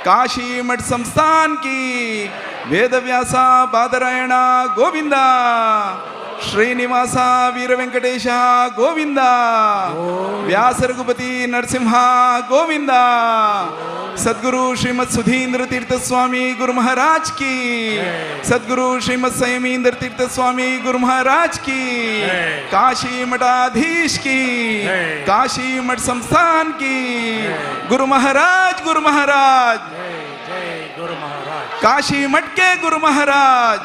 काशी मठ संस्थान की वेदव्यासा बादरायणा गोविंदा श्रीनिवासा वीर वेंकटेश गोविंदा व्यास रघुपति नरसिंहा गोविंदा सद्गुरु श्रीमद सुधींद्र तीर्थ स्वामी गुरु महाराज की सद्गुरु श्रीमद संयमींद्र तीर्थ स्वामी गुरु महाराज की काशी मठाधीश की काशी मठ संस्थान की गुरु महाराज काशी मठ के गुरु महाराज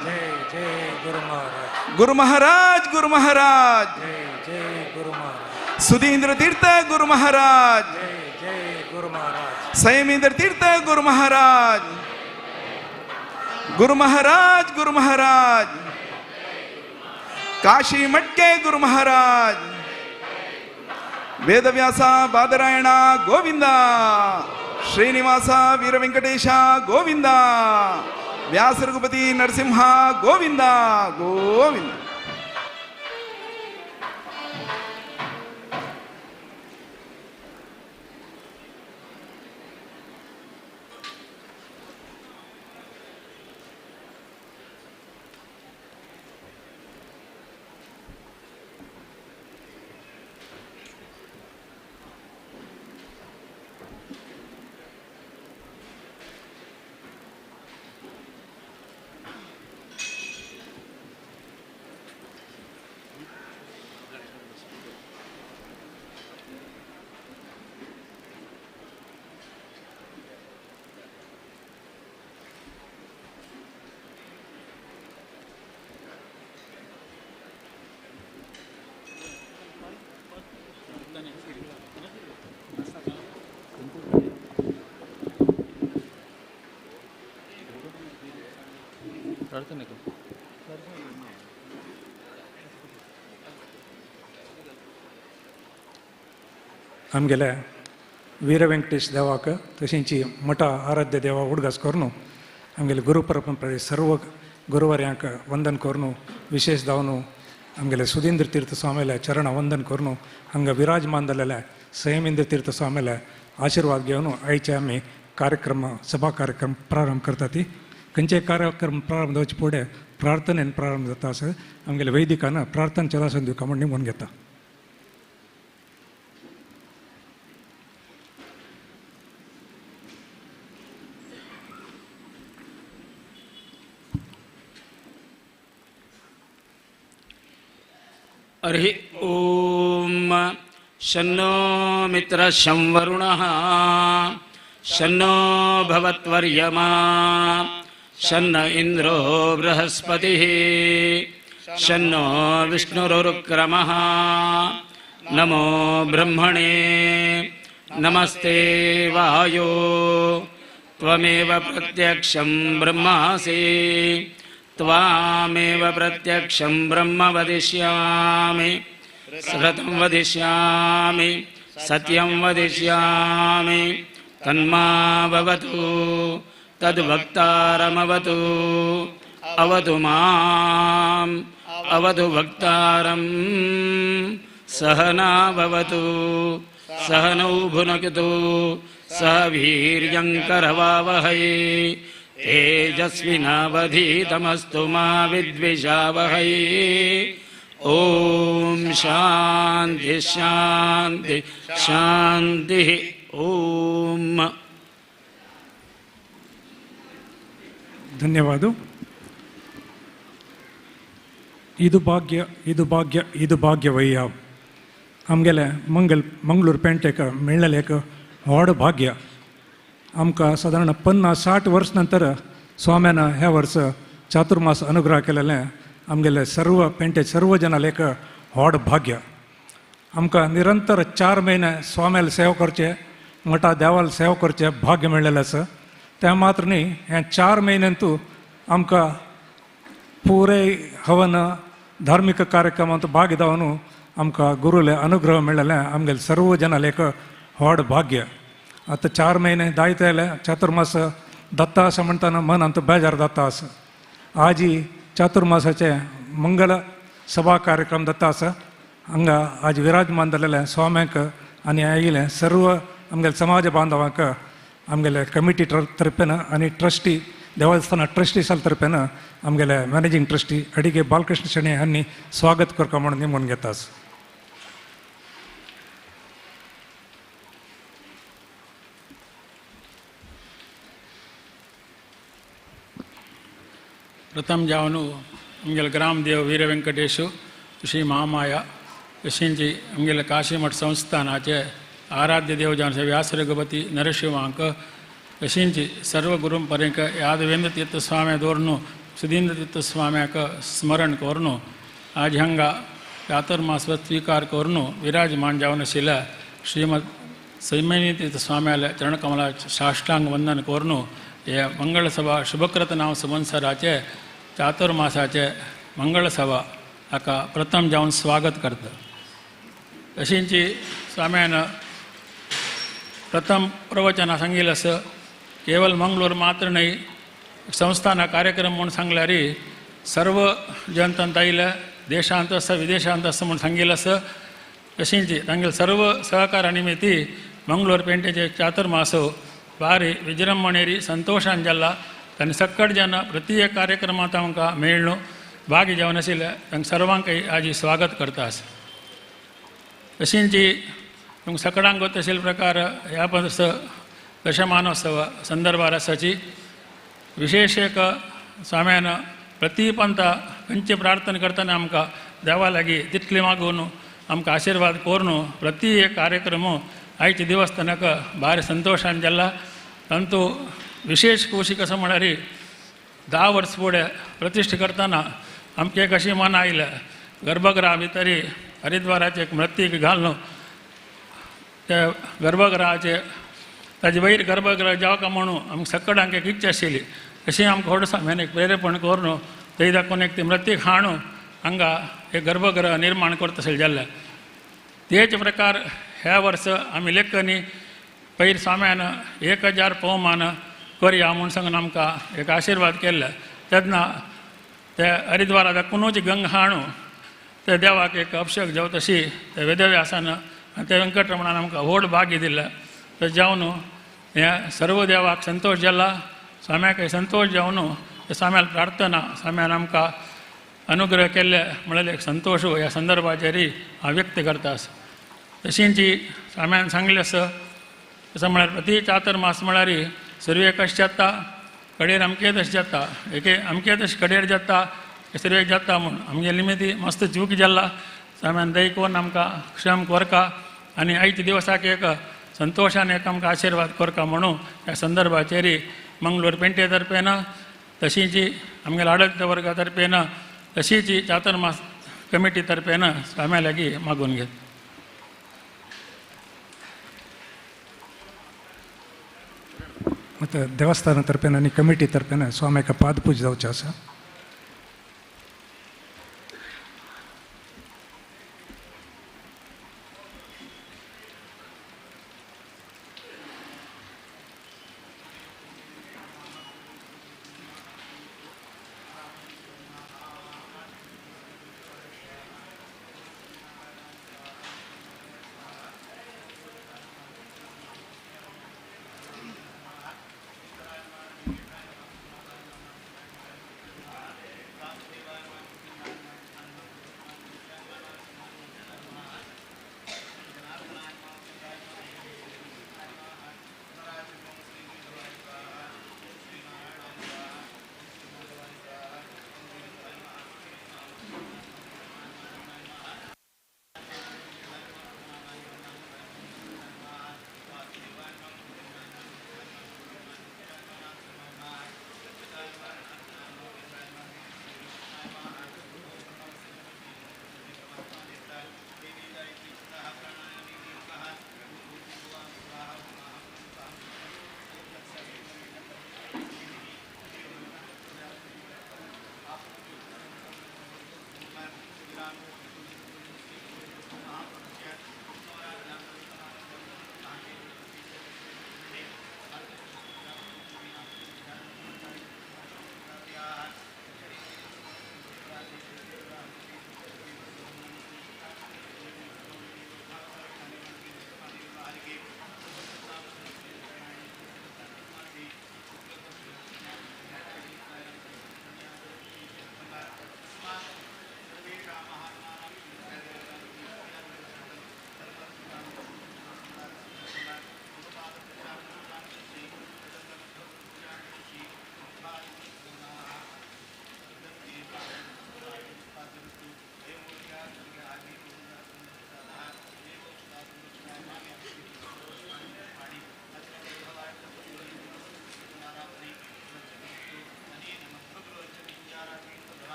गुरु महाराज सुधींद्र तीर्थ गुरु महाराज संयमींद्र तीर्थ गुरु महाराज काशी मठ के गुरु महाराज वेदव्यासा बादरायणा गोविंदा श्रीनिवासा वीर वेंकटेश गोविंदा व्यास रघुपति नरसिंहा गोविंदा गोविंदा। आमगेले वीर वेंकटेश देवाक तशींची मठा आराध्य देवा उडगास करून आमगेले गुरु परंपरे सर्व गुरुवर्यांक वंदन करून विशेष जावन आमगेले सुधींद्र तीर्थ स्वामीले चरण वंदन करून हांगा विराजमान जाल्ले संयमींद्र तीर्थ स्वामीले आशीर्वाद घेवन आयचे आमी कार्यक्रम सभा कार्यक्रम प्रारंभ करता ती खंयचे कार्यक्रम प्रारंभ जावचे फुडें प्रार्थनेन प्रारंभ जाता आसा आमगेले वैदिकान प्रार्थना चलासन दिवका म्हण निमून घेता। हरि ओम शन्नो मित्र संवरुणः शन्नो भवत्वर्यमा शन्न इंद्रो बृहस्पतिः शन्नो विष्णुरुक्रमः नमो ब्रह्मणे नमस्ते वायो त्वमेव प्रत्यक्षं ब्रह्मासि त्वामेव प्रत्यक्षं ब्रह्म वदिष्यामि सत्यं वदिष्यामि सत्यं वदिष्यामि तन्मावतु तद्वक्तारमवतु अवतु माम् अवतु वक्तारं सहना भवतु सहनौ भुनक्तु सह वीर्यं करवावहै तेजस्विनावधीतमस्तु मा विद्विषावहै। ओम शांति शांति शांति ओम। ಧನ್ಯವಾದ. ಇದು ಭಾಗ್ಯವಯ್ಯ आमगेले मंगळूर पेंटेक मेळ्ळेले एक व्हड भाग्य. आमकां सादारण 50-60 वर्स नंतर स्वाम्यान ह्या वर्स चातुर्मास अनुग्रह केलेले आमगेले सर्व पेंटे सर्व जनाले एक व्हड भाग्य. आमकां निरंतर 4 महिने स्वाम्याल सेवा करचे मठा देवाल सेवा करचे भाग्य मेळ्ळेलें आसा. त्या मात्र न्ही हे 4 म्हयन्यांतू आमकां पुरे हवन धार्मिक कार्यक्रमांत भाग जावन आमकां गुरुले अनुग्रह मेळ्ळेलें आमगेले सर्व जनाले एक व्हड भाग्य. आतां 4 महिने दायतले चातुर्मास दत्ता अशें म्हणटाना मन आमचो बेजार जाता आसा. आज ही चातुर्मासाचे मंगल सभा कार्यक्रम जाता आसा. हांगा आज विराजमान जाल्ले स्वाम्यांक आनी आयिल्ले सर्व आमगेले समाज बांधवांक आमगेले कमिटी तर्फेन आणि ट्रस्टी देवस्थान ट्रस्टीसाल तर्फेन आमगेले मॅनेजिंग ट्रस्टी अडिगे बालकृष्ण शेणे हांनी स्वागत करता म्हणून नेमून घेतास. प्रथम जावनु आमगेल ग्रामदेव वीर व्यंकटेशु श्री महामाया यशींची आमगेल काशीमठ संस्थानाचे आराध्य देव जावन व्यास रघुपती नरशिवांक यशींची सर्व गुरुंपर्यंत यादवेंद्र तीर्थ स्वामी दोरनु सुधींद्र तीर्थ स्वाम्याक स्मरण कोरनु आज हंगा चातुर्मास स्वीकार कोरनु विराजमान जावन शिला श्रीमद संयमनी तीर्थ स्वाम्याला चरणकमला साष्टांग वंदन कोरनु हे मंगळसभा शुभकृत नाव संवत्सराचे चातुर्मासाचे मंगळसभा हाका प्रथम जावन स्वागत करता. अशींची स्वाम्यान प्रथम प्रवचना सांगिल्लें आसा केवळ मंगळूर मात्र नाही संस्थाना कार्यक्रम म्हणून सांगल्यार सर्व जनतांत आयिल्ले देशांत आसा विदेशांत आसा म्हणून सांगिल्लें आसा. अशींची तांगेले सर्व सहकारा निमित्ती मंगळूर पेंटेचे चातुर्मासो भारी विजृंभणेरी संतोषान जाल्ला. तांणी सक्कट जेन्ना प्रति एक कार्यक्रमांत आमकां मेळ्ळो भाग जेवन आशिल्ले तांकां सर्वांकय आज स्वागत करता. अशींची तुमकां सकाळांक गोत आशिल्ले प्रकार ह्या वर्स दशमानोत्सव संदर्भार आसाची विशेष एक स्वाम्यान प्रति पंथा खंयची प्रार्थना करतना आमकां देवा लागीं तितली मागून आमकां आशिर्वाद कोरून प्रति एक कार्यक्रम आयचे देवस्थानाक भारी संतोषान जाल्ला. तांतू विशेष खोशी कसं म्हळ्यार 10 वर्स फुडें प्रतिश्ठा करतना आमकां एक अशी मन आयल्या गर्भगृहा भितर हरिद्वाराचे एक मृत्तीक घालून त्या गर्भगृहाचे ताजे वयर गर्भगृह जावका म्हणून आमकां सक्कडांक एक इच्छा आशिल्ली. अशी आमकां व्हड सामने एक प्रेरेपण करून थंय दाखोवन एक ती मृत्तीक हाडून हांगा एक गर्भगृह निर्माण करता आशिल्लें जाल्लें. तेच प्रकार ह्या वर्स आमी लेखनी पयर स्वाम्यान 1000 पवमान करया म्हूण सांगून आमकां एक आशिर्वाद केल्ले. तेन्ना ते हरिद्वारा कुणूच गंगा हाडून ते देवाक एक अभिषेक जावं तशी ते वेदव्यासान ते वेंकटरमणान आमकां व्हड भाग्य दिलें. ते जावन हे सर्व देवाक संतोष जाला. स्वाम्याकय संतोष जावन ते स्वाम्याक प्रार्थना स्वाम्यान आमकां अनुग्रह केल्ले म्हळ्यार एक संतोश ह्या संदर्भाचेरय हांव व्यक्त करता. तशींची स्वाम्यान सांगलें आसा तसं म्हळ्यार प्रति चातुर्मास म्हळ्यार सर्वे कशें जाता कडेर अमके तशें जाता एके अमके तशें कडेर जाता सर्वेक जाता म्हूण आमगे निमित्ती मस्त चूक जाल्ला. स्वाम्यान दय करून आमकां क्षम करता आनी आयच्या दिवसाक एक संतोषान एक आमकां आशिर्वाद करता म्हणून ह्या संदर्भाचेर मंगळूर पेंटे तर्फेन तशींच आमगेल्या आडत वर्गा तर्फेन तशींच चातुर्मास कमिटी तर्फेन स्वाम्या लागीं मागून घेत. ಮತ್ತು ದೇವಸ್ಥಾನ ತರಪೇನ आणि कमिटी तर्फेन स्वाम्याक पादपूज जावचें आसा.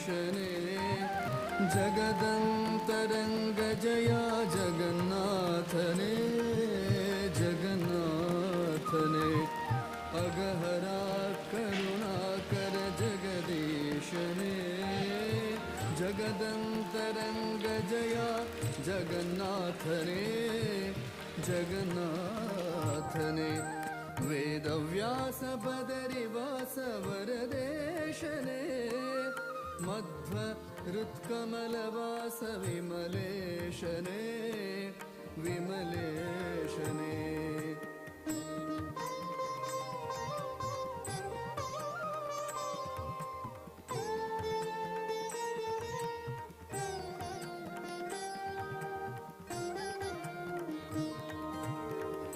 जगदीशने जगदन्तरङ्गजया जगन्नाथने जगन्नाथने अगहरा करुणाकर जगदीशने जगदन्तरङ्गजया जगन्नाथने जगन्नाथने वेदव्यास बदरिवास वरदेशने मध्व हृत्कमलवास विमलेशने विमलेशने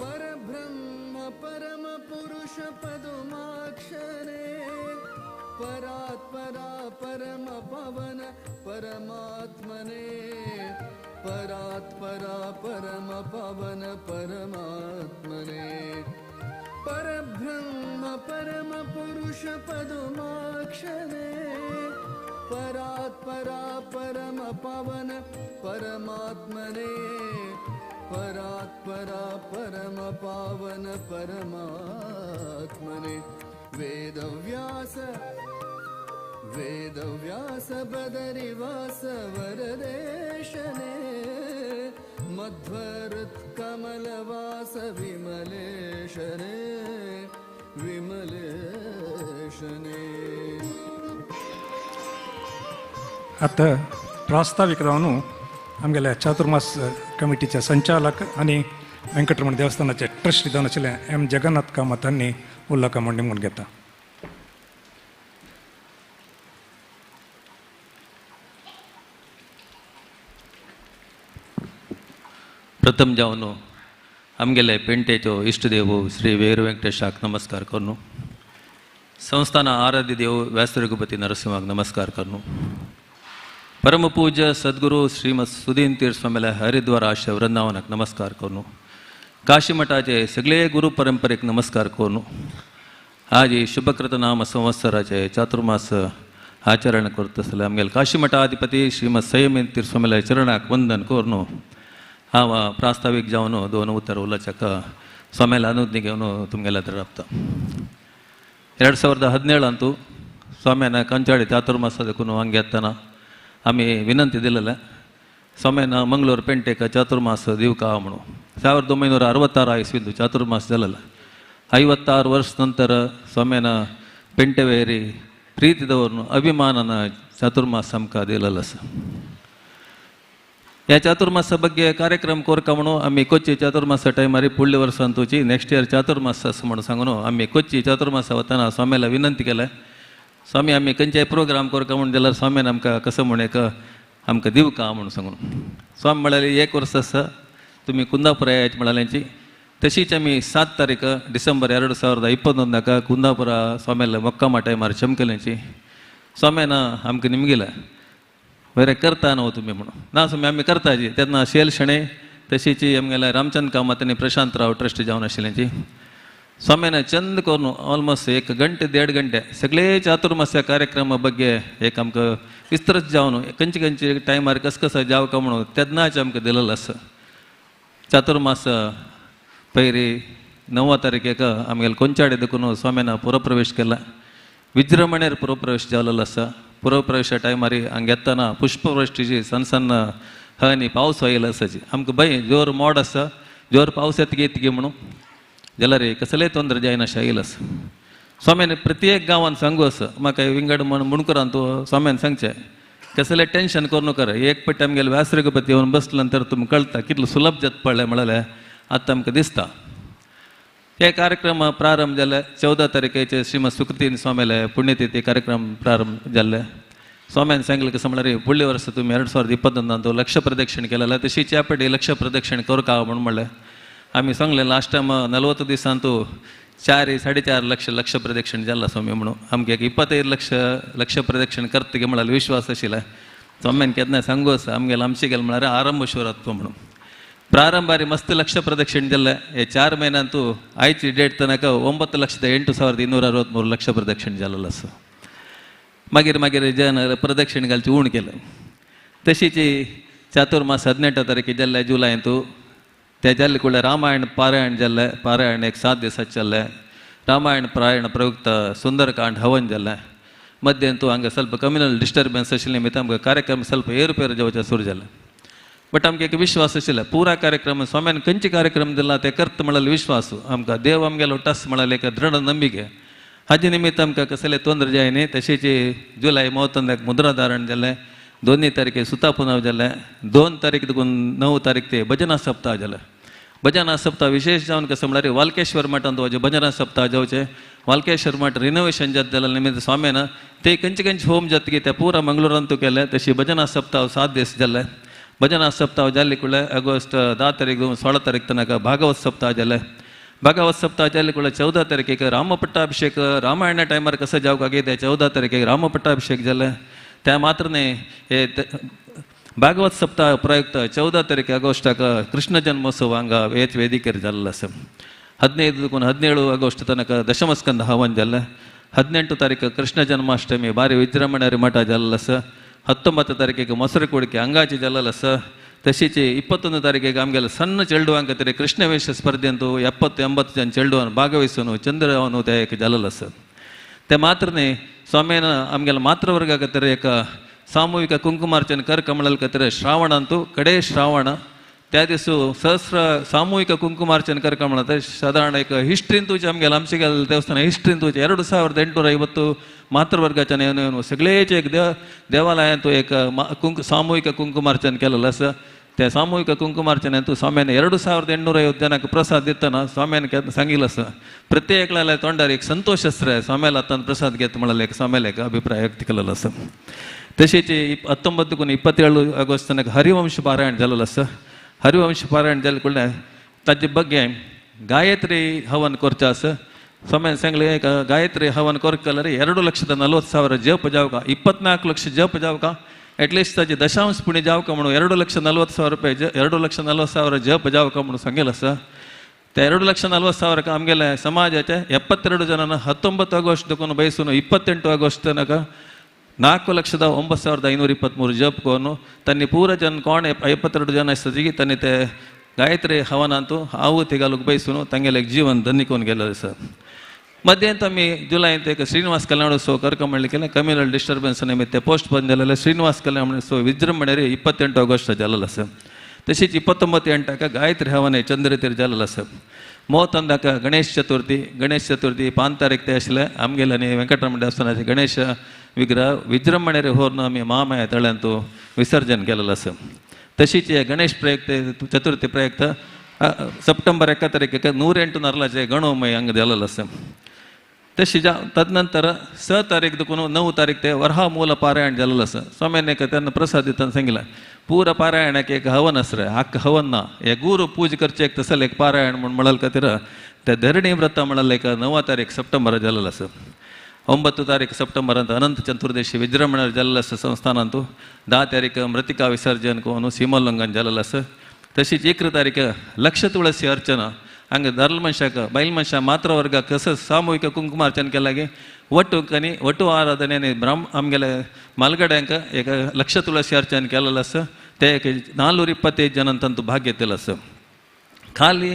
परब्रह्म परम पुरुष पदुमाक्षरे परात्परा परम पवन परमात्मने परात्परा परम पवन परमात्मने परब्रह्म परम पुरुष पदुमाक्षरे परात्परा परम पवन परमात्मने परात्परा परम पावन परमात्मने वेदव्यास बदरिवास वरदेशने मध्वरुत्कमलवास विमलेशने विमलेशने आता प्रास्ताविक जावन आमगेल्या चातुर्मास कमिटीचे संचालक आणि वेंकटरमण देवस्थानाचे ट्रस्ट जावन आशिल्ले एम जगन्नाथ कामत हांणी उल्लेख मांडणी म्हणून घेता. प्रथम जावन आमगेले पेंटेचो इष्टदेव श्री वीर वेंकटेशाक नमस्कार करनु. संस्थान आराध्य देव व्यासरघुपति नरसिंहाक नमस्कार करनु. परम पूज्य सद्गुरु श्रीमद सुदीन तीर्थ स्वामीला हरिद्वार आश्रय वृंदावनाक नमस्कार करनु. काशी मठाचे सगळे गुरु परंपरेक नमस्कार करनु. आज ही शुभकृत नाम संवत्सराचे चातुर्मास आचरण करता आसले आमगेले काशी मठाधिपती श्रीमद संयमी तीर्थ स्वामीला चरणाक वंदन करनु. हांव प्रास्ताविक जावन दोन उतर उलोवच्याक स्वाम्याला अनुज्ञे घेवन तुमगेल्या हत्र रावता. 2017 स्वाम्यान कंचाळी चातुर्मास देखून हांगा येतना आमी विनंती दिलेले स्वाम्यान मंगळूर पेंटेक चातुर्मास दिवका म्हणून. 1966 इसवींत चातुर्मास जालेलो. 56 वर्ष नंतर स्वाम्यान पेंटेवेरी प्रीती दवरून अभिमानान चातुर्मास आमकां दिलेलो आसा. ह्या चातुर्मासा ಬಗ್ಗೆ ಕಾರ್ಯಕ್ರಮ कोरका म्हणून आमी कोच्ची चातुर्मासा टायमार फुडल्या वर्सान तुची नेक्स्ट इयर चातुर्मास आसा म्हणून सांगून आमी कोच्ची चातुर्मासा वतना स्वाम्याला विनंती केल्या स्वामी आमी खंयचेय प्रोग्राम कोरका म्हणून जाल्यार स्वाम्यान आमकां कसं म्हण एक आमकां दिवका म्हणून सांगून. स्वामी म्हळ्यार 1 वर्स आसा तुमी कुंदापुरा येयात म्हळ्याची. तशीच आमी 7 तारीख डिसेंबर 2021 कुंदापुरा स्वाम्याला मोक्कामा टायमार चमकलेची स्वाम्यान आमकां निमगेला बरें करता न्हू तुमी म्हणून. ना स्वामी आमी करताची. तेन्ना शेल शणे तशीच आमगेल्या रामचंद्र कामत आनी प्रशांत राव ट्रस्ट जावन आशिल्ल्याची स्वाम्यान चंद करून ऑलमोस्ट 1 गंटे 1.5 गंटे सगळे चातुर्मास्या कार्यक्रमा ಬಗ್ಗೆ एक आमकां विस्तृत जावन खंयचे टायमार कसं जावका म्हणून तेन्नाच आमकां दिलेलो आसा. चातुर्मास पयरी 9 तारखेक आमगेले कोंचाडे देखून स्वाम्यान पुरप्रवेश केला. विजृंभणेर पुरप्रवेश जाल्लो आसा. पुरप्रवेशा टायमार हांगा येतना पुष्पवृश्टीची सनसन आनी पावस आयलो आसाची आमकां भंय जोर मोड आसा जोर पावस येतगे म्हणून जाल्यार कसलेय तोंदर जायना अशें आयलो आसा. स्वाम्यान प्रत्येक गांवांत सांगू आसा म्हाका विंगड मुणकुरान तूं स्वाम्यान सांगचें कसलें टेंशन करूं नाका. एक पट्टी आमगेले व्यासरघुपती येवन बसले नंतर तुमकां कळटा कितलो सुलभ जाता पडलें म्हळ्यार आतां आमकां दिसता. हे कार्यक्रम प्रारंभ जाले 14 तारखेचे श्रीमद सुकृतीन स्वामीले पुण्यतिथी कार्यक्रम प्रारंभ जाल्ले. स्वाम्यान सांगलें कसं म्हळ्यार फुडल्या वर्सा तुमी 2021 लक्ष प्रदक्षिण केलें तशी च्या पेटी लक्ष प्रदक्षिण करका म्हणून म्हणलें. आमी सांगलें लास्ट टायम 40 दिसांत 4-4.5 लक्ष प्रदक्षिण जाल्ला स्वामी म्हणून आमकां 25 लक्ष प्रदक्षिण करतगे म्हळ्यार विश्वास आशिल्लो. स्वाम्यान केन्ना सांगू आसा आमगेले आमचे गेले म्हळ्यार आरंभ शिवरात्व म्हणून प्रारंभारी मस्त लक्ष प्रदक्षिण जाल्ले. हे 4 म्हयन्यांत आयची डेट तनक 9,08,263 लक्ष प्रदक्षिण जाल्लो आसा. मागीर मागीर जन प्रदक्षिण घालची उण केलं. तशीच चातुर्मास 18 तारखे जाल्ले जुलायंतू ते जाल्ले कुळ्ळे रामायण पारायण जाल्लें. पारायण एक 7 दिसाचें जाल्लें. रामायण पारायण प्रयुक्त सुंदरकांड हवन जाल्लें. मध्यांतू हांगा ಸ್ವಲ್ಪ कम्युनल डिस्टर्बन्स आशिल्ले निमित्त आमकां कार्यक्रम ಸ್ವಲ್ಪ ಏರುಪೇರು जावचें सुरू जालें. बट आमकां एक विश्वास आशिल्लो पुरा कार्यक्रम स्वाम्यान खंयचे कार्यक्रम दिला ते करता म्हणलें विश्वास आमकां देव आमगेलो टस म्हणलें एक दृढ ನಂಬಿಕೆ. हाजे निमित्त आमकां कसले तोंदर जाय न्ही. तशेंच जुलय 31 मुद्राधारण जालें. 2 तारखे सुता पुनव जालें. 2 तारीख देखून 9 तारीख ते भजना सप्ताह जालें. भजना सप्ताह विशेष जावन कसं म्हणल्यार वाल्केश्वर मठांत वचें भजना सप्ताह जावचें. वाल्केश्वर मठ रिनोवेशन जाता जाल्या निमित्त स्वाम्यान ते खंयचे खंयचे होम जातकीर ते पुरा मंगळूरांतू केले. तशी भजना सप्ताह 7 दीस जाल्ले. भजना सप्ताह जाल्ले कुळ्ळे ऑगस्ट 10 तारीख 16 तारीख तनक भागवत सप्ताह जालें. भागवत सप्ताह जाल्ले कुळ्ळे 14 तारखेक रामपट्टाभिषेक रामायणा टायमार कसं जावपाक ते 14 तारखेक रामपट्टाभिषेक जालें. त्या मात्र न्ही हे भागवत सप्ताह प्रयुक्त 14 तारीख ऑगस्टाक कृष्ण जन्मोत्सव हांगा हेच वेदिकेर जाल्लो आसा. 15 देखून 17 ऑगस्ट तनक दशमस्कंद हवन जाल्लें. 18 तारीख कृष्ण जन्माष्टमी बारी विजृंभणेरी मठ जाल्लो आसा. 19 तारखेक ಮೊಸರು ಕುಡಿಕೆ ಅಂಗಾಚಿ ಜಲ್ಲಲ್ಲ ಸ. तशीच 21 तारखेक आमगेले सಣ್ಣ ಚೆಲ್ಡುವಾಂಕ खातीर कृष्णवेश स्पर्धेंतू 70-80 जन ಚೆಲ್ಡುವಾन ಭಾಗವಹಿಸೂन चंद्रवन ते एक जाल्लो आसा. ते मात्र न्ही स्वाम्यान आमगेल्या मातृवर्गा खातीर एक सामुहिक कुंकुमार्चन करकमळल खातीर श्रावणांतू कडे श्रावण त्या दिसू सहस्र सामुहिक कुंकुमार्चन करकमळ साधारण एक हिस्ट्रींतूच आमगेले आमचेगेले देवस्थान हिस्ट्रींतूच 2850 मातृवर्गाच्या नेवन सगळेच एक देवालयांतू एक सामुहिक कुंकुमार्चन केलेलं आसा. त्या सामुहिक कुंकुमार्चनांतू स्वाम्यान 2850 जनांक प्रसाद दितना स्वाम्यान सांगिल्लें आसा प्रत्येकल्या तोंडार एक संतोष आसता स्वाम्याला आतां प्रसाद घेता म्हणून एक स्वाम्याला एक अभिप्राय व्यक्त केलेलो आसा. तशेंच 19-27 ऑगस्ट तनक हरिवंश पारायण जाल्लो आसा. हरिवंश पारायण जाले कुळ्ळे ताजे ಬಗ್ಗೆ गायत्री हवन करचें आसा. स्वाम्यान सांगलें एक गायत्री हवन करता जाल्यार 2,40,40,000 जप जावका 24 लक्ष जप जावका एटलिस्ट ताजे दशांश पुणे जावका म्हणून 2,40,40,000 रुपये 2,40,40,000 जप जावका म्हणून सांगिल्लें आसा. त्या 2,40,40,000 आमगेल्या समाजाचे 72 जनांना 19 ऑगस्ट देखून बयसून 28 ऑगस्ट तनक 4,09,523 जप करून तांणी पूरा जन कोण 72 जन आसतकीर तांणी ते गायत्री हवनांतू आहुती घालूंक बयसून तांगेलें एक जीवन धन्य करून गेलें आसा. मध्यांत आमी जुलायंत एक श्रीनिवास कल्याणोत्सव करकमळ्ळी केलें. कम्युनल डिस्टर्बन्स निमित्त पोस्टपोन जालेले श्रीनिवास कल्याणोत्सव विजृंभणेरी 28 ऑगस्ट जाल्लो आसा. तशीच 29 गायत्री हवन चंद्रतीर जाल्लो आसा. 31 गणेश चतुर्थी 5 तारीख ते आशिल्ले आमगेले न्ही वेंकटरमण देवस्थानाचे गणेश विग्रह विजृंभणेरी व्हरून आमी महामाया तळ्यांतू विसर्जन केलेलें आसा. तशीच गणेश प्रयुक्त चतुर्थी प्रयुक्त सप्टेंबर 1 तारखेक 108 नारळाचे गणोमय हांगा जाल्लो आसा. तशी तदनंतर 6 तारीख देखून 9 तारीख ते वरहा मूल पारायण जाल्लो आसा. स्वाम्यान एक तेन्ना प्रसाद दितना सांगिल्लें पूरा पारायणाक एक हवन आसा रे आख्ख हवन ना हे गुरू पूज करचे एक तसले एक पारायण म्हूण म्हणले खातीर ते धरणी व्रत म्हणलें एक 9 तारीख सप्टेंबर जाल्लो आसा. 9 तारीख सप्टेंबरांत अनंत चतुर्दशी विजृंभणेर जाल्लो आसा संस्थानांतू. 10 तारीख मृतिका विसर्जन करून सीमोल्लंघन जाल्लें आसा. तशीच 1 तारीख लक्ष तुळसी अर्चना हांगा दादल मनशाक बायल मनशां मातृवर्गाक कसं सामुहिक कुंकुमार्चन केलां गे वटू आराधने आमगेले मालगड्यांक एक लक्ष तुळसी अर्चन केलेलें आसा. ते एक 425 जनांतू भाग घेतिल्लो आसा. खाली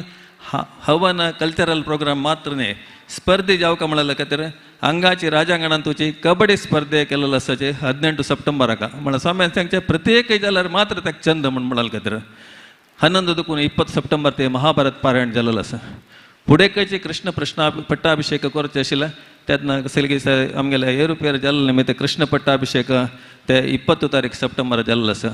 हवन कल्चरल प्रोग्राम मात्र न्ही स्पर्धे जावका म्हणले खातीर हांगाची राजांगणांतूची कबड्डी स्पर्धे केलेलो आसा 18 सप्टेंबराक म्हळ्यार स्वाम्यान सांगचे प्रत्येक जाल्यार मात्र ताका चंद म्हूण म्हणले खातीर 11 देखून 20 सप्टेंबर ते महाभारत पारायण जाल्लो आसा. फुडेकचे कृष्ण पट्टाभिषेक करचे आशिल्ले तेन्ना कसली आमगेले एरुपेर जाल्ले निमित्त कृष्ण पट्टाभिषेक ते 20 तारीख सप्टेंबर जाल्लो आसा.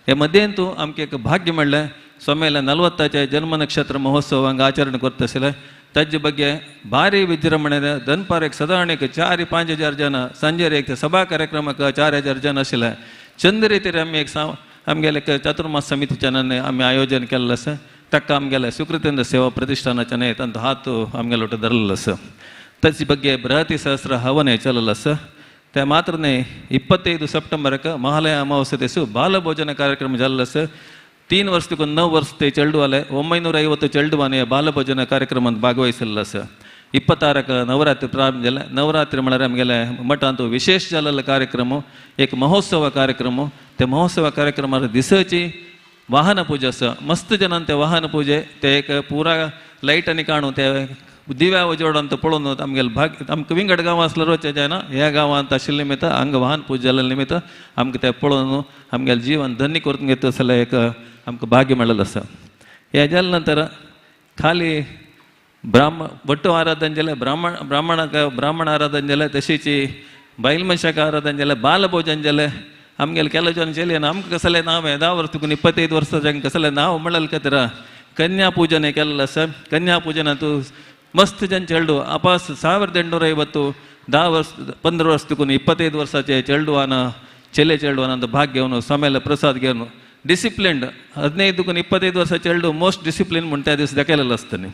हे मध्येंतू आमकां एक भाग्य मेळ्ळें स्वाम्याल्या 40चे जन्म नक्षत्र महोत्सव हांगा आचरण करता आशिल्ले. ताजे ಬಗ್ಗೆ ಭಾರಿ ವಿಜೃಂಭಣೆ ದನಪಾರ एक साधारण 4-5 हजार जन सांजेर एक सभा कार्यक्रमाक 4 हजार जन आशिल्ले. चंद रितीर आमी एक आमगेले चातुर्मास समितीच्यान आमी आयोजन केल्लें आसा. ताका आमगेले सुकृतेंद्र सेवा प्रतिष्ठानाच्यान तांचो हात आमगेलो धरलेलो आसा. ताचे ಬಗ್ಗೆ ಬೃಹತಿ ಸಹಸ್ರ ಹವನ ಚಲಲ್ಲ ಆसा. ते मात्र न्ही 25 सप्टेंबराक महालय अमावस्ये दिसू बालभोजन कार्यक्रम जाल्लो आसा. 3 वर्ष देखून 9 वर्ष ते चेडूवाले 950 चेडूवानी बालभोजन कार्यक्रमांत भागवहिसिल्लो आसा. 26ಕ್ಕೆ ನವರಾತ್ರಿ ಪ್ರಾರಂಭ ಜಲ नवरात्री म्हळ्यार आमगेले मठांत विशेष जाल्लो कार्यक्रम एक महोत्सव कार्यक्रम ते महोत्सव कार्यक्रमार दिसाची वाहन पूजा आसा मस्त जनान ते वाहन पूजे ते एक पुरा लायटांनी काडून ते दिव्या उजवाडान तो पळोवन आमगेले भाग्य आमकां विंगड गांव आसलो रोजचे जायना ह्या गांवांत आशिल्ले निमित्त हांगा वाहन पूजा जाल्ले निमित्त आमकां ते पळोवन आमगेलें जीवन धन्य करून घेता जाल्यार एक आमकां भाग्य मेळ्ळेलें आसा. हे जाले नंतर खाली भट्टो आराधन जालें ब्राह्मण आराधन जालें तशीच बायल मनशाक आराधन जालें बालभोजन जालें आमगेले केलो जन चलयेन आमकां कसलें नांव हें 10 वर्सां 25 वर्सांचें कसलें नांव म्हणलें खातीर कन्या पूजन हें केल्लें आसा. कन्या पुजनांत मस्त जन चेडू आपास 1850 10 वर्स 15 वर्स 25 वर्साचे चेडू आना ಚೆಲೆ ಚೆಲ್ಡು ಅನ್ನೋದು ಭಾಗ್ಯವನ್ನು ಸ್ವಾಮಿಯಲ್ಲ ಪ್ರಸಾದ್ ಗೆವನು ಡಿಸಿಪ್ಲಿನ್ಡ್ 15-25 ವರ್ಷ ಚೆಲ್ಡು ಮೋಸ್ಟ್ ಡಿಸಿಪ್ಲಿನ್ ಮುಂಟೆ ದಿವಸ ದಕ್ಕೆಲ್ಲ असताना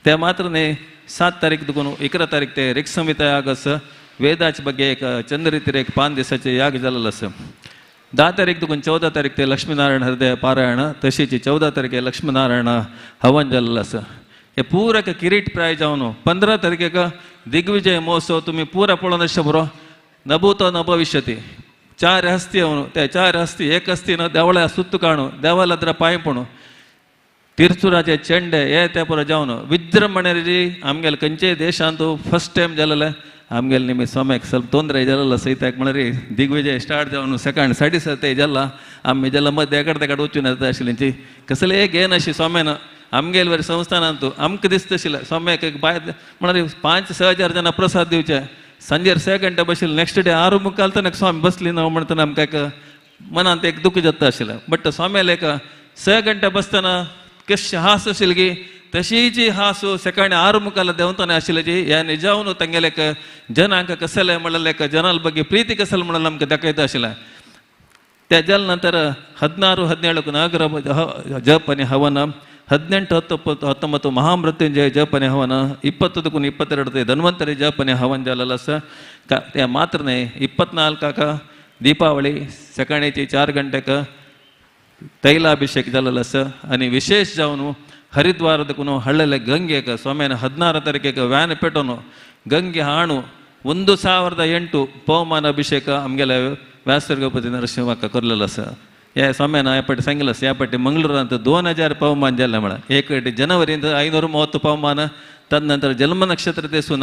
त्या मात्रने 7 तारीख दुखून 11 तारीख ते रिक संहिता याग आसा वेदाचे ಬಗ್ಗೆ एक चंद्रितीर एक 5 दिसाचे याग जाल्लो आसा. 10 तारीख दुखून 14 तारीख ते लक्ष्मीनारायण हृदय पारायण तशीच 14 तारखे लक्ष्मीनारायण हवन जाल्लो आसा. हे पूरक किरीट प्राय जावन 15 तारखेक दिग्विजय महोत्सव तुम्ही पूरा पळोवन अशें बरो नभूतो न भविष्यती 4 हस्ती ಅವನು त्या 4 हस्ती एक हस्तीन देवळ सुत्त काणू देवाला हत्र पांय पडू तिरचुराचे चेंडे हे ते पुरो जावन विजृंभणेरी आमगेले खंयचे देशांत फर्स्ट टायम जालेले आमगेले निमित्त स्वाम्याक ಸ್ವಲ್ಪ ತೊಂದರೆ जाल्लो सैत्याक म्हळ्यार दिग्विजय स्टार्ट जावन सेकंड 7:30 जाला आमी जाल्यार मध्य एकडे तेकड वचून येता आशिल्लींची कसले घेन अशी स्वाम्यान आमगेले वरी संस्थानांतू आमकां दिसता आशिल्लें स्वाम्याक एक बाय म्हळ्यार 5-6 हजार जाणां प्रसाद दिवचे संजेर 6 गंटे बशिल्ले नेक्स्ट डे 6:45 तनक स्वामी बसली ना म्हणटना आमकां एक मनांत एक दुख जाता आशिल्लें. बट स्वाम्याले एक 6 गंटे बसतना कशी हास आशिल्ली की तशीच हास सकाळी 6:45 देंवतना आशिल्ली जी ह्या निजावन तांगेले एक जनांक कसले म्हणलें एक जनाल ಬಗ್ಗೆ ಪ್ರೀತಿ कसले म्हणून आमकां दाखयता आशिल्लें. त्या जाल नंतर 16-17 नागर जप आनी हवन 18-19 महामृत्युंजय जप आनी हवन 20-22 धन्वंतरी जप आनी हवन जाल्लो आसा. त्या मात्रने 24 दीपावळी सकाळीची 4 गंटेक तैलाभिषेक जाल्लो आसा. आनी विशेष जावन हरिद्वार देखून हळ्ळेले गंगेक स्वाम्यान 16 तारखेक व्यान पेटोवन गंगे हाणू 1008 पवमान अभिषेक आमगेले व्यासर्गपती नरसिंहाक करलेलो आसा. हे स्वाम्यान ह्या पाटी सांगिल्लें आसा ह्या पाटी मंगळूरांत 2000 पवमान जाल्ले म्हळ्यार एक जनवरींत 530 पवमान तदनंतर जन्म नक्षत्र दिसून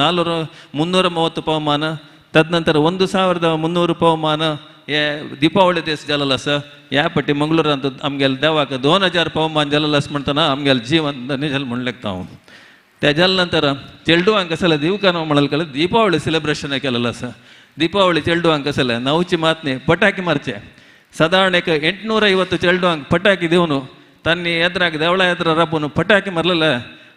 330 पवमान तदनंतर 1300 पवमान हे दीपावळी दीस जाल्लो आसा. ह्या पाटी मंगळूरांत आमगेले देवाक 2000 पवमान जाल्लो आसा म्हणटना आमगेलें जीवन धन्य जालें म्हण लेखता हांव. त्या जाले नंतर चेडूवांक कसलें दिवकान म्हणलें दीपावळी सेलिब्रेशन केलेलो आसा. दीपावळी चेडूवांक कसलें नवची मातनी पटाकी मारचे सादारण एक 850 चेडूवांक पटाकी दिवन तांणी येद्राक देवळा येद्रा राबून पटाकी मारलेले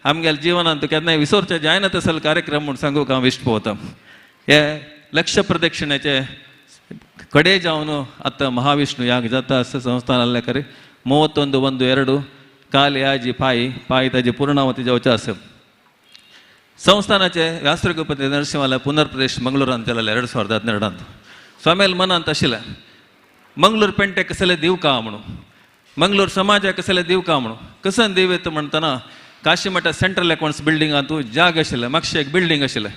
आमगेल्या जिवनांत केन्नाय विसरचे जायना तसले कार्यक्रम म्हूण सांगूक हांव इश्ट पळयता. हे लक्ष प्रदक्षिणेचे कडे जावन आतां महाविष्णू याग जाता आसा संस्थान आसल्या करी 31-1-2 काल याजी पाय ताजी पूर्णावती जावचे आसा. संस्थानाचे व्यासर्गपती नरसिंहाला पुनर्प्रदेश मंगळूरांत जाल्ले 2012 स्वाम्याल मनांत आशिल्लें मंगळूर पेंटे कसले दिवका म्हणून मंगळूर समाजाक कसले दिवका म्हणून कसन दिव येता म्हणटना काशीमठा सेंट्रल अकाउंट्स बिल्डिंगांत जाग आशिल्लें म्हापशें एक बिल्डींग आशिल्लें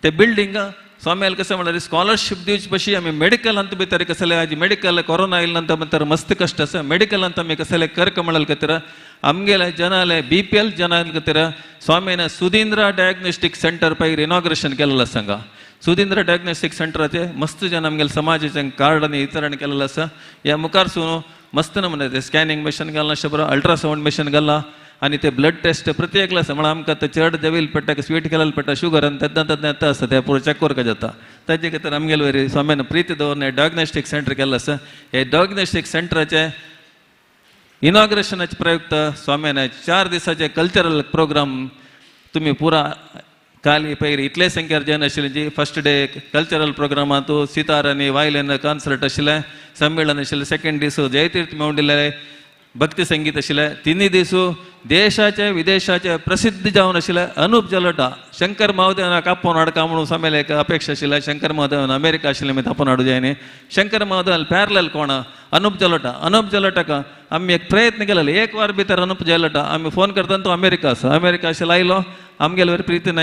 ते बिल्डींग स्वाम्याल कशें म्हळ्यार स्कॉलरशीप दिवचे पशी आमी मेडिकलांत भितर कसले आज मेडिकल कोरोना आयिल्ले नंतर मस्त कश्ट आसा मेडिकलांत आमी कसले करक म्हणले खातीर आमगेले जनाले BPL जनाले खातीर स्वामीन सुधींद्रा डायग्नोस्टीक सेंटर पयर इनॉग्रेशन केल्लें आसा. हांगा सुधींद्रा डायग्नोस्टीक सेंटराचे मस्त जन आमगेले समाजाचें कार्ड आनी वितरण केल्लें आसा. ह्या मुखार सून मस्त नमुने ते स्कॅनिंग मशीन घालना अशें बरो अल्ट्रासावंड मशीन घालना आनी ते ब्लड टेस्ट प्रत्येक आसा म्हळ्यार आमकां ते चड जेवील पडटा स्वीट केलेलें पडटा शुगर आनी तेन्ना येता आसा ते पुरो चॅक करपाक जाता. ताजे खातीर आमगेले वरी स्वाम्यान प्रीती दवरून डायग्नोस्टीक सेंटर केल्लें आसा. हे डायग्नोस्टीक सेंटराचे इनॉग्रेशनाचे प्रयुक्त स्वाम्यान 4 दिसाचे कल्चरल प्रोग्राम तुम्ही पुरा काल पयर इतले संख्यार जन आशिल्ले जी फर्स्ट डे कल्चरल प्रोग्रामांत सितार आनी वायलिन कॉन्सर्ट आशिल्लें संमेलन आशिल्लें. सेकंड दीस जयतीर्थ मेवणिल्ले भक्ती संगीत आशिल्लें. 3 दीस देशाचे विदेशाचे प्रसिद्ध जावन आशिल्ले अनूप जलोटा शंकर महादेवाक आपोवन हाडका म्हणून स्वाम्याले एक अपेक्षा आशिल्ले. शंकर महादेवान अमेरिका आशिल्ले मागीर आपोवन हाडूं जाय न्ही. शंकर महादेवान पॅरलल कोण अनुप जलोटा आम्ही एक प्रयत्न केलेलो 1 वार भितर अनुप जलोटा आम्ही फोन करतना तो अमेरिका अशें आयलो आमगेले बरें प्रितीन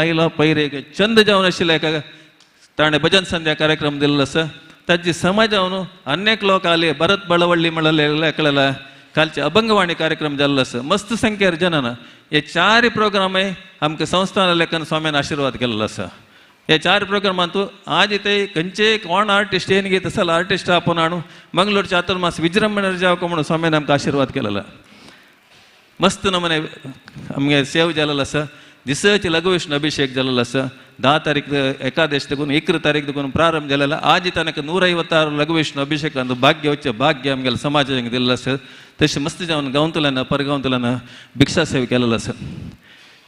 आयलो पयरे चंद जावन आशिल्ले एका ताणें भजन संध्या कार्यक्रम दिल्लो आसा ताची समाजावन अनेक लोक आले भरत बळवळ्ळी म्हणलेले कळला कालचे अभंगवाणी कार्यक्रम जाल्लो आसा मस्त संख्येर जनान हे 4 प्रोग्रामय आमकां संस्थान लेखन स्वाम्यान आशिर्वाद केल्लो आसा हे 4 प्रोग्रामांतू आज इथे खंयचे कोण आर्टिस्ट येन घेत असल आर्टिस्ट आपण आणू मंगळूर चातुर्मास विजृंभणेर जावं म्हणून स्वामीन आमकां आशिर्वाद केलेलो मस्त नमूने आमगे सेव जाल्लो आसा दिसाची लघुविष्णू अभिषेक जाल्लो आसा 10 तारीख एकादश देखून 11 तारीख देखून प्रारंभ जालेला आज तनक 156 लघुविष्णू अभिषेकांत भाग्य वच्चे भाग्य आमगेल्या समाजाक दिल्लो आसा तशें मस्त जावन गांवतल्यान परगांवतल्यान भिक्षा सेवा केलेलो आसा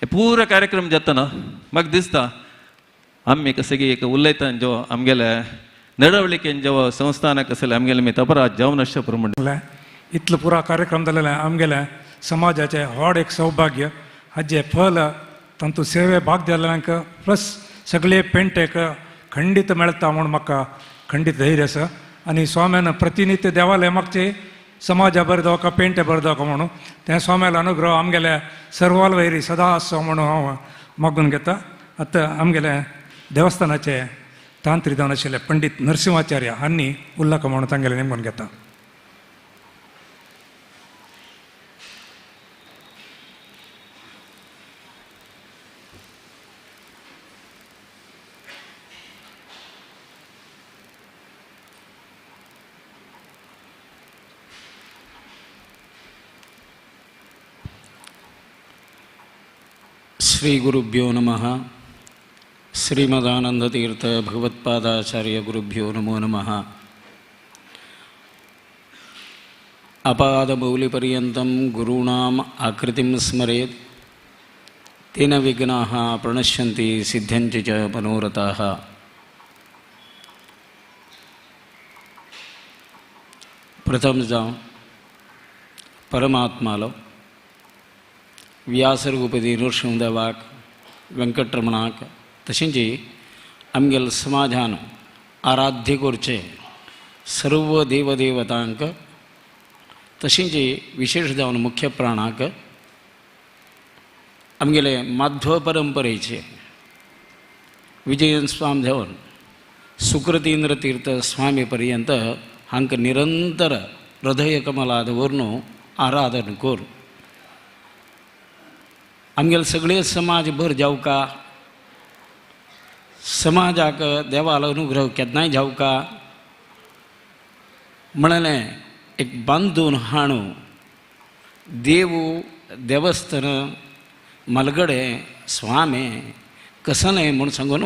हे पुरो कार्यक्रम जातना म्हाका दिसता आम्ही कसं की एक उलयताना जो आमगेल्या नडवळिकेन जेव्हा संस्थानाक आसले आमगेले मी तपरात जावन अशें प्रमाणे इतलो पुरा कार्यक्रम जालेले आमगेल्या समाजाचे व्हड एक सौभाग्य हाजे फल तांतू सेवे भाग जाल्ल्यांक प्लस सगळे पेंटेक खंडीत मेळटा म्हूण म्हाका खंडीत धैर्य आसा आनी स्वाम्यान प्रतिनित्य देवालय मागचे समाजा बरें जावका पेंटे बरें जावका म्हणून त्या स्वाम्यालो अनुग्रह आमगेल्या सर्वाल वैरी सदा आसो म्हणून हांव मागून घेता आतां आमगेल्या देवस्थानाचे तांत्रिक जावन आशिल्ले पंडित नरसिंहाचार्य हांणी उल्लेख म्हणून तांगेले नेमून घेता श्री गुरुभ्यो नमः श्रीमदानंदतीर्थ भगवत्पादाचार्य गुरुभ्यो नमो नमः अपादमौलिपर्यन्तं गुरूणाम् आकृतिं स्मरेत् तेन विघ्नाः प्रणश्यन्ति सिद्ध्यन्ति च मनोरथाः प्रथम जावन परमात्मालो व्यासरूपदी नृसिंहदेवाक व्यंकटरमणाक तशेंच आमगेल्या समाजान आराध्य करचे सर्व देवदेवतांक तशेंच विशेष जावन मुख्य प्राणाक आमगेले माध्व परंपरेचे विजयन स्वामी देवन सुकृतींद्र तीर्थ स्वामी पर्यंत हांकां निरंतर हृदय कमलाद व्हरून आराधन कर आमगेले सगळे समाज भर जावका समाजाक देवालो अनुग्रह केन्नाय जावका म्हणलें एक बांदून हाणू देवू देवस्थान मलगडे स्वामी कसले म्हूण सांगून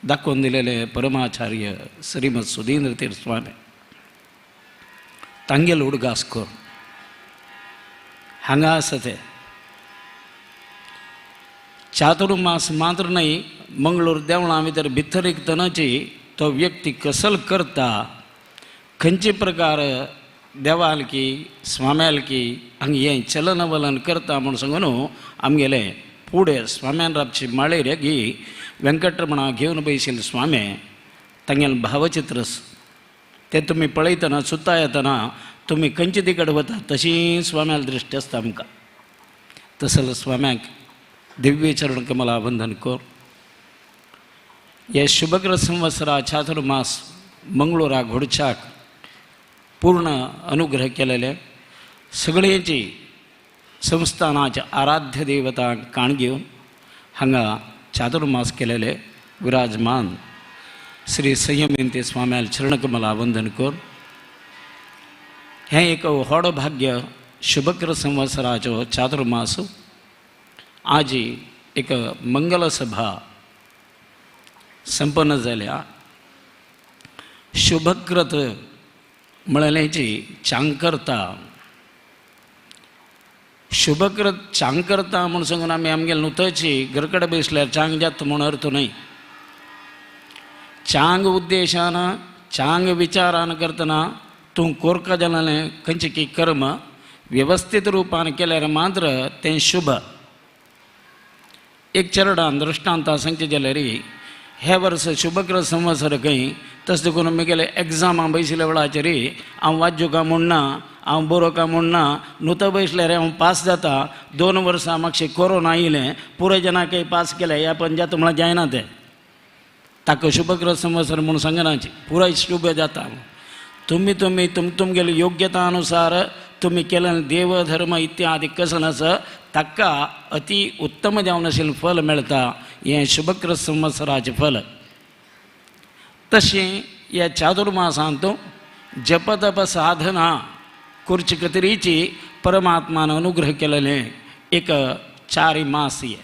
दाखोवन दिलेले परमाचार्य श्रीमद सुधींद्र तीर्थ स्वामी तांगेल उडगासकर हांगा आसा ते चातुर्मास मात्र नाही मंगळूर देवळां भितर भितर तनाची तो व्यक्ती कसल करता खंयचे प्रकार देवालकी स्वाम्यालकी हांगा हें चलन वलन करता म्हूण सांगून आमगेले फुडें स्वाम्यान राबची माळेर ही व्यंकटरमणा घेवन बशिल्ले स्वामी तांगेलें भावचित्र तें तुमी पळयतना सुद्दां येतना तुमी खंयचे तिकड वता तशी स्वाम्याल दृश्टी आसता आमकां तसले स्वाम्याक दिव्य चरण कमला वंदन कर हे शुभग्र संवत्सरा चातुर्मास मंगळूरा घोडच्याक पूर्ण अनुग्रह केलेले सगळ्यांची संस्थानाचे आराध्य देवता काण घेवन हांगा चातुर्मास केलेले विराजमान श्री संयमिंते स्वाम्याल चरणकमला वंदन कर हें एक व्हड भाग्य शुभग्र संवत्सराचो चातुर्मास आज एक मंगल सभा संपन्न जाल्या शुभकृत म्हळ्याची चांकरता शुभकृत चांकरता म्हूण सांगून आमी आमगेले नुतची घरकडे बसल्यार चांग जाता म्हूण अर्थ न्हय चांग उद्देशान चांग विचारान करतना तूं कोरका जालें खंयचें की कर्म व्यवस्थीत रुपान केल्यार मात्र तें शुभ एक चरडान दृश्टांत सांगचें जाल्यार हे वर्स शुभक्र संवत्सर खंय तशें करून मुगेले एग्जामां बसल्या वेळाचेर हांव वाज्यो काय म्हणना, हांव बरो काय म्हणना, नुता बसल्यार हांव पास जाता. 2 वर्सां म्हाका कोरोना आयिल्लें, पुराय जनांकय पास केले, ह्या पण जाता म्हळ्यार जायना तें. ताका शुभक्र संवत्सर म्हणून सांगनाची पुराय शुभ जाता. तुमगेले योग्यता अनुसार तुम्ही केलें देव धर्म इत्यादी कसं नसं ताका अति उत्तम जावन आशिल्लें फल मेळटा. हें शुभक्र संवत्सराचें फल. तशें ह्या चातुर्मासांत जपतप साधना करचे खातीरची परमात्मान अनुग्रह केलेलें एक 4 मास हे.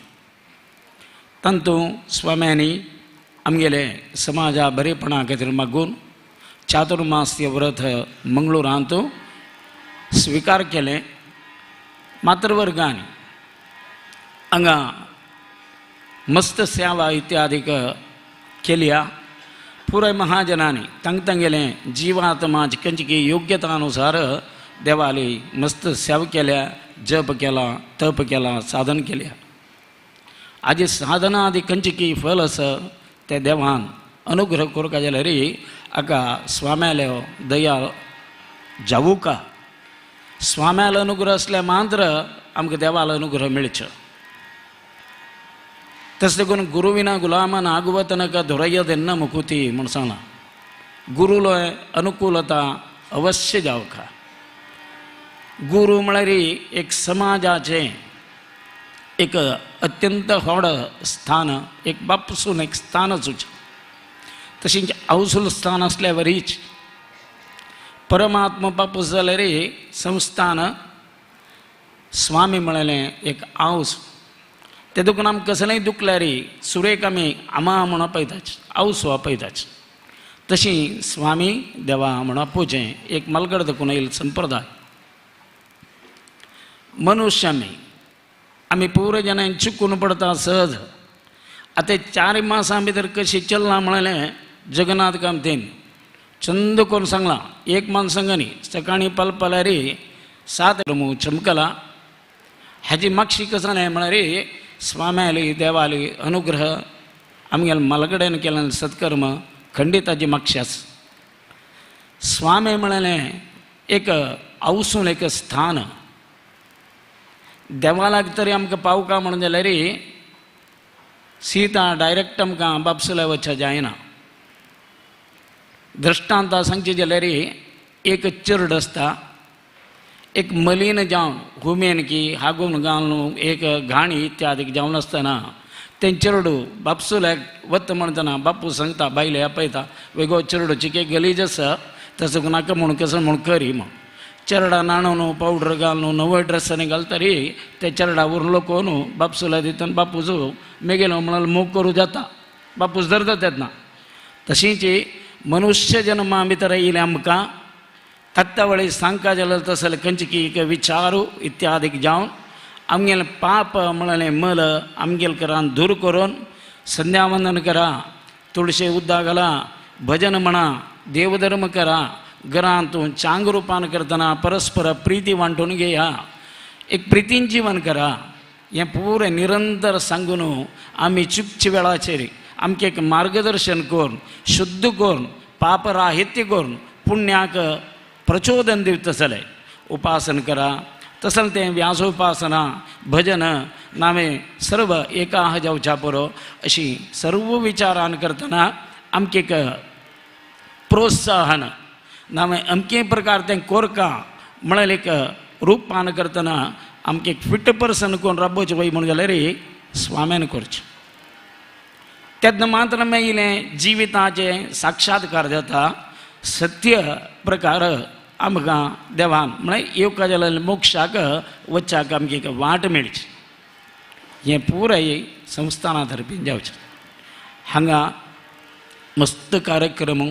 तातूंत स्वाम्यांनी आमगेले समाजा बरेपणा खातीर मागून चातुर्मास्य व्रत मंगळूरांत स्वीकार केलें. मातृवर्गांनी हांगा मस्त सेवा इत्यादीक केल्या. पुराय महाजनांनी तांगेलें जिवात्माची खंयची योग्यता अनुसार देवाली मस्त सेवा केल्या, जप केला, तप केला, साधन केल्या. हाजी साधना आदी खंयची फल आसा तें देवान अनुग्रह करता जाल्यार हाका स्वाम्यालो दया जावूं का. स्वाम्यालो अनुग्रह असल्या मात्र आमकां देवालो अनुग्रह मेळचो. तशें करून गुरू विना गुलामान आगवतनका धुरयदेन्न मुकुती म्हूण सांगलां. गुरुलो अनुकूलता अवश्य जावका. गुरू म्हळ्यार एक समाजाचें एक अत्यंत व्हड स्थान, एक बापूसून एक स्थानच तशेंच अवसूल स्थान असल्या वरीच परमात्मा बापूस जाल्यार संस्थान स्वामी म्हळेलें एक आवस. ते दुखून आमकां कसलेंय दुखल्यार सुरेख आमी आमा म्हूण आपयताच, आवसो आपयताच. तशी स्वामी देवा म्हूण आपोवचें एक मलगड देखून येयलो संप्रदाय. मनुष्य आमी पुराय जाणांक चुकून पडटा सहज. आतां 4 मासां भितर कशें चल्लां म्हळेलें जगन्नाथ कामतेन चंद करून सांगलां. एक मास सांगनी सकाळीं पलपल्यार 7 रमू चमकला. हाजी मागशी कसं जालें म्हळ्यार स्वाम्याली देवाली अनुग्रह आमगेले मलगड्यान केलें सत्कर्म खंडिताची मागशास. स्वामी म्हळेलें एक आवसून एक स्थान. देवालाक तरी आमकां पावका म्हणून जाल्यार सीता डायरेक्ट आमकां बापसुल्या वचचें जायना. दृश्टांत सांगचें जाल्यार एक चरड आसता, एक मलीन जावन घुमेन की हागून घालून एक घाणी इत्यादी जावन आसतना तें चेडू बापसुल्याक वता म्हणटना बापू सांगता बायले आपयता वेगळो चेडू चिके गलीज आसा तसो नाका म्हणून कसो म्हूण करी म्हूण. चेडा नाणून पावडर घालून नवो ड्रेसांनी घालतरी ते चेडा उरलो कोण बापसुल्या दितना बापूजो मेगेलो म्हणाल मोग करूं जाता, बापूस धरता तेन्ना. तशींच मनुष्य जन्मा भितर येयले आमकां तत्ता वेळी सांगता जाल्यार तसले खंयची विचारू इत्यादीक जावन आमगेलें पाप म्हळेलें मल आमगेल करान दूर करून संध्यावंदन करा, तुळशी उद्दा घाला, भजन म्हणा, देवधर्म करा, घरांतून चांग रुपान करतना परस्पर प्रिती वांटून घेया, एक प्रितीन जीवन करा. हें पुरे निरंतर सांगून आमी चुकचे वेळाचेर आमकां एक मार्गदर्शन करून शुद्ध करून पाप राहित्य करून पुण्याक प्रचोदन दिवतले. उपासन करा तसलें तें व्यासोपासना भजन नामे सर्व एका जावच्या पुरो अशी सर्व विचारान करतना आमकां एक प्रोत्साहन नामे अमके प्रकार तें कोरका म्हळ्यार एक रूपान करतना आमकां एक फिट पर्सन कोण राबोवचें वय म्हणून जाल्यार स्वाम्यान करचें. तेन्ना मात्र मेळिल्लें जिविताचें साक्षात्कार जाता. सत्य प्रकार आमकां देवान म्हळ्यार येवका जाल्यार मोक्षाक वचपाक आमकां एक वाट मेळची. हें पुराय संस्थाना तर्फे जावचें. हांगा मस्त कार्यक्रम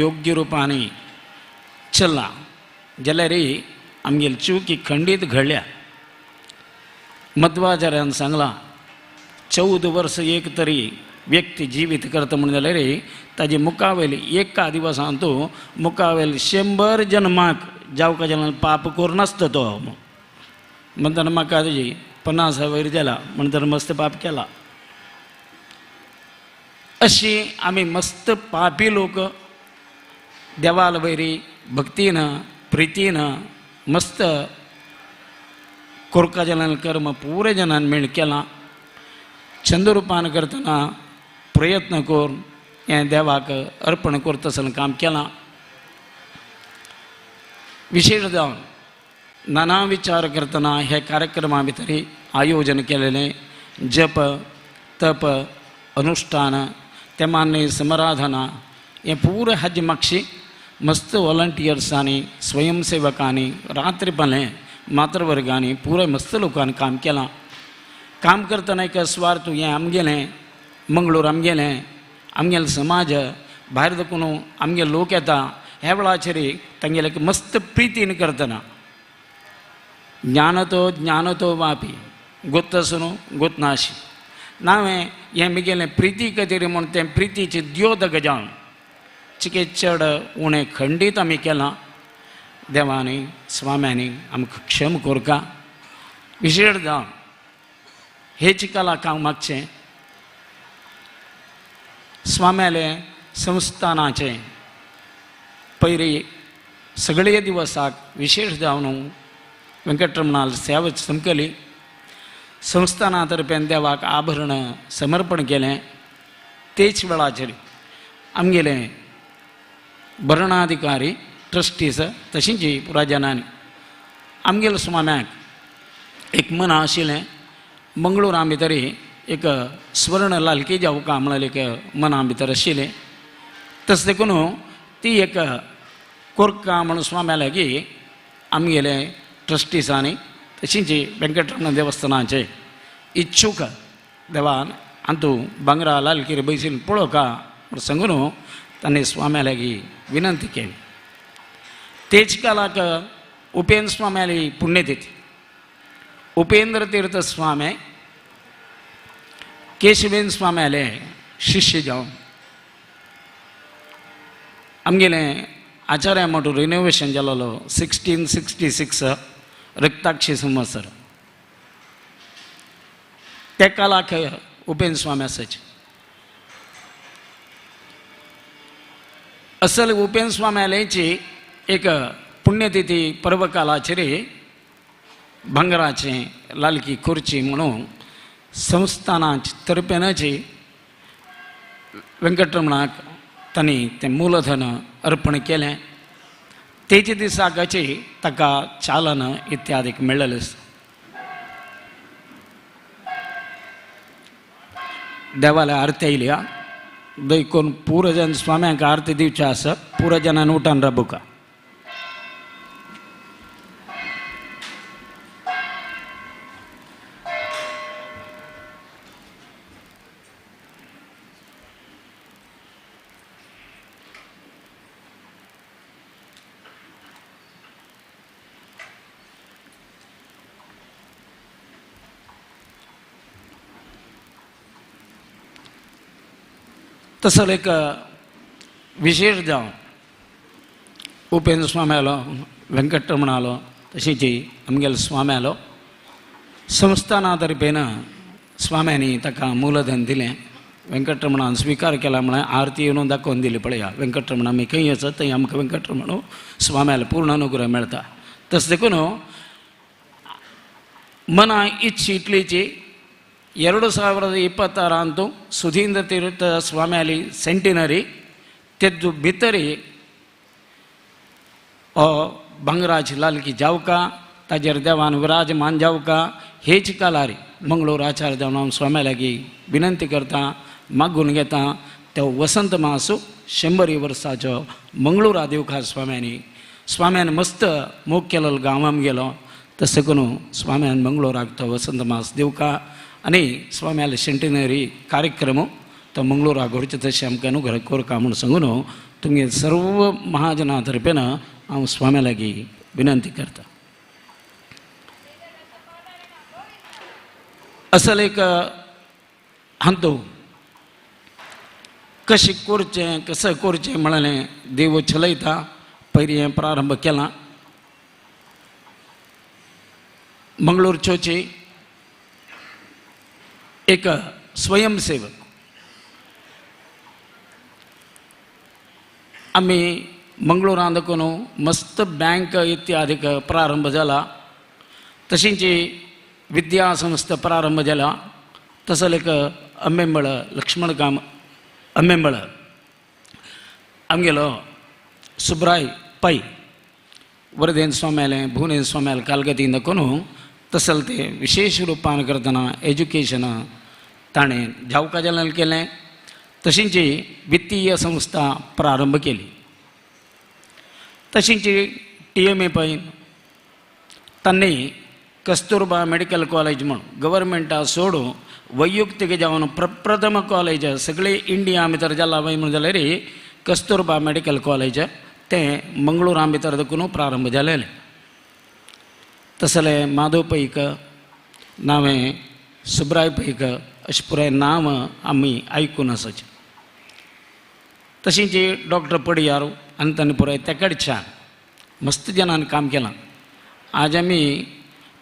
योग्य रुपान चल्ला जाल्यार आमगेली चूक खंडीत घडल्या. मध्वाचार्यान सांगलां 14 वर्स एक तरी व्यक्ती जिवीत करता म्हणून जाल्यार ताजे मुखावेली एका दिवसांत मुखावेली 100 जन्माक जावका जाल्यार पाप करून नासता तो म्हणटना म्हाका ताजी 50 वयर जाला म्हणटना मस्त पाप केला. अशी आम्ही मस्त पापी लोक देवाला वैरी भक्तीनं प्रितीनं मस्त कोरका जनान कर्म पुरे जनान मेळ केला चंद्ररूपान करतना प्रयत्न करून हें देवाक अर्पण करतसतना काम केलां. विशेष जावन नाना विचार करतना हे कार्यक्रमा भितर आयोजन केलेलें जप तप अनुष्ठान ते मान्य समराधना हें पुरे हाजे मागशी मस्त वॉलंटियर्सांनी स्वयंसेवकांनी रात्रीपणे मातृवर्गांनी पुरे मस्त लोकांनी काम केलां. काम करतना एक स्वार्थ हें आमगेलें मंगळूर आमगेलें समाज भायर देखून आमगे लोक येता ह्या वेळाचेर तांगेले एक मस्त प्रितीन करतना ज्ञानतो वापी गोत्तसुनू गोतनाशी नावें हें मिगेलें प्रिती खातीर म्हूण तें प्रितीचे द्योतक जावन चिके चड उणें खंडीत आमी केलां. देवानी स्वाम्यांनी आमकां क्षम कोरका. विशेष जावन हे चिकालाक हांव मागचें स्वाम्याले संस्थानाचे पयरी सगळे दिवसाक विशेष जावन वेंकटरमणाल सेवा चमकली. संस्थाना तर्फेन देवाक आभरण समर्पण केलें. तेच वेळाचेर आमगेले भरणाधिकारी ट्रस्टीज तशींच पुराजनांनी आमगेल्या स्वाम्याक एक मना आशिल्लें मंगळूरा भितर एक स्वर्ण लालकी जावका म्हणून एक मना भितर आशिल्लें. तशें देखून ती एक कोरका म्हणून स्वाम्या लागीं आमगेले ट्रस्टीजांनी तशींच वेंकटरमण देवस्थानाचे इच्छूक देवान आंतू भांगरा लालकीर बैसीन पळोवका म्हूण सांगून ताणें स्वाम्या लागीं विनंती केली. तेच कालाक उपेंद्र स्वाम्याली पुण्यतिथी उपेंद्र तीर्थ स्वामी केशवेंद्र स्वाम्याले शिष्य जावन आमगेलें आचार्य मठ रिनोवेशन जालोलो 1666 रक्ताक्षी संवत्सर त्या कालाक उपेंद्र स्वामी आसाचे. असल उपेंद्र स्वाम्यालेची एक पुण्यतिथी पर्व कालाचेर भांगराचें लालकी करची म्हणून संस्थानाचे तर्फेनची वेंकटरमणाक तांणी तें मूलधन अर्पण केलें. तेचे दिसाकाची ताका चालन इत्यादीक मेळ्ळलें आसा. देवाल्या आरती आयल्या देखून पुरजन स्वाम्यांक आरती दिवची आसा. पुरजनान उठान राबुका. तसं एक विशेष जावन उपेंद्र स्वामी आलो वेंकटरमण आलो तशींच आमगेलो स्वामी आलो. संस्थाना तर्फेन स्वाम्यांनी ताका मूलधन दिलें. वेंकटरमणान स्विकार केला म्हळ्यार आरती येवन दाखोवन दिली पळया वेंकटरमण आमी खंय आसत थंय आमकां वेंकटरमण स्वाम्यालो पूर्ण अनुग्रह मेळटा. तशें देखून मना इच्छी इटलीची 2026 ಸುಧೀಂದ್ರ ತೀರ್ಥ ಸ್ವಾಮಿಯಾಲಿ ಸೆಂಟಿನರಿ तेजो भितर भांगराज लालकी जावका ताजेर देवान विराजमान जावका हेच कालारी मंगळूर आचार्य देवन हांव स्वाम्या लागीं विनंती करता मागून घेता. तो वसंत मासू 100 वर्साचो मंगळूर आदिवकार स्वाम्यान मस्त मोग केलो गांवांत गेलो. तशें करून स्वाम्यान मंगळूराक तो वसंत मास दिवका आनी स्वाम्याले सेंटिनरी कार्यक्रम तो मंगळूराक घडचे तशें आमकां अनुग्रह कोरका म्हूण सांगून तुमगे सर्व महाजना तर्फेन हांव स्वाम्या लागीं विनंती करता. असल एक हांतो कशें करचें कसं करचें म्हळें देव चलयता. पयलीं हें प्रारंभ केलां. मंगळूरचोची एक स्वयंसेवक आम्ही मंगळुरांत देखून मस्त बँक इत्यादीक प्रारंभ झाला तशींच विद्यासंस्था प्रारंभ झाला तसं एक अम्मेंबळ लक्ष्मणकाम अम्मेंबळ आमगेलो सुब्राय पै वरदेन स्वाम्याले भुवनेन स्वाम्याल कालगतीन कोणू तसल ते विशेष रुपान करतना एज्युकेशन ताणें जावका जाल्यार केलें तशींच वित्तीय संस्था प्रारंभ केली तशींच TMA पै तांणी कस्तुरबा मेडिकल कॉलेज म्हूण गव्हर्मेंटा सोडून वैयक्तीक जावन प्रप्रथम कॉलेज सगळे इंडिया भितर जाला म्हणून जाल्यार कस्तुरबा मेडिकल कॉलेज तें मंगळुरा भितर देखून प्रारंभ जालेलें तसलें माधव पैक नावें सुब्राय पैक अशें पुराय नांव आमी आयकून आसाच तशींच डॉक्टर पडियार आनी तांणी पुराय तेकडच्यान मस्त जनान काम केलां आज आमी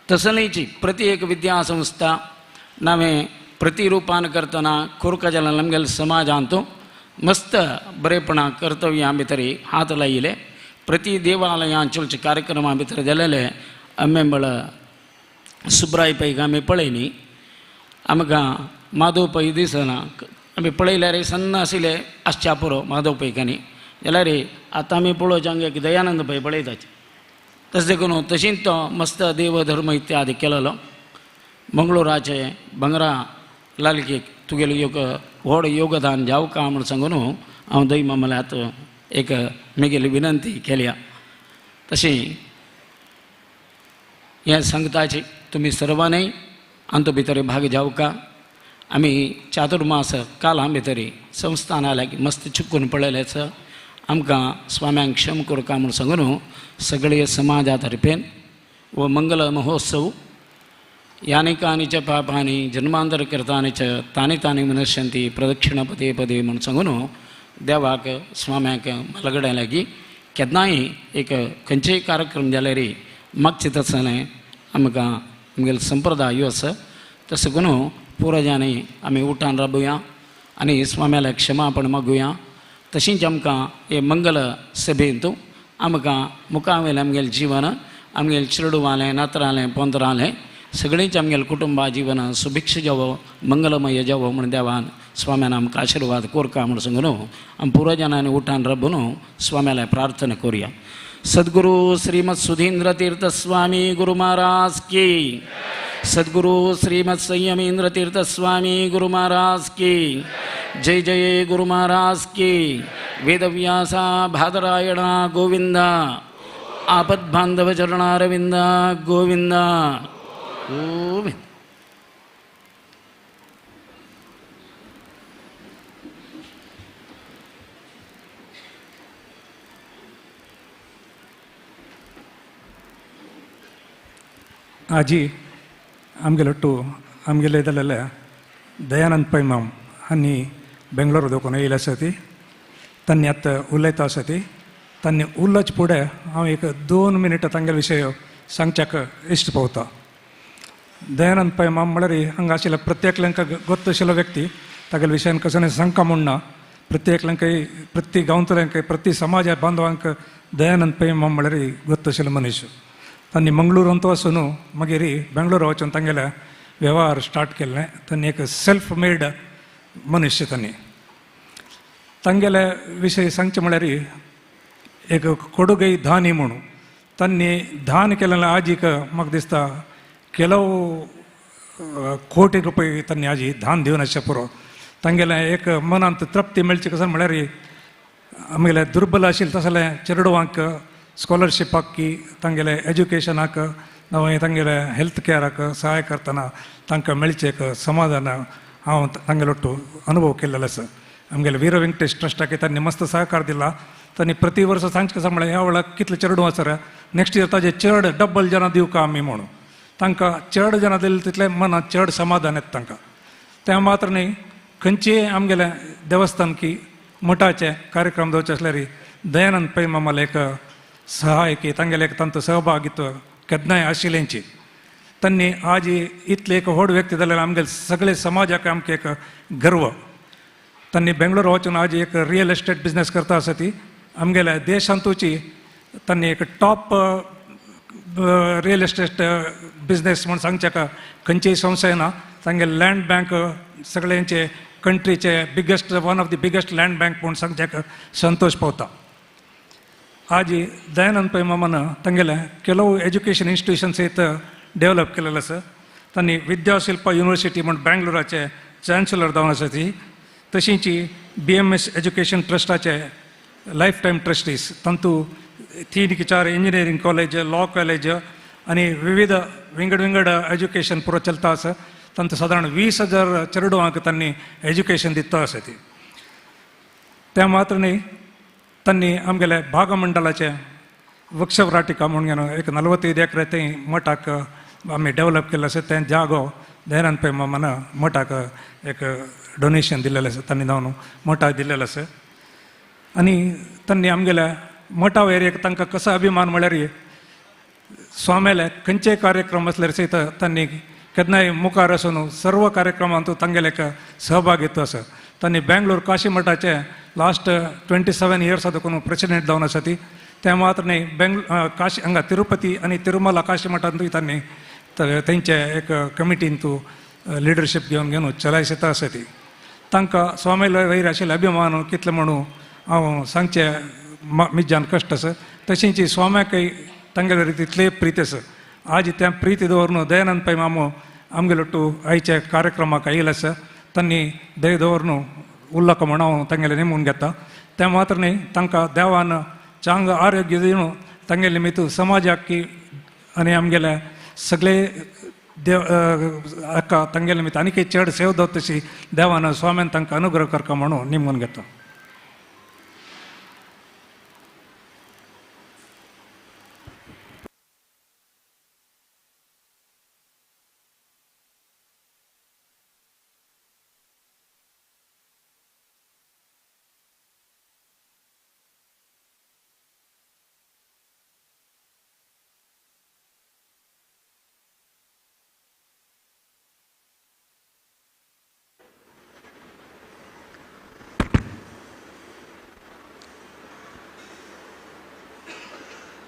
तसलेची प्रति एक विद्या संस्था नावें प्रतिरुपान करतना कुरका जाल्यार आमगेल्या समाजांत मस्त बरेपणा कर्तव्यां भितर हात लायिले प्रति देवालयां चर्च कार्यक्रमां भितर जालेले अम्मेंबळ सुब्राय पैक आमी पळयली आमकां माधव पै दिसना आमी पळयल्यार सन्न आशिल्ले आसच्या पुरो माधव पैकांनी जाल्यार आतां आमी पळोवच्यांक एक दयानंद पै पळयताचे तशें करून तशींच तो मस्त देवधर्म इत्यादी केलेलो मंगळुराचे बंगरा लालकेक तुगेलो व्हड योगदान जावका म्हूण सांगून हांव दय मामल्यात एक म्हगेली विनंती केल्या तशी ह्या संगताची तुमी सर्वांनी हातूंत भितर भाग जावका आमी चातुर्मास कालां भितर संस्थानाक मस्त चुकून पळयलेच आमकां स्वाम्यांक क्षम करका म्हूण सांगून सगळे समाजा तर्फेन व मंगल महोत्सव यानी कानी च पापानी जन्मांतर कृतानि च तानी तानी मनश्यन्ति प्रदक्षिण पदे पदे म्हूण सांगून देवाक स्वाम्याक मलगड्या लागीं केन्नाय एक खंयचेय कार्यक्रम जाल्यार मागचे तसलें आमकां आमगेलो संप्रदाय ह्यो आसा तसो करून पुराजांनी आमी उठान राबुया आनी स्वाम्याला क्षमापण मागुया तशींच आमकां हे मंगल सभेंत आमकां मुखावेलें आमगेलें जिवन आमगेलें चेडवालें नातरालें पोंदरालें सगळींच आमगेलें कुटुंबा जिवन सुभिक्ष जावो मंगलमय जावो म्हूण देवान स्वाम्यान आमकां आशिर्वाद कोरका म्हूण सांगून आमी पुराजांनी उठान राबून स्वाम्याला प्रार्थना करुया सद्गुरू श्रीमद सुधींद्र तीर्थ स्वामी गुरु महाराज की सद्गुरू श्रीमद संयमेंद्र तीर्थ स्वामी गुरु महाराज की जय जय गुरु महाराज की वेदव्यासा भादरायणा गोविंदा आपद्बांधव चरणारविंदा गोविंदा गोविंद आजी आमगेलो आमगेले इदलेले दयानंद पै माम हांणी बेंगलोर देखून येयले आसा ती तांणी आतां उलयता आसा ती तांणी उलोवचे फुडें हांव एक 2 मिनटां तांगेले विशय सांगच्याक इश्ट पावता दयानंद पै माम म्हळ्यार हांगा आशिल्ल्या प्रत्येकल्यांक गोत्त आशिल्लो व्यक्ती तागेले विशयान कसो सांगता म्हणना प्रत्येकल्यांक प्रति गांवतल्यांक प्रति समाजा बांदवांक दयानंद पै माम म्हळ्यार गोत्त आशिल्लो मनीस तांणी मंगळूरांत वचून मागीर बेंगलोर वचून तांगेले वेव्हार स्टार्ट केल्ले तांणी एक सेल्फ मेड मनुश्य तांगेले विशय सांगचे म्हळ्यार एक कोडुगै धानी म्हणून तांणी धान केलेले आजीक म्हाका दिसता ಕೆಲವು ಕೋಟಿ ರೂಪಾಯಿ ತನ್ನ ಆಜಿ ಧಾನ್ ದಿವನ ಪುರೋ ತಂಗೆಲ್ಲ एक मनांत तृप्ती मेळची कसं म्हळ्यार आमगेले दुर्बल आशिल्ले तसले चेडवांक स्कॉलरशीप हाकी तांगेले एज्युकेशनाक नाव तांगेले हेल्थ केअराक सहाय करतना तांकां मेळचे एक समाधान हांव तांगेलो अनुभव केल्लो आसा आमगेले वीर व्यंकटेश ट्रस्टाक तांणी मस्त सहकार दिला तांणी प्रति वर्स सांगचे कसं म्हळ्यार ह्या वेळाक कितले चेडवां आसा नेक्स्ट इयर ताजे चड डबल जनां दिवका आमी म्हणून तांकां चड जनां दिले तितले मनांत चड समाधान येता तांकां त्या मात्र न्ही खंयचेय आमगेले देवस्थान की मठाचे कार्यक्रम दवरचे आसल्यार दयानंद पै मामाले एक सहाय की तांगेले एक तांचो सहभागित्व केन्नाय आशिल्लेंची तांणी आज इतले एक व्हड व्यक्ती जाल्यार आमगेले सगळे समाजाक आमकां एक गर्व तांणी बेंगलोर वचून आज एक रियल एस्टेट बिजनेस करता आसा ती आमगेल्या देशांतूची त्यांनी एक टॉप रियल एस्टेट बिझनेस म्हणून सांगचे का खंयचीय संस्था ना तांगे लँड बँक सगळ्यांचे कंट्रीचे biggest one of the biggest land bank म्हणून सांगचे का संतोष पावता आज दयानंद पै मामान तांगेले ಕೆಲವು एज्युकेशन इन्स्टिट्यूशन सहित डेव्हलप केलेलं आसा त्यांनी विद्याशिल्प युनिव्हर्सिटी म्हणून बँगलोराचे चान्सलर जावन आसा ती तशींच BMS एज्युकेशन ट्रस्टाचे लायफ टायम ट्रस्टीज तांतू 3-4 इंजिनियरिंग कॉलेज लॉ कॉलेज आणि विविध विंगड एज्युकेशन पुरो चलता आसा तांतू साधारण 20,000 चेडवांक त्यांनी एज्युकेशन दिता आसा ती त्या मात्र न्ही त्यांनी आमगेले भागमंडलाचे वृक्षवाटिका म्हणून एक 45 एकर थंय मठाक आमी डेव्हलप केल्लो आसा तें जागो दयानंद पै मामान मठाक एक डोनेशन दिल्लेलें आसा तांणी जावन मठाक दिल्लेलो आसा आनी तांणी आमगेल्या मठा वयर एक तांकां कसो अभिमान म्हळ्यार स्वामेले खंयचेय कार्यक्रम आसल्यार सयत तांणी केन्नाय मुखार आसून सर्व कार्यक्रमांत तांगेले एक सहभाग घेतो आसा तांणी बेंगलोर काशी मठाचे लास्ट 27 इयर्स देखून प्रेसिडेंट जावन आसा ती त्या मात्र न्ही काशी हांगा तिरुपती आनी तिरुमला काशी मठांतूय तांणी तेंचे एक कमिटीन तूं लिडरशीप घेवन चलायता आसा ती तांकां स्वामेला वयर आशिल्ले अभिमान कितले म्हणून हांव सांगचे मिज्यान कश्ट आसा तशींच स्वाम्याकय तांगेले तितले प्रीत आसा आज त्या प्रीती दवरून दयानंद पै मामो आमगेलो टू आयच्या कार्यक्रमाक आयिल्लो आसा तांणी दय दवरून उल्लक म्हण हांव तांगेले नेमून घेता त्या मात्र न्ही तांकां देवान चांग आरोग्य दिवन तांगे निमित्त समाजाक की आनी आमगेले सगळे देव हाका तांगे निमित्त आनीकय चड सेव दवरता तशी देवान स्वाम्यान तांकां अनुग्रह करता म्हणून नेमून घेता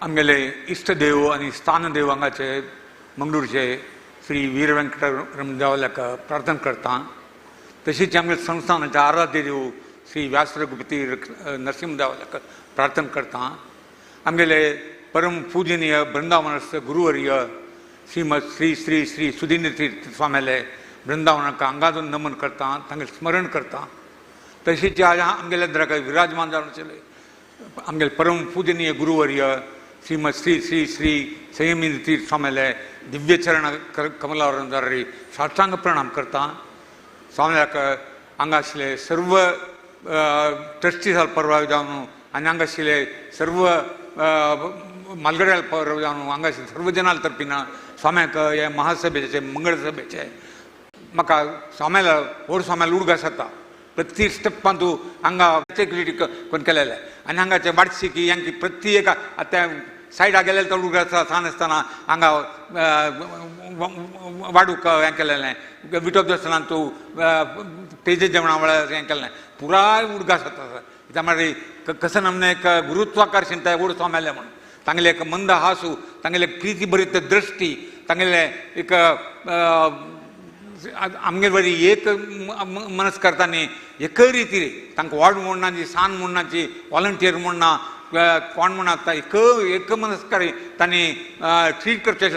आमगेले इष्टदेव आणि स्थानदेव हांगाचे मंगळूरचे श्री वीर व्यंकटरमण देवाल्याक प्रार्थना करता तशीच आमगे संस्थानाचे आराध्य देव श्री व्यासरघुपती नरसिंह देवाल्याक प्रार्थना करता आमगेले परम पूजनीय बृंदावनस्थ गुरुवर्य श्रीमद श्री श्री श्री सुधींद्र तीर्थ स्वामीले बृंदावनाक अंगाजून नमन करता तांगे स्मरण करता तशीच आज आमगेले दराक विराजमान जावन आशिल्ले आमगेले परम पूजनीय गुरुवर्य श्रीमद श्री श्री श्री संयमेंद्र तीर्थ स्वामीले दिव्य चरण कमलावर जारी साष्टांग प्रणाम करता स्वामीक हांगा आशिल्ले सर्व ट्रस्टीजाल परवाय जावन आनी हांगा आशिल्ले सर्व मालगड्याल परवाय जावन हांगा आशिल्ले सर्व जनाल तर्फीन स्वाम्याक हे महासभेचे मंगळ सभेचे म्हाका स्वाम्याला व्हड स्वाम्याला उडगास जाता प्रत्येक स्टेपान तूं हांगा कोण केलेले आनी हांगाचे वाडशिकी हांची प्रत्येक आतां सायडाक गेले तो उडगास सान आसतना हांगा वाडूक हें केलेलें विठोब देवस्थानान तूं तेजे जेवणा वेळार हें केलें पुराय उडगास जाता त्या म्हळ्यार कशे नमने एक गुरुत्वाकर्षण व्हड स्वाम्याले म्हणून तांगेले एक मंद हासू तांगेले प्रिती भरीत दृश्टी तांगेले एक आमगे बरी एक मनस करतानी एकय रिती तांकां वाड म्हणनाची सान म्हणनाची वॉलंटियर म्हणना कोण म्हणा एक मनस्कारी तांणी ट्रीट करचे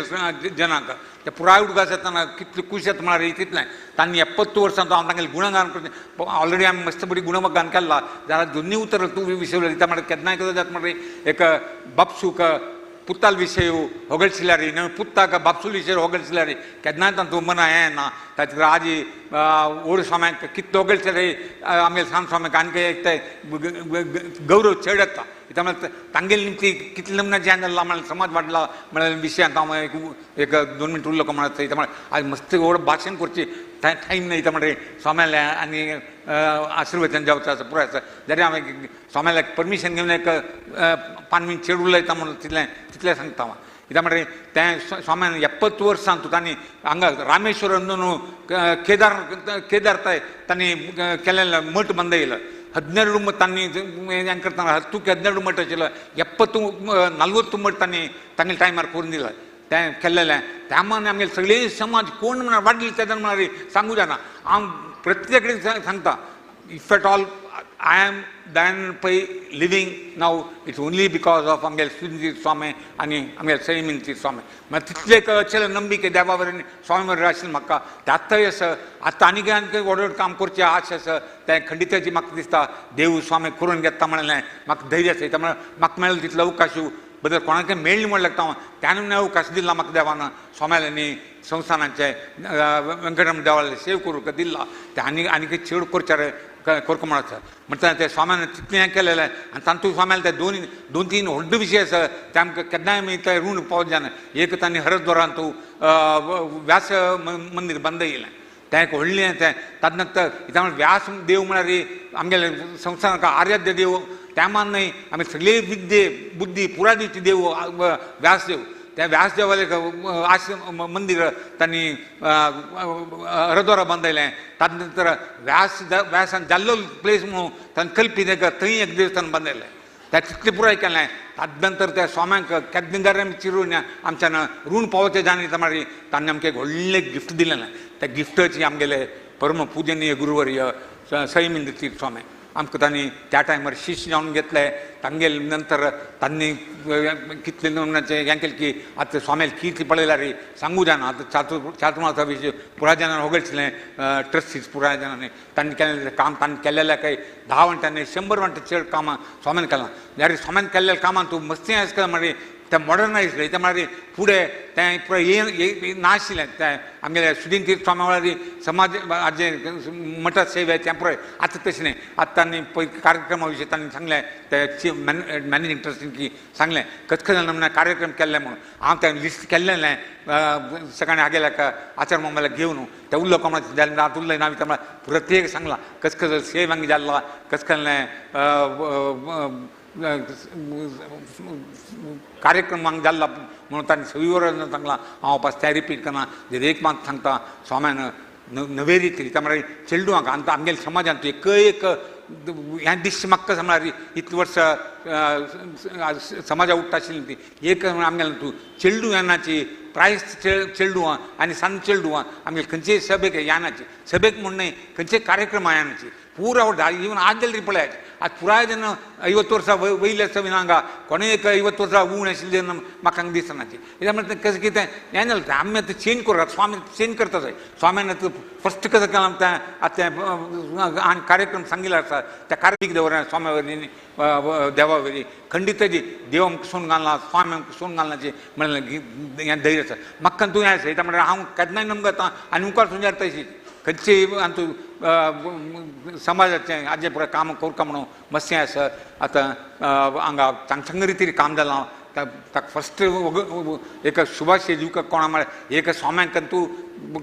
जनांक ते पुराय उडगास येतना कितले खूश येता म्हळ्यार तितलें तांणी 70 वर्सांचो हांव तांगेलें गुणगान करचें ऑलरेडी आमी मस्त बरी गुणगान केल्ला जाल्यार दोनूय उतर तूं विशय दिता म्हळ्यार केन्नाय कितें जाता म्हळ्यार एक बापसूक पुत्ताल विशय होगळशिल्यारी नवी पुत्ताक बापसूल विशय होगळशिल्यारी केन्नाय तातूंत मना हें ना ताचे खातीर आजी व्हड स्वाम्याक कितले होगळशिल्यारी आमगे सांग स्वाम्याक आनीक एक ते गौरव चड येता कित्याक म्हळ्यार तांगेले निमती कितले नमनाचें हें जाल्लां म्हळ्यार समाज वाडला म्हळ्यार विशयांत हांव एक 2 मिनट उरलो म्हळ्यार थंय म्हळ्यार आज मस्त व्हड भाशण करची टायम ना म्हळ्यार स्वाम्याले आनी आशिर्वचन जावचें आसा पुराय आसा जरी हांवें स्वाम्याला परमिशन घेवन एक 5 मिनट चेड उलयता म्हणून तितलें सांगता हांव कित्याक म्हळ्यार तें स्वाम्यान 70 वर्सां तांणी हांगा रामेश्वरम न्हू केदार तांणी केलेलें मठ बांदयलो 12 ತನ್ನಿ ಹೆಂಗೆ ಹತ್ತಕ್ಕೆ 12 ಮಟ್ಟ ಹಚ್ಚಿಲ್ಲ 40 मट त्यांनी तांगेल टायमार करून दिला त्या केल्लेलें त्यामाने आमगे सगळे समाज कोण म्हणा वाडले तेदन म्हणा सांगू जाना हांव प्रत्येक कडेन सांगता if at all I am दॅन पै लिवींग नाव इट्स ओन्ली बिकॉज ऑफ आमगेल सुनील स्वामी आनी आमगेल सैमीन स्वामी मागीर तितले अचेल नंबिके देवा वरेन स्वामी वर आशिल्लें म्हाका आतांय आसा आतां आनीक व्हड व्हड काम करचें आश आसा तें खंडिताची म्हाका दिसता देव स्वामी करून घेता म्हणलें म्हाका धैर्य आसा त्या म्हाका मेळ्ळो तितलो अवकाश बदल कोणाक मेळ्ळी म्हण लागता त्यान अवकाश दिला म्हाका देवान स्वाम्यानी संस्थानाचे वेंकटरमण देवाले सेव करूंक दिला ते आनीक चड करचे करको म्हण आसा म्हणटा ते स्वाम्यान तितलें हें केलेलें आनी तातूंत स्वाम्याल ते दोन तीन व्हड विशय आसा ते आमकां केन्नाय आमी ते ऋण पावत जायना एक तांणी हरद्वारांत तूं व्यास मंदीर बांदयलें तें एक व्हडलें तें ताजे नंतर हिता व्यास देव म्हळ्यार आमगेले संस्थानाक आराध्य देव त्यामान न्हय आमी सगळे विद्ये बुद्धी पुराय दिवचे देव व्यासदेव त्या व्यासदेवाले आश्रम मंदीर तांणी हरद्वारा बांदयलें ताजे नंतर व्यासान जाल्लो प्लेस म्हणून तांणी कल्पीत थंय एक देवस्थान बांदयलें त्या तितलें पुराय केलें ताजे नंतर त्या स्वाम्यांक केन्ना चिरून आमच्यान ऋण पावचें जायना म्हळ्यार तांणी आमकां एक व्हडलें गिफ्ट दिलेलें त्या गिफ्टाची आमगेले परम पूजनीय गुरुवर्य सैमीन स्वामी आमकां तांणी त्या टायमार शिश्य जावन घेतले तांगेल नंतर तांणी कितले नमुन्याचे हें केलें की आतां स्वाम्याल कितलें पळयल्यार सांगू जायना आतां चातुर्मासा विशीं पुराय जाणांनी होगळशिल्लें ट्रस्टीज पुराय जाणांनी तांणी केलेलें काम तांणी केल्लेल्या काही 10 वंटांनी 100 वंट चड कामां स्वाम्यान केलां जाल्यार स्वाम्यान केल्लेल्या कामां तूं मस्ती आसता म्हळ्यार तें मॉडर्नायज ते म्हळ्यार फुडें तें पुराय नाशिल्लें तें आमगेले सुदीन तीर्थ स्वामी म्हळ्यार समाज हाजे मठ सेवे तें पुराय आतां तशें न्हय आतां तांणी पळय कार्यक्रमा विशीं तांणी सांगलें ते चीफ मॅनेजींग ट्रस्टीन की सांगलें कसं नमुन्यान कार्यक्रम केल्ले म्हणून हांव तें लिस्ट केल्लें सकाळीं आगेल्याक आचार मोबायलाक घेवन ते उरलो कोणाचें जालें आतां उरलें ना म्हळ्यार प्रत्येक सांगलां कसं सेव हांगा जाल्ला कसं कार्यक्रम हांगा जाल्ला म्हणून तांणी सगळी वरां सांगलां हांव वापस तें रिपीट करना एक मात सांगता स्वाम्यान नवे रितीन त्या म्हळ्यार चेडूआंक आतां आमगेल्या समाजांत एक हें दिश्टी म्हाका कशें म्हळ्यार इतलीं वर्सां समाजा उठ्ठा आशिल्लीं ती एक आमगेलें तूं चेडू यानाची प्रायस चेडूआं आनी सान चेडूआं आमगेले खंयचेय सभेक यानाची सभेक म्हूण न्हय खंयचेय कार्यक्रम यानाची पूरा इवन आज जाल्यार पळयात आज पुराय जेन्ना 50 वर्सां वयले आसा बीन हांगा कोणें एक 50 वर्सां उण आशिल्ली जेन्ना म्हाका हांगा दिसनाची कित्याक म्हळ्यार कशें कितें हें जालें आमी आतां चेंज करतात स्वामी चेंज करता जाय स्वाम्यान आतां फस्ट कशें केलां तें आतां आनी कार्यक्रम सांगिल्लो आसा त्या कार्यावळीक दवरना स्वामी वरवीं देवा वरवीं खंडिताची देव आमकां सोडून घालना स्वामी आमकां सोडून घालनाची म्हणलें हें धैर्य आसा म्हाका तूं हें आसा म्हळ्यार हांव केन्नाय नमून घेता आनी मुखार सुंजार तशी खंयचेय तूं समाजाचें हाजे पुराय काम करता म्हणून मस्तें आसा आतां हांगा चांगल्या रितीन काम जालां ताका फस्ट एक शुभाशय दिवंक कोणा म्हळ्यार एक स्वाम्यांक तूं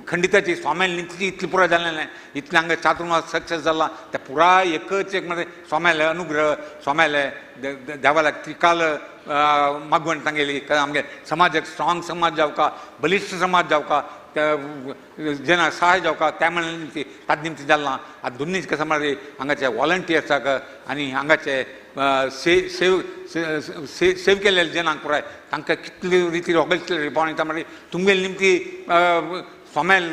खंडिताची स्वाम्यान नितली इतलें पुराय जालें इतलें हांगा चातुर्मास सक्सेस जाला ते पुराय एकच एक म्हणजे स्वाम्याले अनुग्रह स्वाम्याले देवाला त्रिकाल मागवण तांगेली आमगे समाजाक स्ट्रॉंग समाज जावका बलिश्ट समाज जावका जेना सहाय जावका त्या म्हणून ताजे निमती जाल्ला आतां दोनूय कशें म्हळ्यार हांगाचे वॉलंटियर्साक आनी हांगाचे सेव केलेले जनांक पुराय तांकां कितले रितीन होगळशिल्ले पावयता म्हळ्यार तुमगेली निमती स्वाम्याल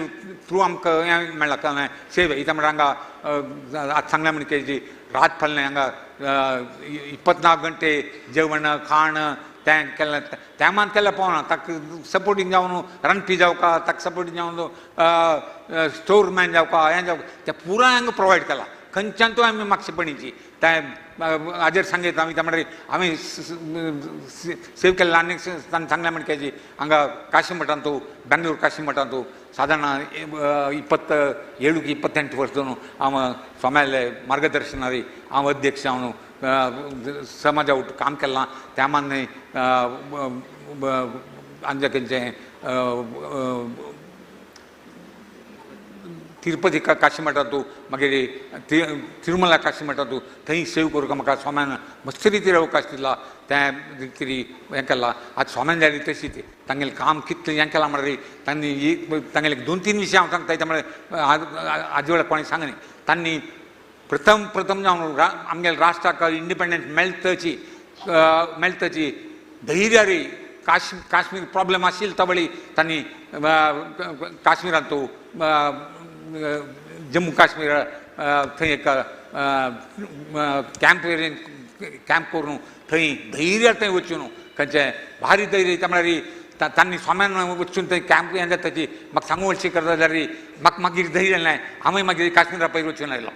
थ्रू आमकां हें मेळ्ळां सेव हिता म्हळ्यार हांगा आतां सांगल्या म्हण की रात फाल्लें हांगा 24 घंटे जेवण खाण तें केलें तेमान केलें पावना ताका सपोर्टींग जावन रांदपी जावका ताका सपोर्टींग जावन स्टोर मॅन जावका हें जावका तें पुराय हांगा प्रोवायड केलां खंयच्यान तूं आमी मागचेपणीची तें हाजेर सांगीत आमी त्या म्हळ्यार हांवें सेव केल्लें आनी ताणें सांगलें म्हण केजी हांगा काशी मठांत तूं बेंगलोर काशी मठांत तूं सादारण 27 की 28 वर्स दोन हांव स्वाम्याले मार्गदर्शनारी हांव अध्यक्ष हांव समाजा उठ काम केलां त्या मान्य आमच्या खंयचें तिरुपती काशी मठांत तूं मागीर तिरुमला काशी मठांत तूं थंय सेव करूंक म्हाका स्वाम्यान मस्त रितीन अवकाश दिला त्या रितीन हें केलां आतां स्वाम्यान जाली तशी ती तांगेलें काम कितलें हें केलां म्हळ्यार तांणी तांगेले 2-3 विशय हांव सांगता म्हळ्यार हाजे वेळार कोणें सांगलें तांणी प्रथम जावन आमगेल्या राष्ट्राक इंडिपेंडन्स मेळटची धैर्य रे काश्मीर प्रॉब्लेम आशिल्लो तो वेळी तांणी काश्मीरांत जम्मू काश्मीर थंय एक कॅम्प करून थंय धैर्य थंय वचून खंयचें भारी धैर्य त्या म्हळ्यार तांणी स्वाम्यान वचून थंय कॅम्प हें जाता ताची म्हाका सांगू वचशी करता जाल्यार म्हाका मागीर धैर्य ना हांवें मागीर काश्मीरा पयर वचून आयलो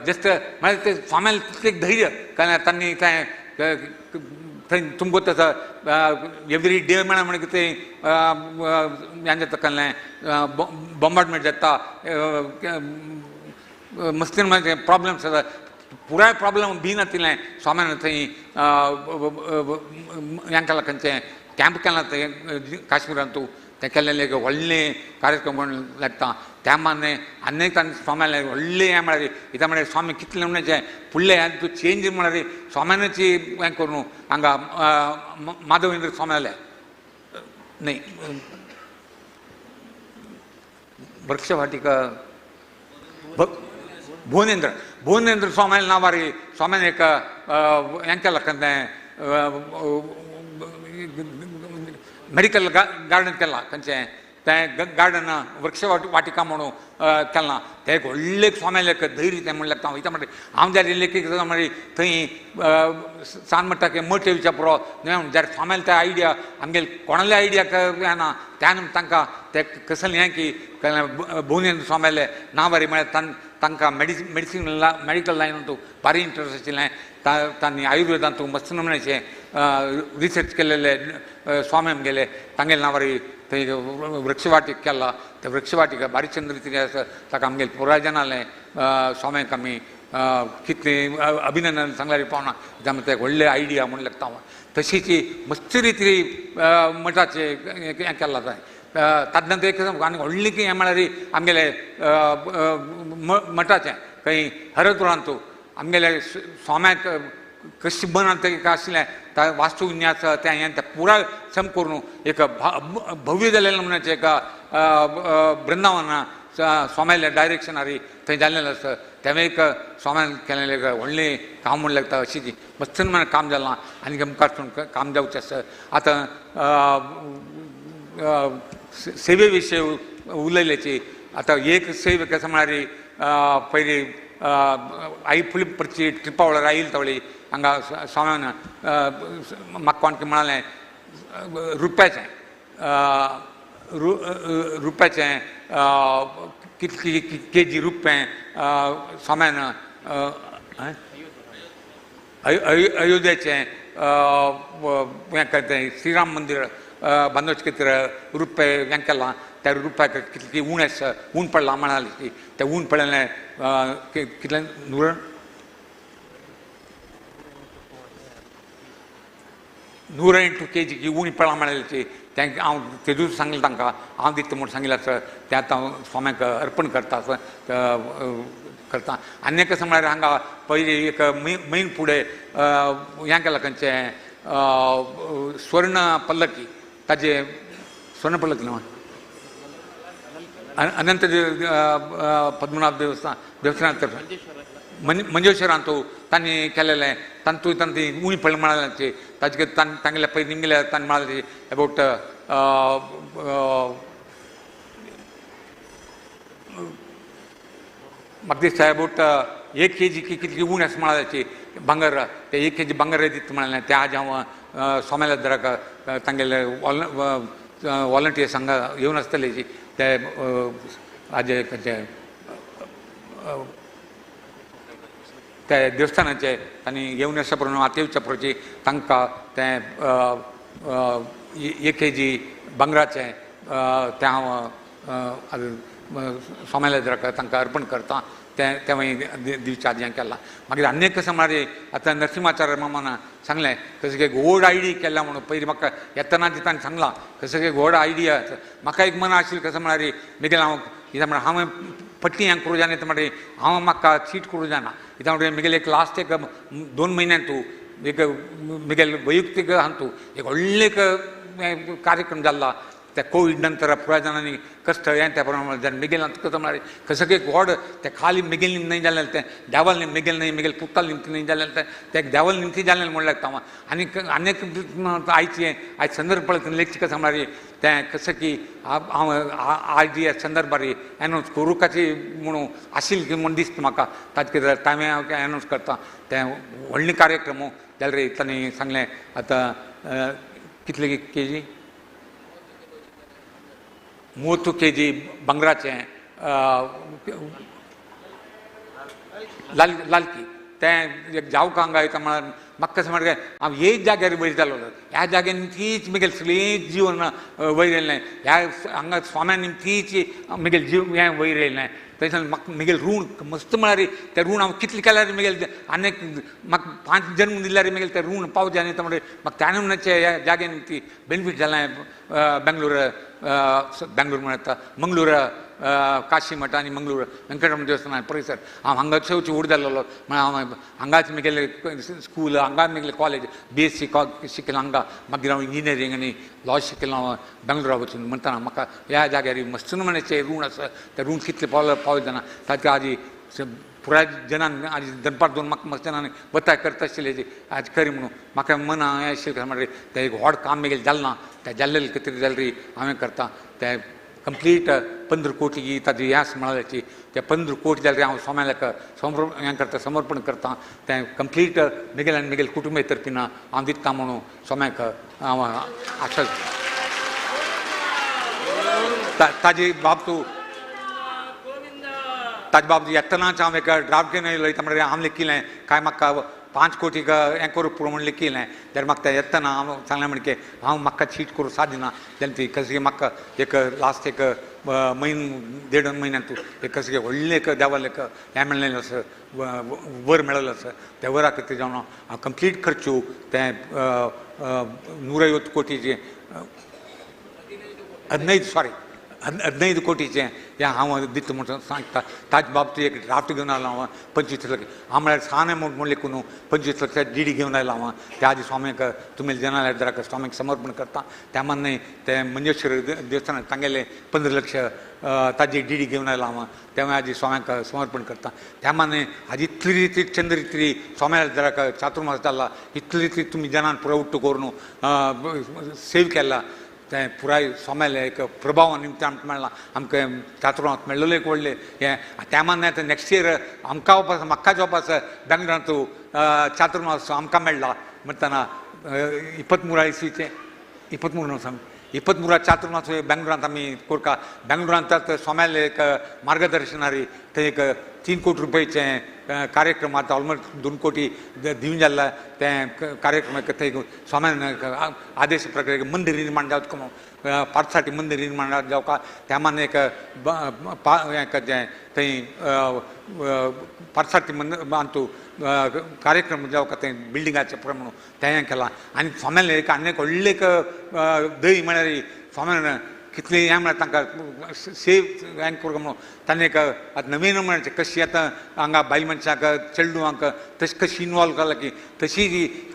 जस्ट म्हळ्यार ते स्वाम्यान तितलें धैर्य कारण तांणी काय थंय तुमकां तसं एवरी डे म्हणा म्हणजे ते हें जाता कहलें बॉम्बार्डमेंट जाता मस्तीन म्हणजे प्रॉब्लेम्स जाता पुराय प्रॉब्लेम बी नाशिल्लें स्वाम्यान थंय हें केलां खंयचें कॅम्प केलां थंय काश्मीरांत तें केल्लें एक व्हडलें कार्यक्रम म्हूण लागता त्या मान्य आनी तांणी स्वाम्यालें व्हडलें हें म्हळ्यार कित्याक म्हळ्यार स्वामी कितलें म्हणचे फुडलें हें तूं चेंज म्हळ्यार स्वाम्यानाची हें करून हांगा माधवेंद्र स्वाम्याले न्ही वृक्षवाटिका भुवनेंद्र स्वाम्याल नांवार स्वाम्यान एक हें केलां खंयचें मेडिकल गार्डन केलां खंयचें तें गार्डन वृक्षवाटिका म्हणून केलां तें एक व्हडलें स्वाम्यालें एक धैर्य तें म्हण लागता वयता म्हणटा हांव ज्या लेखीक म्हळ्यार थंय सान म्हणटा की मठ येवच्या पुरो न्हय जर स्वाम्याल तें आयडिया आमगेले कोणाले आयडिया येना त्यान तांकां तें कसलें हें की भुवनेंद्र स्वाम्यालें नांवारी म्हळ्यार तांकां मेडिकल लायनांतू भारी इंट्रस्ट आशिल्लें तांणी आयुर्वेदांतू मस्त नमुन्याचें रिसर्च केल्लें स्वामी आमगेले तांगेले नांवार थंय वृक्षवाटीक केला त्या वृक्षवाटिका बारी चंद्र रितीन आसा ताका आमगेले पुराय जाणालें स्वाम्याक आमी कितलें अभिनंदन सांगल्यार पावना कित्याक तें व्हडलें आयडिया म्हूण लागता तशीच मस्त रिती मठाचें हें केलां थंय तातूंत एक आनी व्हडलें की हें म्हळ्यार आमगेले मठाचें खंय हरदुरांतू आमगेले स्वाम्याक कशें बनात आशिल्लें वास्तू विन्यास तें हें तें पुराय सम करून एक भव्य जाल्लें नमुन्याचें एका बृंदावन स्वाम्याल्या डायरेक्शनार थंय जाल्लें आसा तें एक स्वाम्यान केल्लें एक व्हडलें काम म्हूण लागता अशीं मस्त नमुन्यान काम जालां आनी मुखार काम जावचें आसा आतां सेवे विशयी उलयल्याची आतां एक सेव कशें म्हळ्यार पयलीं आई पुलिपरची ट्रिपा वेळार आयिल्ली तवळी हांगा स्वाम्यान म्हाका कोण म्हणालें रुप्याचें कितली केजी रुपें स्वाम्यान अयोध्येचें हें करता श्रीराम मंदीर बांदोवचे खातीर रुपये हें केलां त्या रुपयाक कितली ऊन पडलां म्हणाली तें ऊन पडलें कितलें नूर इंटू केजी की ऊन पडलां म्हणाली तें हांव तेजूच सांगलें तांकां हांव दिता म्हूण सांगिल्लें आसा तें आतां हांव स्वाम्याक अर्पण करता आनी कशें म्हळ्यार हांगा पयलीं एक मैन फुडें हें केलां खंयचें स्वर्ण पल्लकी ताजे स्वर्ण पल्लकी न्हू अनंत पद्मनाभ देवस्थानांत मंजेश्वरांत तांणी केलेलें तांतूय तांणी उणी पडलें म्हणालें ताजे तांगेले पळय निमगेले तांणी म्हणालें अबावट म्हाका दिसता अबावट 1 केजी की कितली उण आसा म्हणाल्याची भांगर ते 1 केजी भांगर दिता म्हणालें तें आज हांव स्वाम्याल्या दराक तांगेले वॉलंटियर्स हांगा येवन आसतले ते हाजे खंयचे त्या देवस्थानाचे तांणी येवन आसा पळोवन आतां येवच्या पळोवची तांकां तें 1 केजी भांगराचें तें हांव स्वाम्याल्या दराक तांकां अर्पण करता तें दिवचें आज हें केलां मागीर आनी एक कशें म्हळ्यार आतां नरसिंहाचार्य मामान सांगलें कशें की व्हड आयडिया केल्या म्हणून पयलीं म्हाका येतना तांणी सांगलां कशें की व्हड आयडिया म्हाका एक मन आशिल्लें कशें म्हळ्यार मिगेल हांव कित्याक म्हळ्यार हांवें पट्टी हें करूं जाय म्हटल्यार हांव म्हाका चीट करूं जायना कित्याक म्हटल्यार मिगेल एक लास्ट एक 2 म्हयन्यान तूं एक मिगेल वैयक्तीक हातूंत एक व्हडलें कार्यक्रम जाल्लो त्या कोविड नंतर पुराय जाणांनी कष्ट हें त्या प्रमाणे जर मिगेल कसं म्हणाले कसं की व्हड ते खाली मिगेल नाही जालें तें देवाल मिगेल नाही मिगेल पुत्ताल निमती नाही जालें ते देवाल निमती जालें म्हणल्यार तांवा आनी अनेक आयज संदर्भ पळय लेखची कसं म्हणाली तें कसं की हांव आज ह्या संदर्भार एनावन्स करूं कशी म्हणून आशिल्ली की म्हूण दिसता म्हाका ताजे कितें टायमे हांव एनावन्स करता तें व्हडले कार्यक्रम जाल्यार तांणी सांगलें आतां कितले केजी 30 kg बंगराचें लालकी तें एक जावं हांगा येता म्हळ्यार म्हाका कशें म्हणटा हांव हेच जाग्यार वयतालो ह्या जाग्यार निमतीच म्हगेलें सगळें जीवन वयर ह्या हांगा स्वाम्यान निमतीच म्हगेलें जीव हें वयर येयलें थंयच्यान म्हाका म्हगेलें ऋण मस्त म्हळ्यार तें ऋण हांव कितलें केल्यार म्हगेलें आनीक म्हाका 5 जन्म दिल्यार म्हगेलें तें ऋण पावचें आनी म्हणटा म्हाका त्या नमुन्याचें ह्या जाग्यार निमती बेनिफीट जालें बेंगलोर म्हणटा मंगळूर काशी मठ आनी मंगळूर वेंकटरमण देवस्थान परिसर हांव हांगाचे उड जाल्लो म्हळ्यार हांव हांगाच म्हगेलें स्कूल हांगा म्हगेलें कॉलेज BSc शिकलें हांगा मागीर हांव इंजिनियरींग आनी लॉ शिकलें हांव बेंगलोरा वचून म्हणटाना म्हाका ह्या जाग्यार मस्त म्हणाचें ऋण आसा तें ऋण कितलें पावलें जाणा ताका आजी पुराय जनान आजी दनपार दोन म्हाका मस्त जनांनी बताय करता आशिल्ले आज खरी म्हणून म्हाका मना हें आशिल्लें म्हणल्यार तें एक व्हड काम म्हगेलें जालें ना तें जाल्लें कितें जाल्यार हांवें करता तें कंप्लीट 15 कोटी ताजी ह्यास म्हळ्याची ते 15 कोटी जाल्यार हांव स्वाम्याक हें करता समर्पण करता तें कंप्लीट म्हगेलें आनी म्हगेल्या कुटुंबा तर्फीन हांव दिता म्हणून स्वाम्याक हांव आशा ताजे बाबतू ताजे बाबतींत येतनाच हांव एक ड्राफ्ट घेवन येयलो म्हळ्यार हांव लिखिल्लें काय म्हाका 5 कोटीक हें करूं पुरो म्हूण लिखिल्लें जाल्यार म्हाका तें येतना हांव सांगलें म्हणके हांव म्हाका चीट करूं सादिना जाल्यार ती कशें म्हाका एक लास्ट एक देड म्हयन्यांत एक कशें व्हडलें एक देवाल एक हें मेळ्ळेलें आसा वर मेळ्ळेलो आसा त्या वरा खातीर जावन हांव कंप्लीट खर्चू तें 150 कोटीचें 15 कोटीचें हें हांव दिता म्हणून सांगता ताजे बाबतींत एक ड्राफ्ट घेवन आयलो हांव 25 लाख हांव म्हळ्यार सान अमावंट म्हूण लिखून 25 लाख DD घेवन आयलो हांव त्या आजी स्वामीक तुमी जनालयाक स्वामीक समर्पण करता त्या मान्य तें मंजेश्वर देवस्थानाक तांगेलें 15 लाख ताजी DD घेवन आयलो हांव तेव्हा आजी स्वाम्याक समर्पण करता त्या मान्य हाजी इतली रिती चंद्र रिती स्वाम्या जराक चातुर्मास जाल्ला इतली रिती तुमी जनान पुरो उट्ट करून सेव केला तें पुराय स्वाम्याले एक प्रभाव निमतान आमकां मेळ्ळा आमकां चातुर्मास मेळ्ळेलो एक व्हडलें हें त्या मान्य नेक्स्ट इयर आमकां वपास म्हाका वपास बेंगलोरांत चातुर्मास आमकां मेळ्ळा म्हणटना 23 इसवीचें 23 न्हू सांग 23 चातुर्मास बेंगलोरांत आमी कोरता बेंगलोरांत स्वाम्याले एक मार्गदर्शनारी थंय एक 3 कोटी रुपयाचें कार्यक्रम आतां ऑलमोस्ट 2 कोटी दिवन जाल्ला तें कार्यक्रम थंय स्वाम्यान आदेश प्रकार एक मंदिर निर्माण जावचें म्हणून पार्थसाठी मंदिर निर्माण जावका त्या माने एक थंय पार्थसाठी बांदू कार्यक्रम जावका थंय बिल्डिंगाचे म्हणून तें केलां आनी स्वाम्यान एक आनी व्हडलें एक दही म्हळ्यार स्वाम्यान कितलें हें म्हळ्यार तांकां सेव हें करूं म्हणून ताणें एक आतां नवीन म्हणचे कशी आतां हांगा बायल मनशाक चेडूंक तशी कशी इनवॉल्व केला की तशी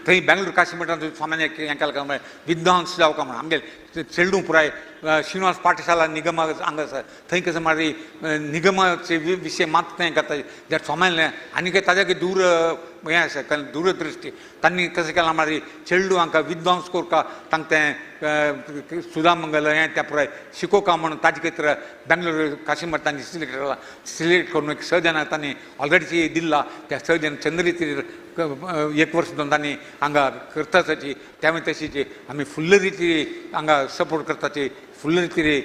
थंय बेंगलोर काशी मठांत स्वाम्यान एक हें केलां म्हळ्यार विद्वांस जावका म्हणून आमगे चेडूं पुराय श्रीनिवास पाठशाला निगमा हांगा आसा थंय कशें म्हळ्यार निगमाचे विशय मात हें करता जर स्वाम्यान आनी ताज्या दूर हें आसा दूरदृश्टी तांणी कशें केलां म्हळ्यार चेडूं हांकां विद्वांस कोरता तांकां तें सुदामंगल हें त्या पुराय शिकोवका म्हणून ताजे खातीर बेंगलोर काशी मठ तांणी सिलेक्ट करून एक 6 जाणांक तांणी ऑलरेडी दिल्ला त्या 6 जाण चंद्ररितीर 1 वर्स दोन तांणी हांगा करताची त्या तशीची आमी फुल्ल रिती हांगा सपोर्ट करताची फुल्ल रिती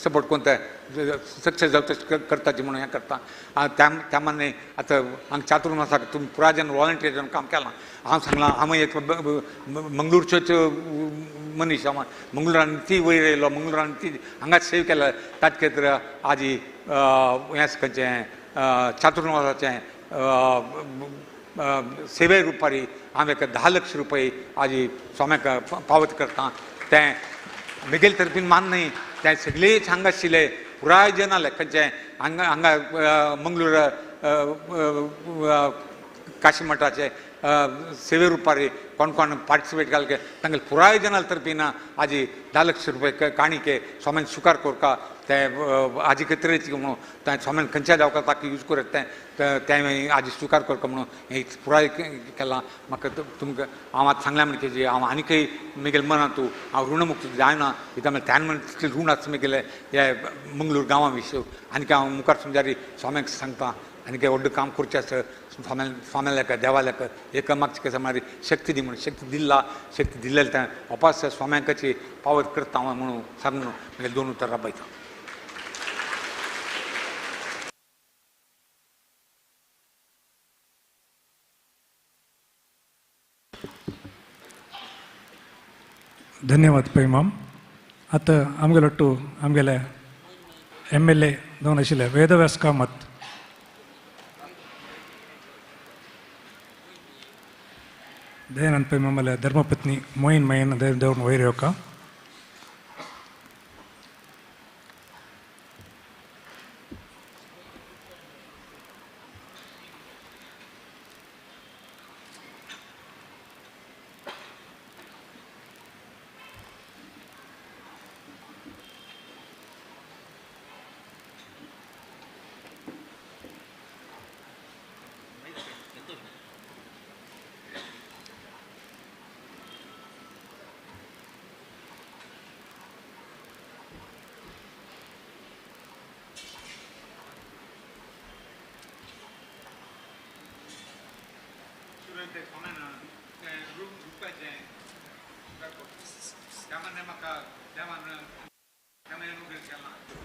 सपोर्ट करून ते सक्सेस जावचे करताची म्हणून हें करता त्या मान्य आतां हांगा चातुर्मासाक तुमी पुराय जाण वॉलंटियर जावन काम केलां हांव सांगलां हांव एक मंगळूरचोच मनीस हांव मंगळूरान ती वयर येयलो मंगळूरान ती हांगाच सेव केला ताजे खातीर आजी हें खंयचें चातुर्मासाचें सेवे रुपारी हांव एक 10 लाख रुपया आजी स्वाम्याक फावत करता तें म्हगेले तर्फीन मान न्ही तें सगळींच हांगा आशिल्ले पुराय जनाले खंयचें हांगा मंगळूर काशी मठाचे सेवे रुपारी कोण कोण पार्टिसिपेट केले तांगे पुराय जनाल तर्फीन आज 10 लाख रुपये काणीके स्वामी स्वीकार करका ते आज तरेची म्हणून त्या स्वामी खंयच्या जावका ताका यूज करत ते आज स्वीकार करता म्हणून हे पुराय केला म्हाका तुमकां हांव आतां सांगल्या म्हणके जी हांव आनीकय म्हगेलें मनां तूं हांव ऋणमुक्त जायना कित्याक त्यान म्हण तितलें ऋण आसा म्हगेलें हे मंगळूर गांवा विशीं आनीक हांव मुखार समजारी स्वाम्याक सांगता आनी काही व्हडलें काम करचें आसा स्वाम्याक देवाल्याक एक मागचें कसं मारी शक्ती दी म्हणून शक्ती दिला शक्ती दिलेलें तें वापस स्वाम्याकाची पावत करता हांव म्हणून सांगून म्हगेलें 2 उतर राबयता. धन्यवाद पैमाम. आतां आमगेलो टू आमगेले MLA जावन आशिल्ले वेदव्यास कामत. दयानंद पैमामले धर्मपत्नी मोईन मयन देवन वयर येवका.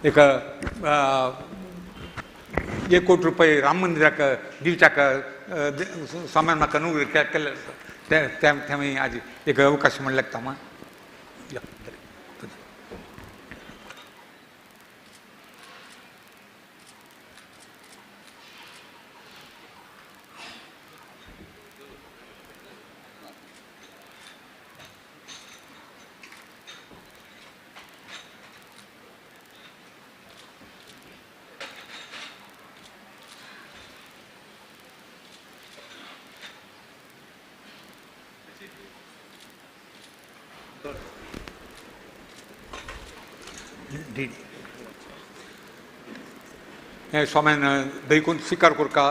एक 1 कोटी रुपये राम मंदिराक दिवच्याक स्वाम्यान म्हाका अनुग्रह केले ते आज एक अवकाश म्हण लागता मा. हे स्वाम्यान दैकून स्वीकार करका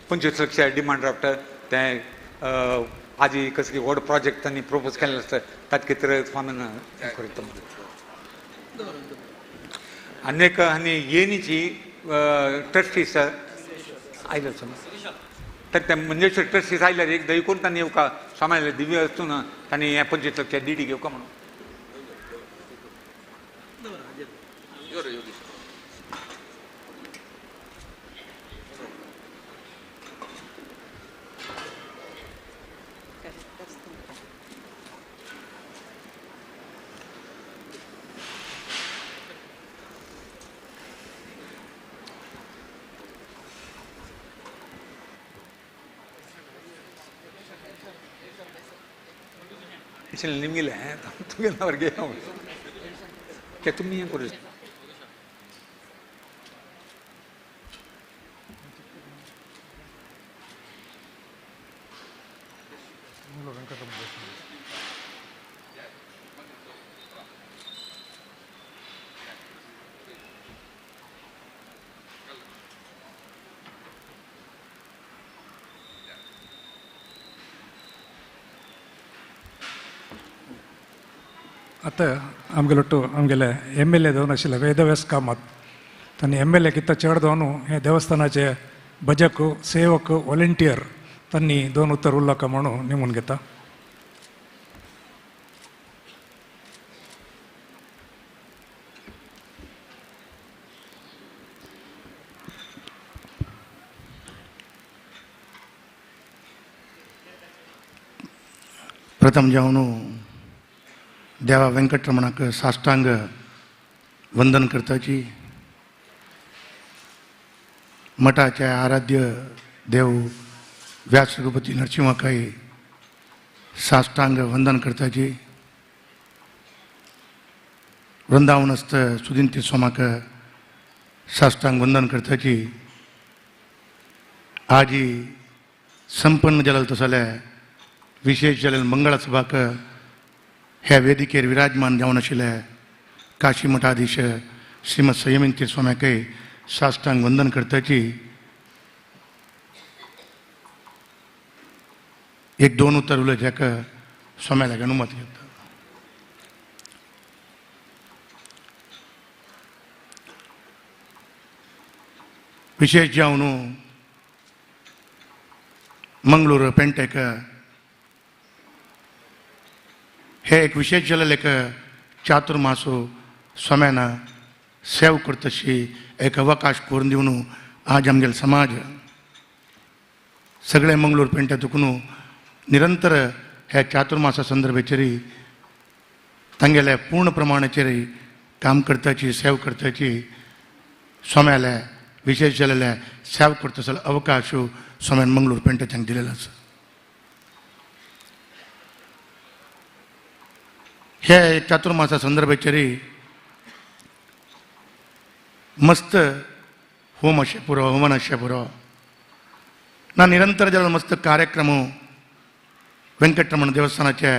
25 लाख डिमांड ड्राफ्ट ते आज कसं की व्हड प्रोजेक्ट त्यांनी प्रपोज केलें आसता ताचे खातीर स्वाम्यान हें करता. आनीक आनी येनीची ट्रस्टीज आयले तर ते मंजेश्वर ट्रस्टीज आयल्यार एक दैकून तांणी येवका स्वाम्याले दिव्य आसून तांणी हे 25 लाख डीडी घेवका म्हणून. निमगेले तुमगे नावर घे क्या तुम्ही हें करू. आतां आमगेलो टू आमगेले MLA जावन आशिल्ले वेदव्यास कामत. तांणी MLA कित्ता चड जावन हे देवस्थानाचे भजक सेवक वॉलंटियर तांणी 2 उतर उरलाका म्हणून नेमून घेता. प्रथम जावन देवा वेंकटरमणाक साश्टांग वंदन करताची. मठाचे आराध्य देव व्यास रघुपती नरसिंहाकाय साश्टांग वंदन करताची. वृंदावनस्थ सुदिंती स्वामाक साश्टांग वंदन करताची. आज संपन्न जलल तसले विशेष जाल्लेल्या मंगळ सभाक ह्या वेदिकेर विराजमान जावन आशिल्ले काशी मठाधीश श्रीमद संयमी तीर्थ स्वाम्याकय साश्टांग वंदन करताची एक दोन उतर उलयत हेका स्वाम्याक अनुमती घेता. विशेष जावन मंगळूर पेंटेक हे एक विशेष जाल्लेले एक चातुर्मासो स्वाम्यान सेव करतशी एक अवकाश करून दिवन आज आमगेलो समाज सगळे मंगळूर पेंटे दुखून निरंतर ह्या चातुर्मासा संदर्भाचेरी तांगेले पूर्ण प्रमाणाचेर काम करताची सेव करताची स्वाम्याले विशेष जाल्लेले सेव करता अवकाश स्वाम्यान मंगळूर पेंटेच्यांक दिलेलो आसा. हे चातुर्मासा संदर्भाचेरी मस्त होम अशें पुरो हवन अशें पुरो ना निरंतर जाल्लो मस्त कार्यक्रम ವೆಂಕಟರಮಣ ದೇವಸ್ಥಾನಕ್ಕೆ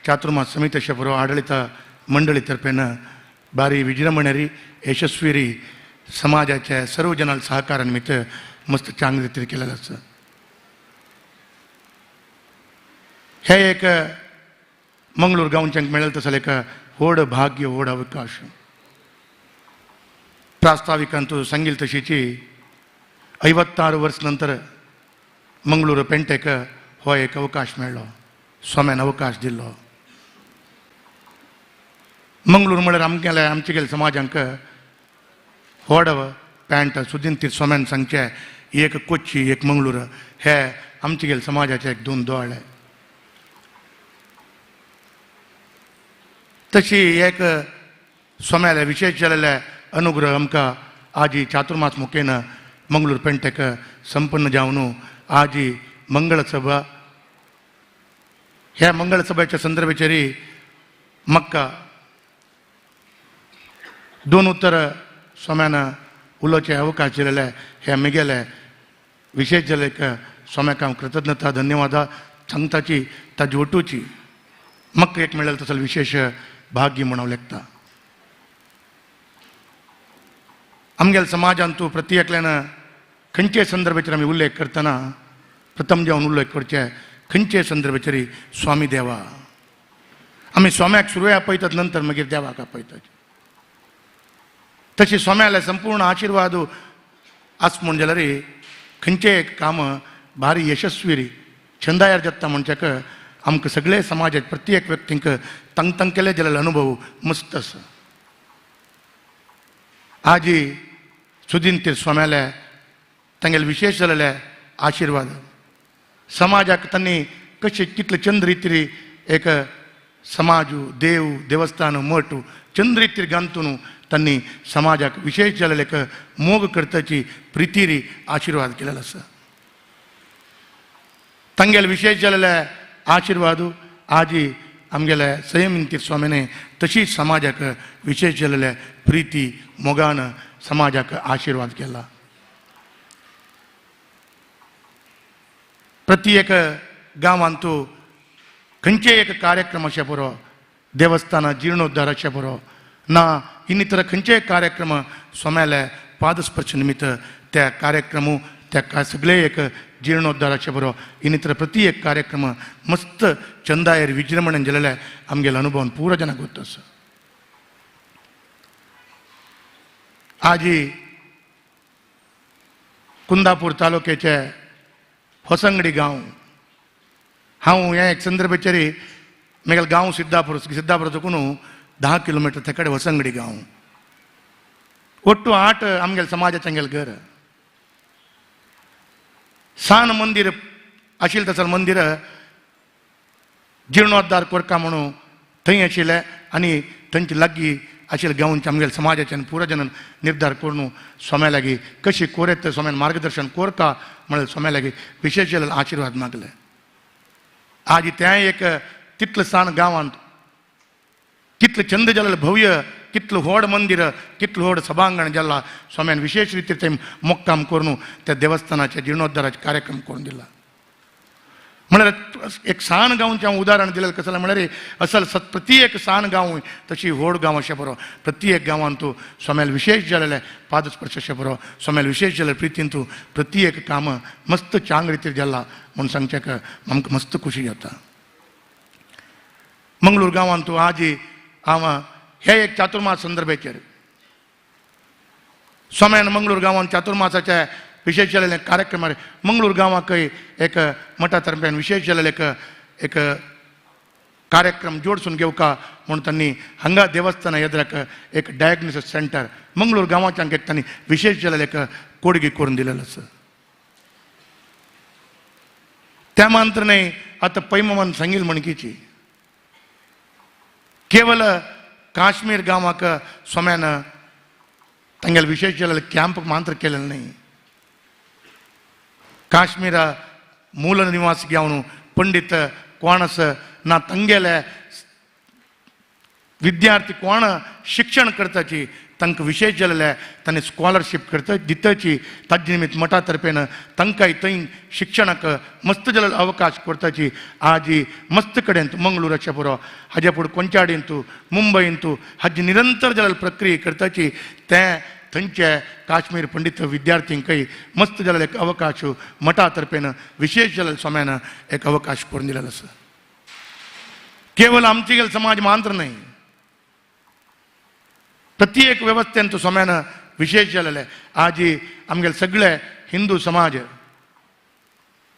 ಚಾತುರ್ಮಾಸ ಸಮಿತಿ ಶಪುರ ಆಡಳಿತ ಮಂಡಳಿ ತರ್फेन ಬಾರಿ ವಿಜೃಂಭಣೆರಿ ಯಶಸ್वी समाजाच्या सर्व जनांच्या सहकारानिमित्त मस्त चांगल्या रीतीने केलेलं असतं. हे एक मंगळूर गावच्यांक मेळ्ळें तसलें एक व्हड भाग्य व्हड अवकाश. प्रास्ताविकांतू सांगिल तशीची 56 वर्स नंतर मंगळूर पेंटेक हो एक अवकाश मेळ्ळो. स्वाम्यान अवकाश दिल्लो. मंगळूर म्हळ्यार आमचे गेले समाजांक व्हड पॅन्ट सुदीन तीर्थ स्वाम्यान सांगचे एक कोच्ची एक मंगळूर हे आमचे गेले समाजाचे एक दोन दोळे. तशी एक स्वाम्याले विशेष जाल्लेले अनुग्रह आमकां आज ही चातुर्मास मुखेन मंगळूर पेंटेक संपन्न जावन आज ही मंगळ सभा ह्या मंगळ सभेच्या संदर्भाचेरी म्हाका दोन उत्तर स्वाम्यान उलोवचे अवकाश दिलेले हे म्हगेले विशेष जाले स्वाम्याक हांव कृतज्ञता धन्यवाद सांगताची ताजे वटूची म्हाका एक मेळ्ळेलें तसलें विशेष भाग्य म्हणून लेखता. आमगेल्या समाजांत तूं प्रति एकल्यान खंयचे संदर्भाचेर आमी उल्लेख करतना प्रथम जावन उल्लेख करचे खंयचे संदर्भाचेर स्वामी देवा. आमी स्वाम्याक सुरवेक आपयतात नंतर मागीर देवाक आपयतात. तशी स्वाम्याले संपूर्ण आशिर्वाद आस म्हण जाल्यार खंयचे काम भारी यशस्वी छंदायर जाता म्हणच्याक आमकां सगळे समाजात प्रत्येक व्यक्तींक तंग तंग केले जाल्यार अनुभव मस्त आसा. आज सुदीन तीर्थ स्वाम्याले तांगेले विशेष जाल्ले आशिर्वाद समाजाक तांणी कशें कितले चंद रितीर एक समाज देव देवस्थान मठ चंद रितीर गांतून तांणी समाजाक विशेष जाल्ले एक मोग करताची प्रितीरी आशिर्वाद केलेलो आसा. तांगेले विशेष जाल्ले आशिर्वाद आज आमगेले संयमी तीर्थ स्वामीने तशीच समाजाक विशेष जाल्ले प्रिती मोगान समाजाक आशिर्वाद केला. प्रति एक गांवांत खंयचे एक कार्यक्रम अशें पुरो देवस्थान जीर्णोद्धार अशें पुरो ना ಇನ್ನಿತರ खंयचे कार्यक्रम स्वाम्याले पादस्पर्श निमित्त त्या कार्यक्रम त्या सगळे एक जीर्णोद्धाराचे बरो ಇನ್ನಿತರ प्रति एक कार्यक्रम मस्त चंदायर विजृंभणेन जाल्ले आमगेले अनुभव पुरो जनाक गोत आसा. आज कुंदापूर तालुक्याचे होसंगडी गांव हांव ह्या एक संदर्भाचेर म्हगेलें गांव सिद्धापूर साकून 10 किलोमीटर ते कडेन होसंगडी गांव ಒಟ್ಟು 8 आमगेले समाजाचे आमगेले घर. सान मंदिर आशिल्लें तसलें मंदिर जीर्णोद्धार करता म्हणून थंय आशिल्लें आनी थंयचे लागीं आशिल्ले गांवचे आमगेले समाजाचे पुरो जन निर्धार करून स्वाम्या लागीं कशी कोरेत स्वाम्यान मार्गदर्शन कोरता म्हणल्यार स्वाम्या लागीं विशेष जाल्ले आशिर्वाद मागले. आज त्या एक तितले सान गांवांत कितले चंद जाल्ले भव्य कितले व्हड मंदिर कितले व्हड सभांगण जाल्ला स्वाम्यान विशेष रितीन थंय मोक्काम करून त्या देवस्थानाचे जीर्णोद्धाराचे कार्यक्रम करून दिला. म्हळ्यार एक सान गांवचें हांव उदाहरण दिलें कसं म्हळ्यार असल प्रत्येक सान गांव तशी व्हड गांव अशें बरो प्रत्येक गांवांत तूं सोम्याल विशेश जालेले पादस्पर्श अशें बरो सोम्याल विशेष जाल्यार प्रितीन तूं प्रत्येक काम मस्त चांग रितीर जाल्ला म्हूण सांगचेक आमकां मस्त खुशी जाता. मंगळूर गांवांत तूं आज हांव हे एक चातुर्मास संदर्भाचेर सोम्यान मंगळूर गांवांत चातुर्मासाचे विशेष जाल्ले कार्यक्रमार मंगळूर गांवांकय एक मठा तर्फेन विशेष जाल्ले एक कार्यक्रम जोडसून घेवका म्हणून तांणी हांगा देवस्थाना येद्राक एक डायग्नोसिस सेंटर मंगळूर गांवांच्याक एक तांणी विशेष जाल्ले एक कोडगी करून दिलेलो आसा. त्या मात्र न्हय आतां पैमवन सांगिल म्हणकीची केवल काश्मीर गांवाक सोम्यान तांगेले विशेष जाल्ले कॅम्प मात्र केलेले न्हय. ಕಾಶ್ಮೀರ ಮೂಲ ನಿವಾಸಿಗೆ ಅವನು ಪಂಡಿತ ಕೋಣಸ ನಾ ತಂಗೆಲೆ विद्यार्थी कोण शिक्षण करताची तांकां विशेष जाल्ले तांणी स्कॉलरशीप करता दिताची ताजे निमित्त मठा तर्फेन तांकांय थंय शिक्षणाक मस्त जाल्लो अवकाश करताची आज मस्त कडेन तूं मंगळूराचे पुरो हाजे फुडें कोंचाडीन तूं मुंबईन तूं हाजी निरंतर जाल्ले प्रक्रिया करताची तें थंयचे काश्मीर पंडित विद्यार्थींकय मस्त जाल्लो एक अवकाश मठा तर्फेन विशेष जाल्ले सोम्यान एक अवकाश करून दिलेलो आसा. केवळ आमचे गेल समाज मात्र न्हय प्रत्येक व्यवस्थेन तो सोम्यान विशेष जाल्ले आज आमगेले सगळे हिंदू समाज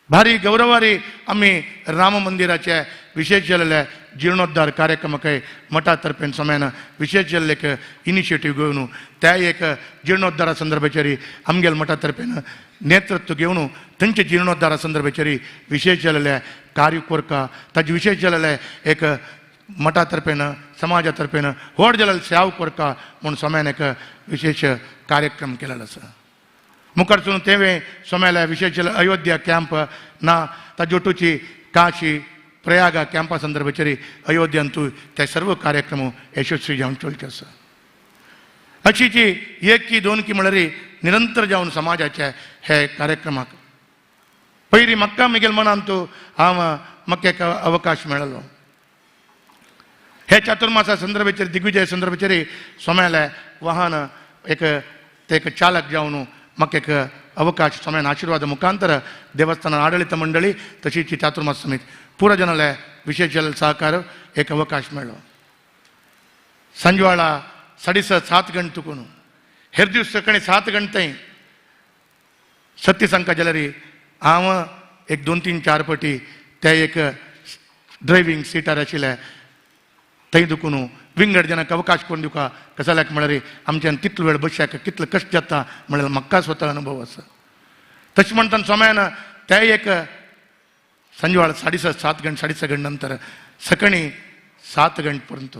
भारी गौरवारी आमी राम मंदिराचे विशेष जाल्ले जीर्णोद्धार कार्यक्रमाकय मठा तर्फेन सोम्यान विशेष जाल्ले एक इनिशिएटीव घेवन त्या एक जीर्णोद्धारा संदर्भाचेर आमगेले मठा तर्फेन नेतृत्व घेवन थंयचे जीर्णोद्धारा संदर्भाचेर विशेष जाल्ले कार्य करता ताजे विशेष जाल्ले एक मठा तर्फेन समाजा तर्फेन व्हड जाल्ले सेवा करता म्हूण सोम्यान एक विशेष कार्यक्रम केलेलो आसा. मुखारसून तेवे सोम्याल्या विशेष जाल्ले अयोध्या कॅम्प ना ताजोटूची काशी प्रयागा कॅम्पा संदर्भाचेर अयोध्यांतू ते सर्व कार्यक्रम यशस्वी जावन चलचे आसा. अशी जी एक की दोन की म्हळ्यार निरंतर जावन समाजाचे हे कार्यक्रमाक पयलीं म्हाका म्हगेल मनान तूं म्हाका एक अवकाश मेळ्ळो. हे चातुर्मासा संदर्भाचेर दिग्विजय संदर्भाचेर सोम्याले वाहन एक चालक जावन म्हाका एक अवकाश सोम्यान आशिर्वाद मुखांतर देवस्थान आडಳಿತ मंडळी तशीच चातुर्मास समिती पुरो जनाले विशेष जाल्ले सहकार एक अवकाश मेळ्ळो. संजवाळा 7:30 गंट तुकून हेर दीस सकाळी 7 गंट थंय सत्य सांगता जाल्यार हांव एक 2-3-4 फावटी ते एक ड्रायव्हिंग सिटार आशिल्ले थंय दुखून विंगड जनाक अवकाश करून दिवका कसाल्याक म्हळ्यार आमच्यान तितलो वेळ बसशाक कितलो कश्ट जाता म्हळ्यार म्हाका स्वता अनुभव आसा. तशें म्हणटाना सोम्यान ते एक संजवाळ 7:30 गंट 7:30 गंट नंतर सकाळी 7 गंट पर्यंत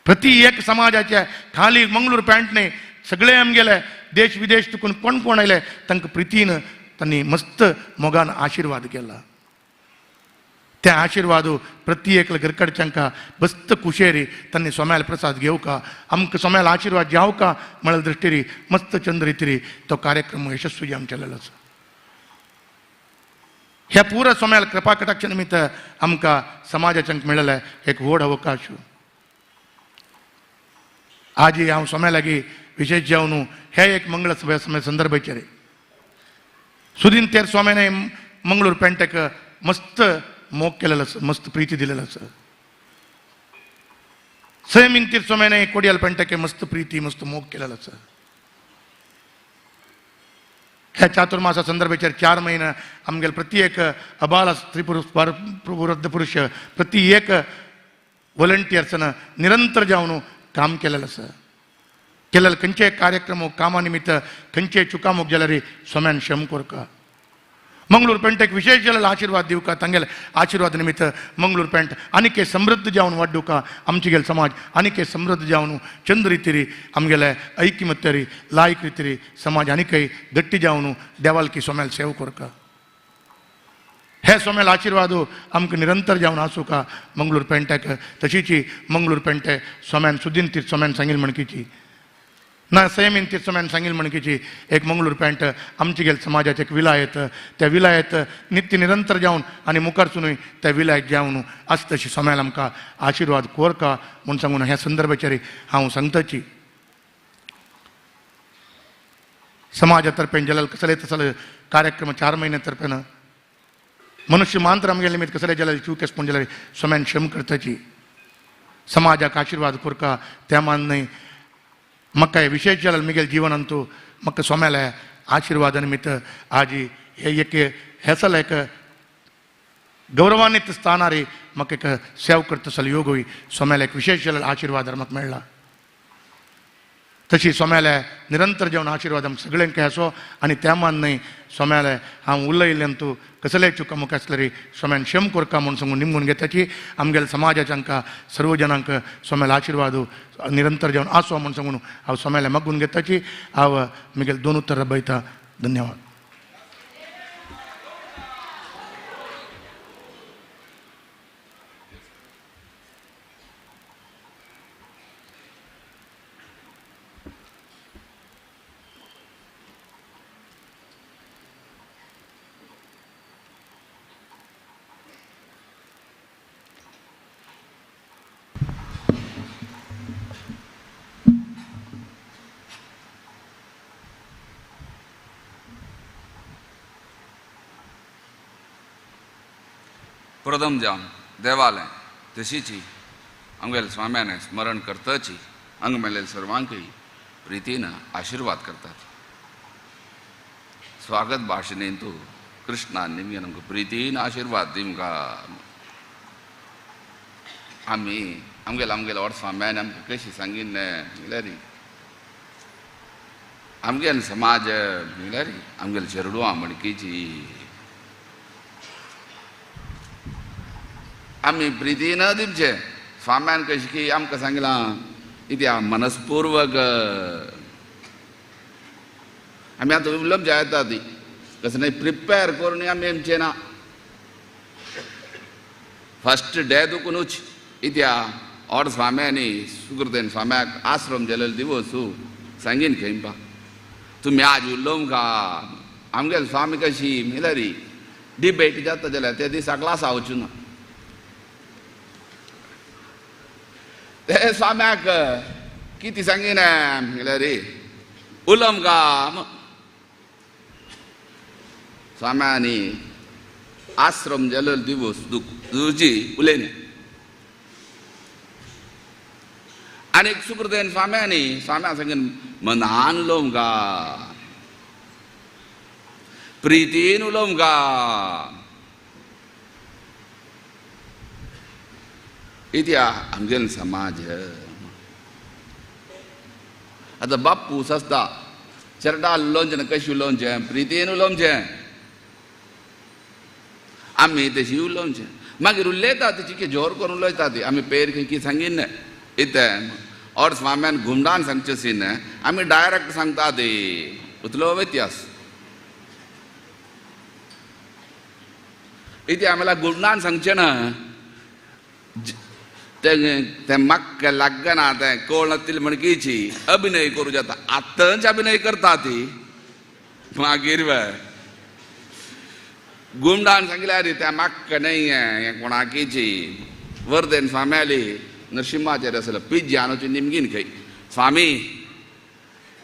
प्रति एक समाजाचे खाली मंगळूर पॅन्ट न्ही सगळे आमगेले देश विदेश तुकून कोण कोण आयले तांकां प्रितीन तांणी मस्त मोगान आशिर्वाद केला. ते आशिर्वाद प्रत्येक घरकडच्यांका मस्त कुशेरी तांणी सोम्याल प्रसाद घेवका आमकां सोम्याल आशिर्वाद जावका म्हळ्यार दृश्टीरी मस्त चंद रितीरी तो कार्यक्रम यशस्वी जावन चल्लेलो आसा. ह्या पुरा सोम्याल कृपा कटाक्ष निमित्त आमकां समाजाच्यांक मेळ्ळेले एक व्हड अवकाश. आज हांव सोम्या लागीं विशेष जावन हे एक मंगळ सभे संदर्भाचेर सुदीन तेर सोम्यान मंगळूर पेंटेक मस्त मोग केलेलो आसा मस्त प्रिती दिलेलो आसा. सैमीन सोम्यान कोडियाल पेंटेक मस्त प्रिती मस्त मोग केलेलो आसा. ह्या चातुर्मासा संदर्भाचेर 4 महिने आमगेले प्रत्येक अबाल स्त्री पुरुष वृद्ध पुरुष प्रति एक वॉलंटियर्सान निरंतर जावन काम केलेलं आसा. केलेले खंयचे कार्यक्रम कामा निमित्त खंयचे चुकामोग जाल्यार सोम्यान श्रम करता. मंगळूर पेंटेक विशेष जाल्ले आशिर्वाद दिवका तांगेले आशिर्वाद निमित्त मंगळूर पेंट आनीक समृद्ध जावन वाडूका आमचे गेले समाज आनीक समृद्ध जावन चंद रितीरी आमगेले ऐक्यमत्यारी लायक रितीरी समाज आनीकय गट्टी जावन देवालकी सोम्याल सेवा करता. हे सोम्याल आशिर्वाद आमकां निरंतर जावन आसूं का मंगळूर पेंटेक. तशीच मंगळूर पेंटे सोम्यान सुदीन तीर सोम्यान सांगिल्ले म्हणकीची ना संयमीन ती स्वाम्यान सांगील म्हणकीची एक मंगळूर पॅन्ट आमची गेल समाजाचे एक विलायत त्या विलायत नित्य निरंतर जावन आनी मुखार सुनूय त्या विलायत जावन आस्त तशी स्वाम्याल आमकां आशिर्वाद कोरका म्हूण सांगून ह्या संदर्भाचेर हांव सांगताची समाजातर्फे जलाल कसले तसले कार्यक्रम 4 महिने तर्फेन मनुष्य मांत्र आमगे निमित्त कसले जलाल चूकेस पूण जलाल स्वाम्यान क्षम करताची समाजाक आशिर्वाद कोरका त्या मान न्हय म्हाका विशेष जलाल मिगेल जिवनांतू म्हाका स्वाम्याले आशिर्वादा निमित्त आज हे एक हेसल एक गौरवान्वित स्थानारी म्हाका एक सेव करता सल योग होई स्वाम्याले एक विशेष जलाल आशिर्वाद म्हाका मेळ्ळा तशी स्वाम्याले निरंतर जेवन आशिर्वाद आमकां सगळ्यांक आसो आनी त्या मान न्हय स्वाम्याले हांव उलयल्ल्यान तूं कसलेय चुका मुखार आसलेली स्वाम्यान क्षम कोरका म्हूण सांगून निमगून घेताची आमगेल्या समाजाच्या हांकां सर्व जनांक स्वाम्याल आशिर्वाद निरंतर जेवन आसो म्हूण सांगून हांव स्वाम्याले मागून घेताची हांव म्हगेल 2 उत्तर रबयता धन्यवाद प्रथम जावन देवालय तशीची आमगेल्या स्वाम्याने स्मरण करताची हांगा मेळिल्ल्या सर्वांकय प्रितीन आशिर्वाद करतात स्वागत भाशणेन तूं कृष्णान निमगेन आमकां प्रितीन आशिर्वाद दी आमकां आमगेल्या व्हड स्वाम्यान आमकां कशी सांगिन म्हळ्यार आमगेलो समाज म्हळ्यार आमगेले चेडवां म्हणकीची आमी प्रितीन दिवचे स्वाम्यान कशी की आमकां सांगलां इत्या मनस्पूर्वक आमी आतां उलोवप जाय येता ती कसं नाही प्रिपेर करून आमी आमचे ना फस्ट डे दुखूनच इत्या ऑड स्वाम्यांनी सुकृतेन स्वाम्याक आश्रम गेलेलो दिवस सांगीन खेळपा तुमी आज उलोवंक आमगेले स्वामी कशी म्हळ्यार डिबेट जाता जाल्यार त्या दिसा क्लासा वचूं ना ते स्वाम्याक कितें सांगीन म्हळ्यार उलोवंक स्वाम्यांनी आश्रम गेलेलो दिवस तुजी उलयलें आनीक सुकृतेन स्वाम्यांनी सांगीन मनान उलोवंक प्रितीन उलोवंक इत्या आमगेलो समाज आतां बापूस आसता चेरडाल उलोवचें ना कशें उलोवचें प्रितीन उलोवचें आमी तशी उलोवचें मागीर उलयता ती चिके जोर करून उलयता ती आमी पेर खंय कितें सांगीन इतें और स्वाम्यान घुमडान सांगचें सी न्हय आमी डायरेक्ट सांगता ती उतलो व्यत्यास इथे आम्हाला गुणान सांगचें ना ते म्हाका लागना तें कोण नासतील म्हणकीची अभिनय करूं जाता आतांच अभिनय करता ती मागीर गुमडान सांगल्यार ते म्हाका न्हय हें कोणाकीची वर्देन स्वाम्याली नरसिंहाचेर आसलो पिज्जानूची निमगीन खंय स्वामी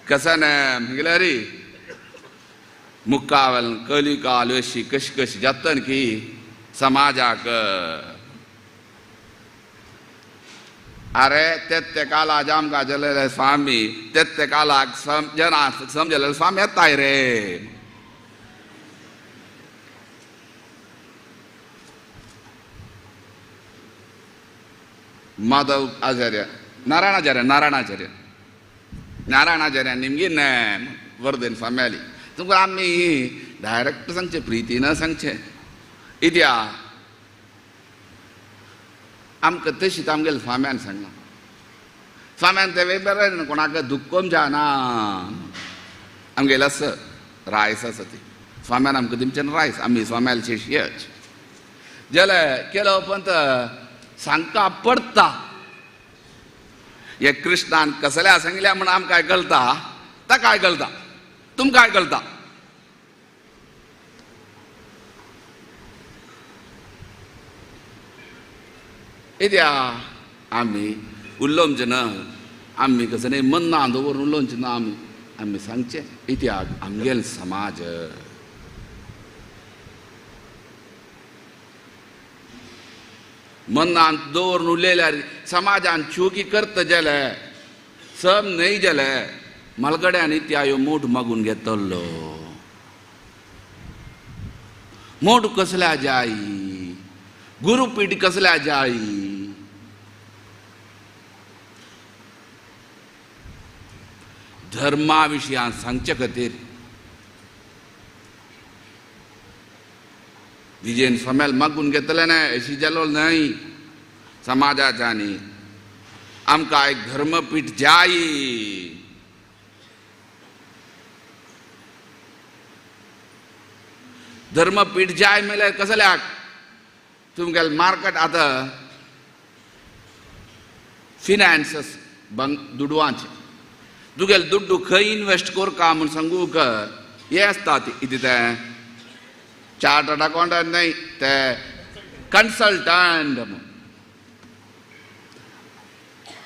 कसन म्हगेल्यार मुक्कावल कलिकाल अशी कशी कशी जाता की समाजाक अरे ते कालाक आमकां जालेले स्वामी ते कालाक जना समजलेले स्वामी येताय रे माधव आचार्य नारायणाचार्य निमगीन वर्देन स्वाम्याली तुमकां आमी डायरेक्ट सांगचें प्रितीन सांगचें इत्या आमकां तशीच आमगेल्या स्वाम्यान सांगलां स्वाम्यान ते वेगवेगळे कोणाक दुख्खम जायना आमगेलें आसा रायस आसा ती स्वाम्यान आमकां दिवचें रायस आमी स्वाम्याल शिश्यच जाल्यार केलो पंत सांगता पडटा हे कृष्णान कसल्या सांगल्या म्हणून आमकां काय कळटा ता काय कळटा तुमकां काय कळटा कित्या आमी उलोवचें ना आमी कसं नाही मन ना दवरून उलोवचें ना आमी सांगचें कित्याक आमगेलो समाज मनान दवरून उलयल्यार समाजान चुकी करता जाल्यार सब न्हय जाल्यार मलगड्यान इत्यायो मोठ मागून घेतलो मोठ कसल्या जायी गुरुपीठ कसल्या जायी धर्मा विशयान सांगचे खातीर विजयन स्वाम्याल मागून घेतले ना अशी जालो नाही समाजाच्यानी आमकां एक धर्मपीठ जाय धर्मपीठ जाय म्हळ्यार कसल्याक तुमगेल मार्केट आतां फिनान्सस दुडवांचे तुगेल दुड्डू खंय इन्वेस्ट करका म्हूण सांगू हे आसता कितें तें चार्टर्ड अकाउंटंट नाही ते कन्सल्टंट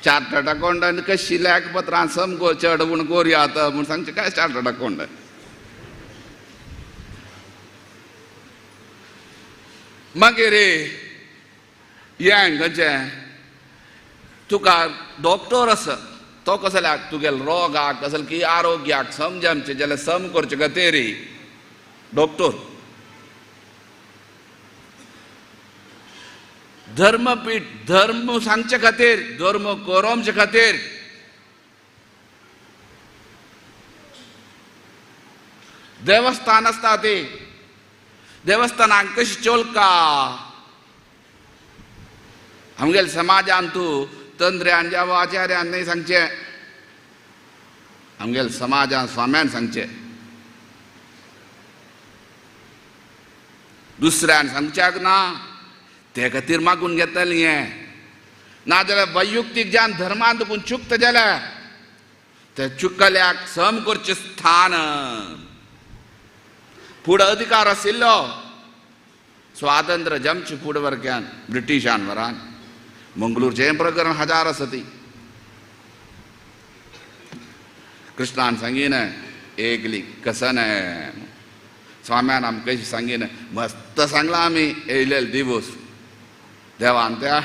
चार्टर्ड अकाउंटंट कशी लेखपत्रां समको चढवून कोरया म्हूण सांगचे काय चार्टर्ड अकाउंटंट मागीर हें खंयचें तुका डॉक्टर आसा तो कसल्याक तुगेल रोगाक कसले की आरोग्याक समजमचें जाल्यार सम करचे खातीर डॉक्टर धर्मपीठ धर्म सांगचे खातीर धर्म करमचे खातीर देवस्थान आसता ती देवस्थानांक कशी चलका आमगेल समाजान तूं तंत्र्यान जावं आचार्यान न्हय सांगचें आमगेल समाजान स्वाम्यान सांगचें दुसऱ्यान सांगच्याक ना ते खातीर मागून घेतलें हें नाजाल्यार वैयक्तीक ज्यान धर्मान देखून चुकता जाल्यार ते चुकल्याक सम करचें स्थान फुडें अधिकार आशिल्लो स्वातंत्र्य जमचे फुडें वरक्यान ब्रिटिशान वरान मंगळूरचें प्रकरण हजार आसा ती कृष्णान सांगीन एकली कसन स्वाम्यान आमकां कशी सांगीन मस्त सांगला आमी येयलेले दिवस देवान त्या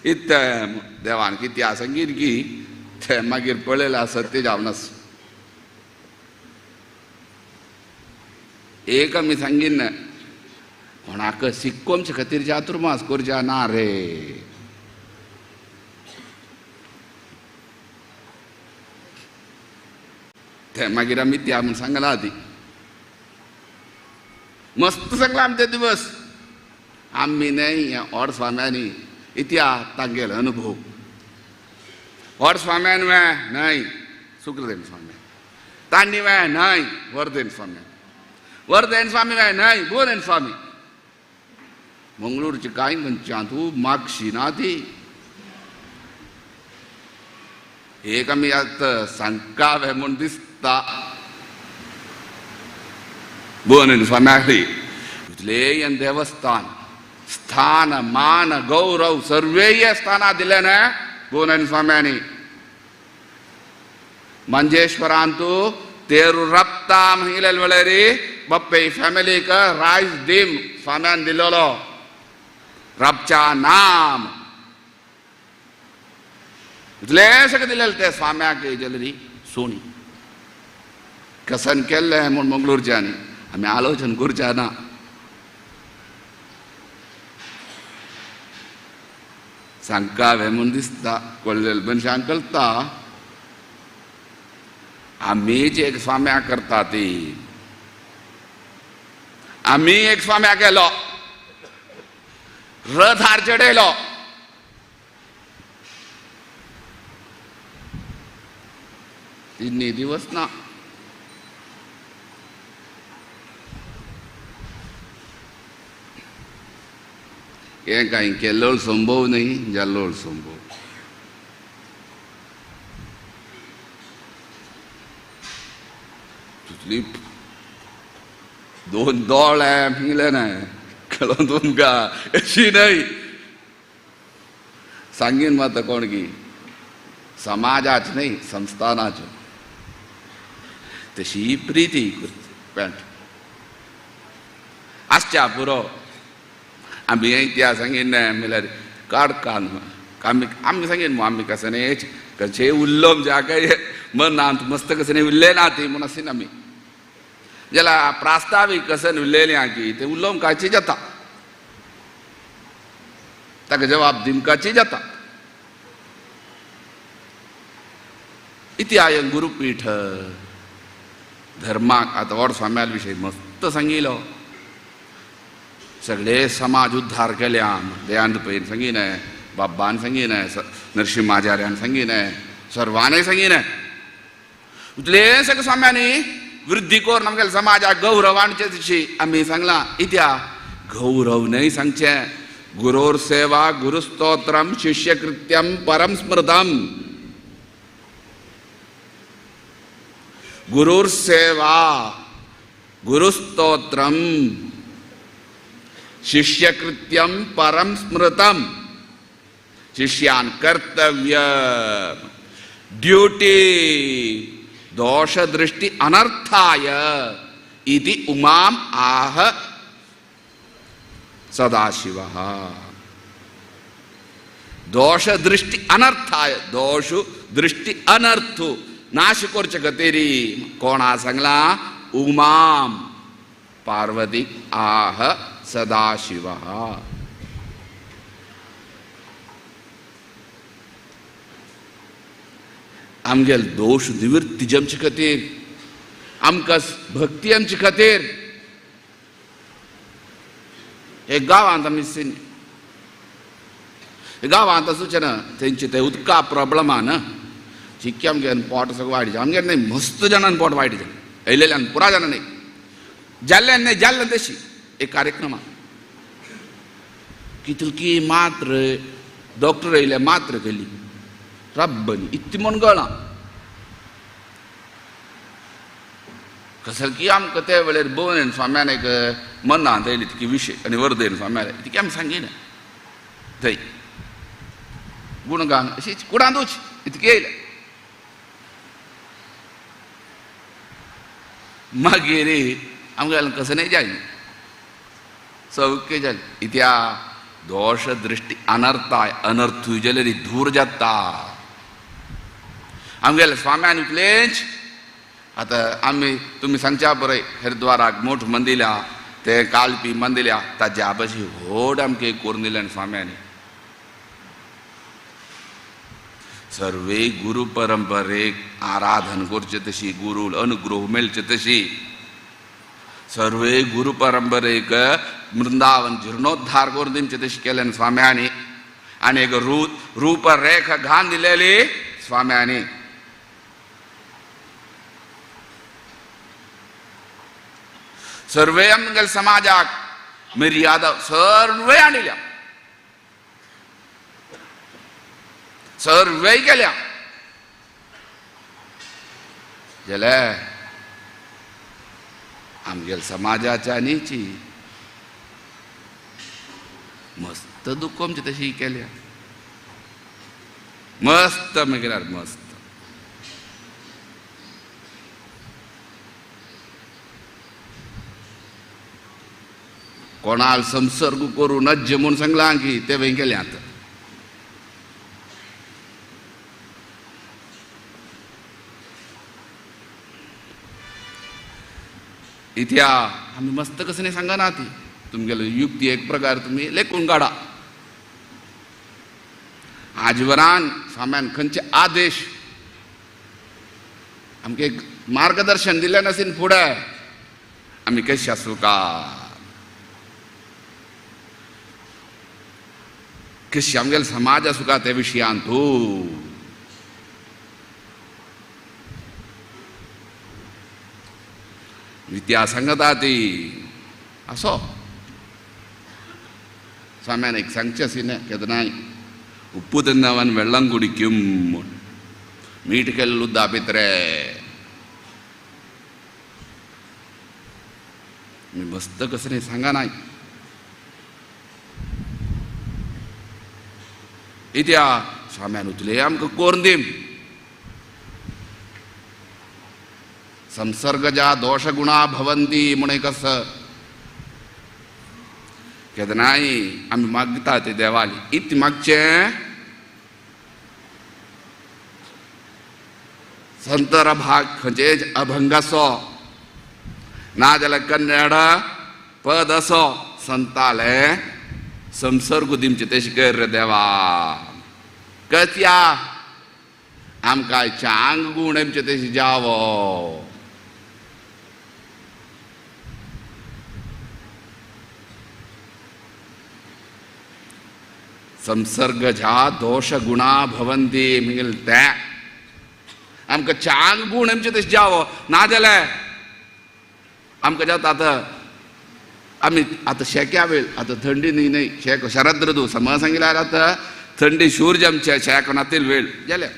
इतलें देवान कित्या सांगीन की ते मागीर पळयल्यार सत्य जावनास एक आमी सांगीन कोणाक शिकोवचे खातीर चातुर्मास करच्या ना रे ते मागीर आमी त्या म्हूण सांगला ती मस्त सांगला आमी ते दिवस आमी न्हय ओड स्वाम्यांनी इतिया तांगेलो अनुभव ओड स्वाम्यान वें न्हय सुखदेव स्वामी तांणी वें न्हय वर्देन स्वामी वर्देन स्वामी वें न्हय भुवनेन स्वामी मंगळूरची कांय मनशां तूं मागशी ना ती एक आमी आतां सांगकावे म्हूण दिसता भुवनेन स्वाम्याक इतलें देवस्थान स्थान मान गौरव सर्वेय स्थाना दिले ना भुवनेन स्वाम्यांनी मंजेश्वरान तूं तेरू रप्ता म्हणिल्ले वेळार बप्पे फॅमिलीक रायस डीम स्वाम्यान दिलेलो रबच्या नाम इतलेशें दिलेलें ते स्वाम्याक जाल्यार सोनी कसन केल्लें म्हूण मंगळूरच्यांनी आमी आलोचन करचें ना सांगकावे म्हूण दिसता कळलेल्या मनशांक कळटा आमीच एक स्वाम्याक करता ती आमी एक स्वाम्याक गेलो रथ हार चडयलो तिन्नी दिवस ना हें कांय केल्लो संभव न्हय जाल्लो संभव तुसली दोन दोळे मिले ना कळून तुमका अशी नाही सांगीन मात कोण की समाजाच नाही संस्थानाच्यो तशी प्रीती पॅन्ट आसच्या पुरो आम्ही त्या सांगीन म्हळ्यार काड कान आम्ही सांगीन आम्ही कसं नाही कशे उल्लम ज्या काही मन मस्त कसं नाही उरले ना ती म्हणून असेल आम्ही ज्याला प्रास्ताविक कसं उरलेले की ते उल्लम काची जाता ताका जवाब दिमकाची जाता इति आयन गुरुपीठ धर्माक आता व्हड स्वाम्याल विषयी मस्त सांगिलो सगळे समाज उद्धार केल्या दयानंद पैन सांगीन बाबान सांगीन नरसिंहाचार्यान सांगीन सर्वांनी सांगीन इतले सगळे स्वाम्यांनी वृद्धी कोर नमगे समाजाक गौरव आणचे तशी आम्ही सांगला इत्या गौरव नाही सांगचे गुरोर सेवा गुरुस्तोत्रम शिष्यकृत्यम परम स्मृतम गुरुर सेवा गुरुस्तोत्रम शिष्यकृत्यम परम स्मृतम शिष्यान कर्तव्य ड्यूटी दोष दृष्टि अनर्थाय इति उमाम आह सदाशिवः दोष दृष्टि अनर्थाय दोषु दृष्टि अनर्थु नाशिकोरच्या गतेरी कोणा सांगला उमाम पार्वती आह सदाशिवः आमगेल दोष निवृत्ती जमचे खातीर आमकां भक्ती आमचे खातीर एक गांवांत आमी गांवांत आसूचें ना तेंचे ते उदका प्रॉब्लम आहा ना चिक्की आमगेन पोट सगळें वायट आमगेर न्ही मस्त जाणांनी पोट वायट जालें येयलेल्यान पुरा जाणां न्ही जाल्ल्यान न्ही जाल्लें तशी एक कार्यक्रम कितली मात्र डॉक्टर येयले मात्र केली रब्बनी इतली म्हण गळा कसं की आमकां त्या वेळेर भोवन स्वाम्यान एक मनांत येयली तिकी विशय आनी वर्देन स्वाम्यान तिकी आमी सांगिना थंय गुणगान अशी कुडांतूच इतकी येयले मागीर आमकां कसं नाही जालें सौख्य जालें इत्या दोष दृष्टी अनर्थाय अनर्थूय जाल्यार दूर जाता आमगेले स्वाम्यान इतलेंच आतां आमी तुमी सांगच्या पळय हरिद्वाराक मोठ मंदिल्या ते कालपी मंदिल्या ताज्या भाशी व्हड आमकां एक करून दिल्यान स्वाम्यांनी सर्वे गुरु परंपरेक आराधन करचे तशी गुरु अनुग्रह मेळचे तशी सर्वे गुरु परंपरेक वृंदावन जीर्णोद्धार करून दिवचे तशी केल्यान स्वाम्यांनी आनी एक रूपरेखा घान दिलेली स्वाम्यांनी सर्वे आमगेल्या समाजाक मर्यादा सर्वे हाडिल्या सर्वे केल्या जाल्यार आमगेल्या समाजाच्या न्हीची मस्त दुःख आमची तशी केल्या मस्त म्हगेल्यार मस्त कोणाल संसर्ग करू नज्ज म्हणून सांगला की ते वें केले आता इत्या आम्ही मस्त कसं नाही सांगा ना ती तुमगेलो युक्ती एक प्रकार तुम्ही लेखून काढा आजवरान स्वाम्यान खंयचे आदेश आमकां एक मार्गदर्शन दिलें नासीन फुडें आमी कशें आसूं का कशी आमगेलो समाज आसूं का त्या विशयान तूं विद्या सांगता ती असो स्वाम्यान एक सांगचें आशिल्लें केदनाय उप्पू तिन्नवन वेल्लं कुडिक्कुम मीठ केल्लो उद्दा भितरे मी मस्त कसं नाही सांगा नाही. इत्या स्वाम्यान उतले आमकां कोरून दीम. संसर्गजा दोष गुणा भवंती म्हणे कसं केदनाय आमी मागता ते देवाली इतलें मागचें संतर भाग खंयचेच अभंग असो नाजाल्यार कन्नड पद असो संताले संसर्ग दिमचे तशें कर रे देवा. कत्या आमकां चांग गुण आमचे तशें जावो. संसर्ग झा दोष गुणा भवंती म्हणजे ते आमकां चांग गुण आमचे तशें जावो. नाजाल्यार आमकां जाता आतां आमी आतां शेक्या वेळ आतां थंडी न्ही शेक शरद ऋतू समज सांगिल्यार आतां थंडी सूर्य आमचे शेक नातील वेळ जाल्यार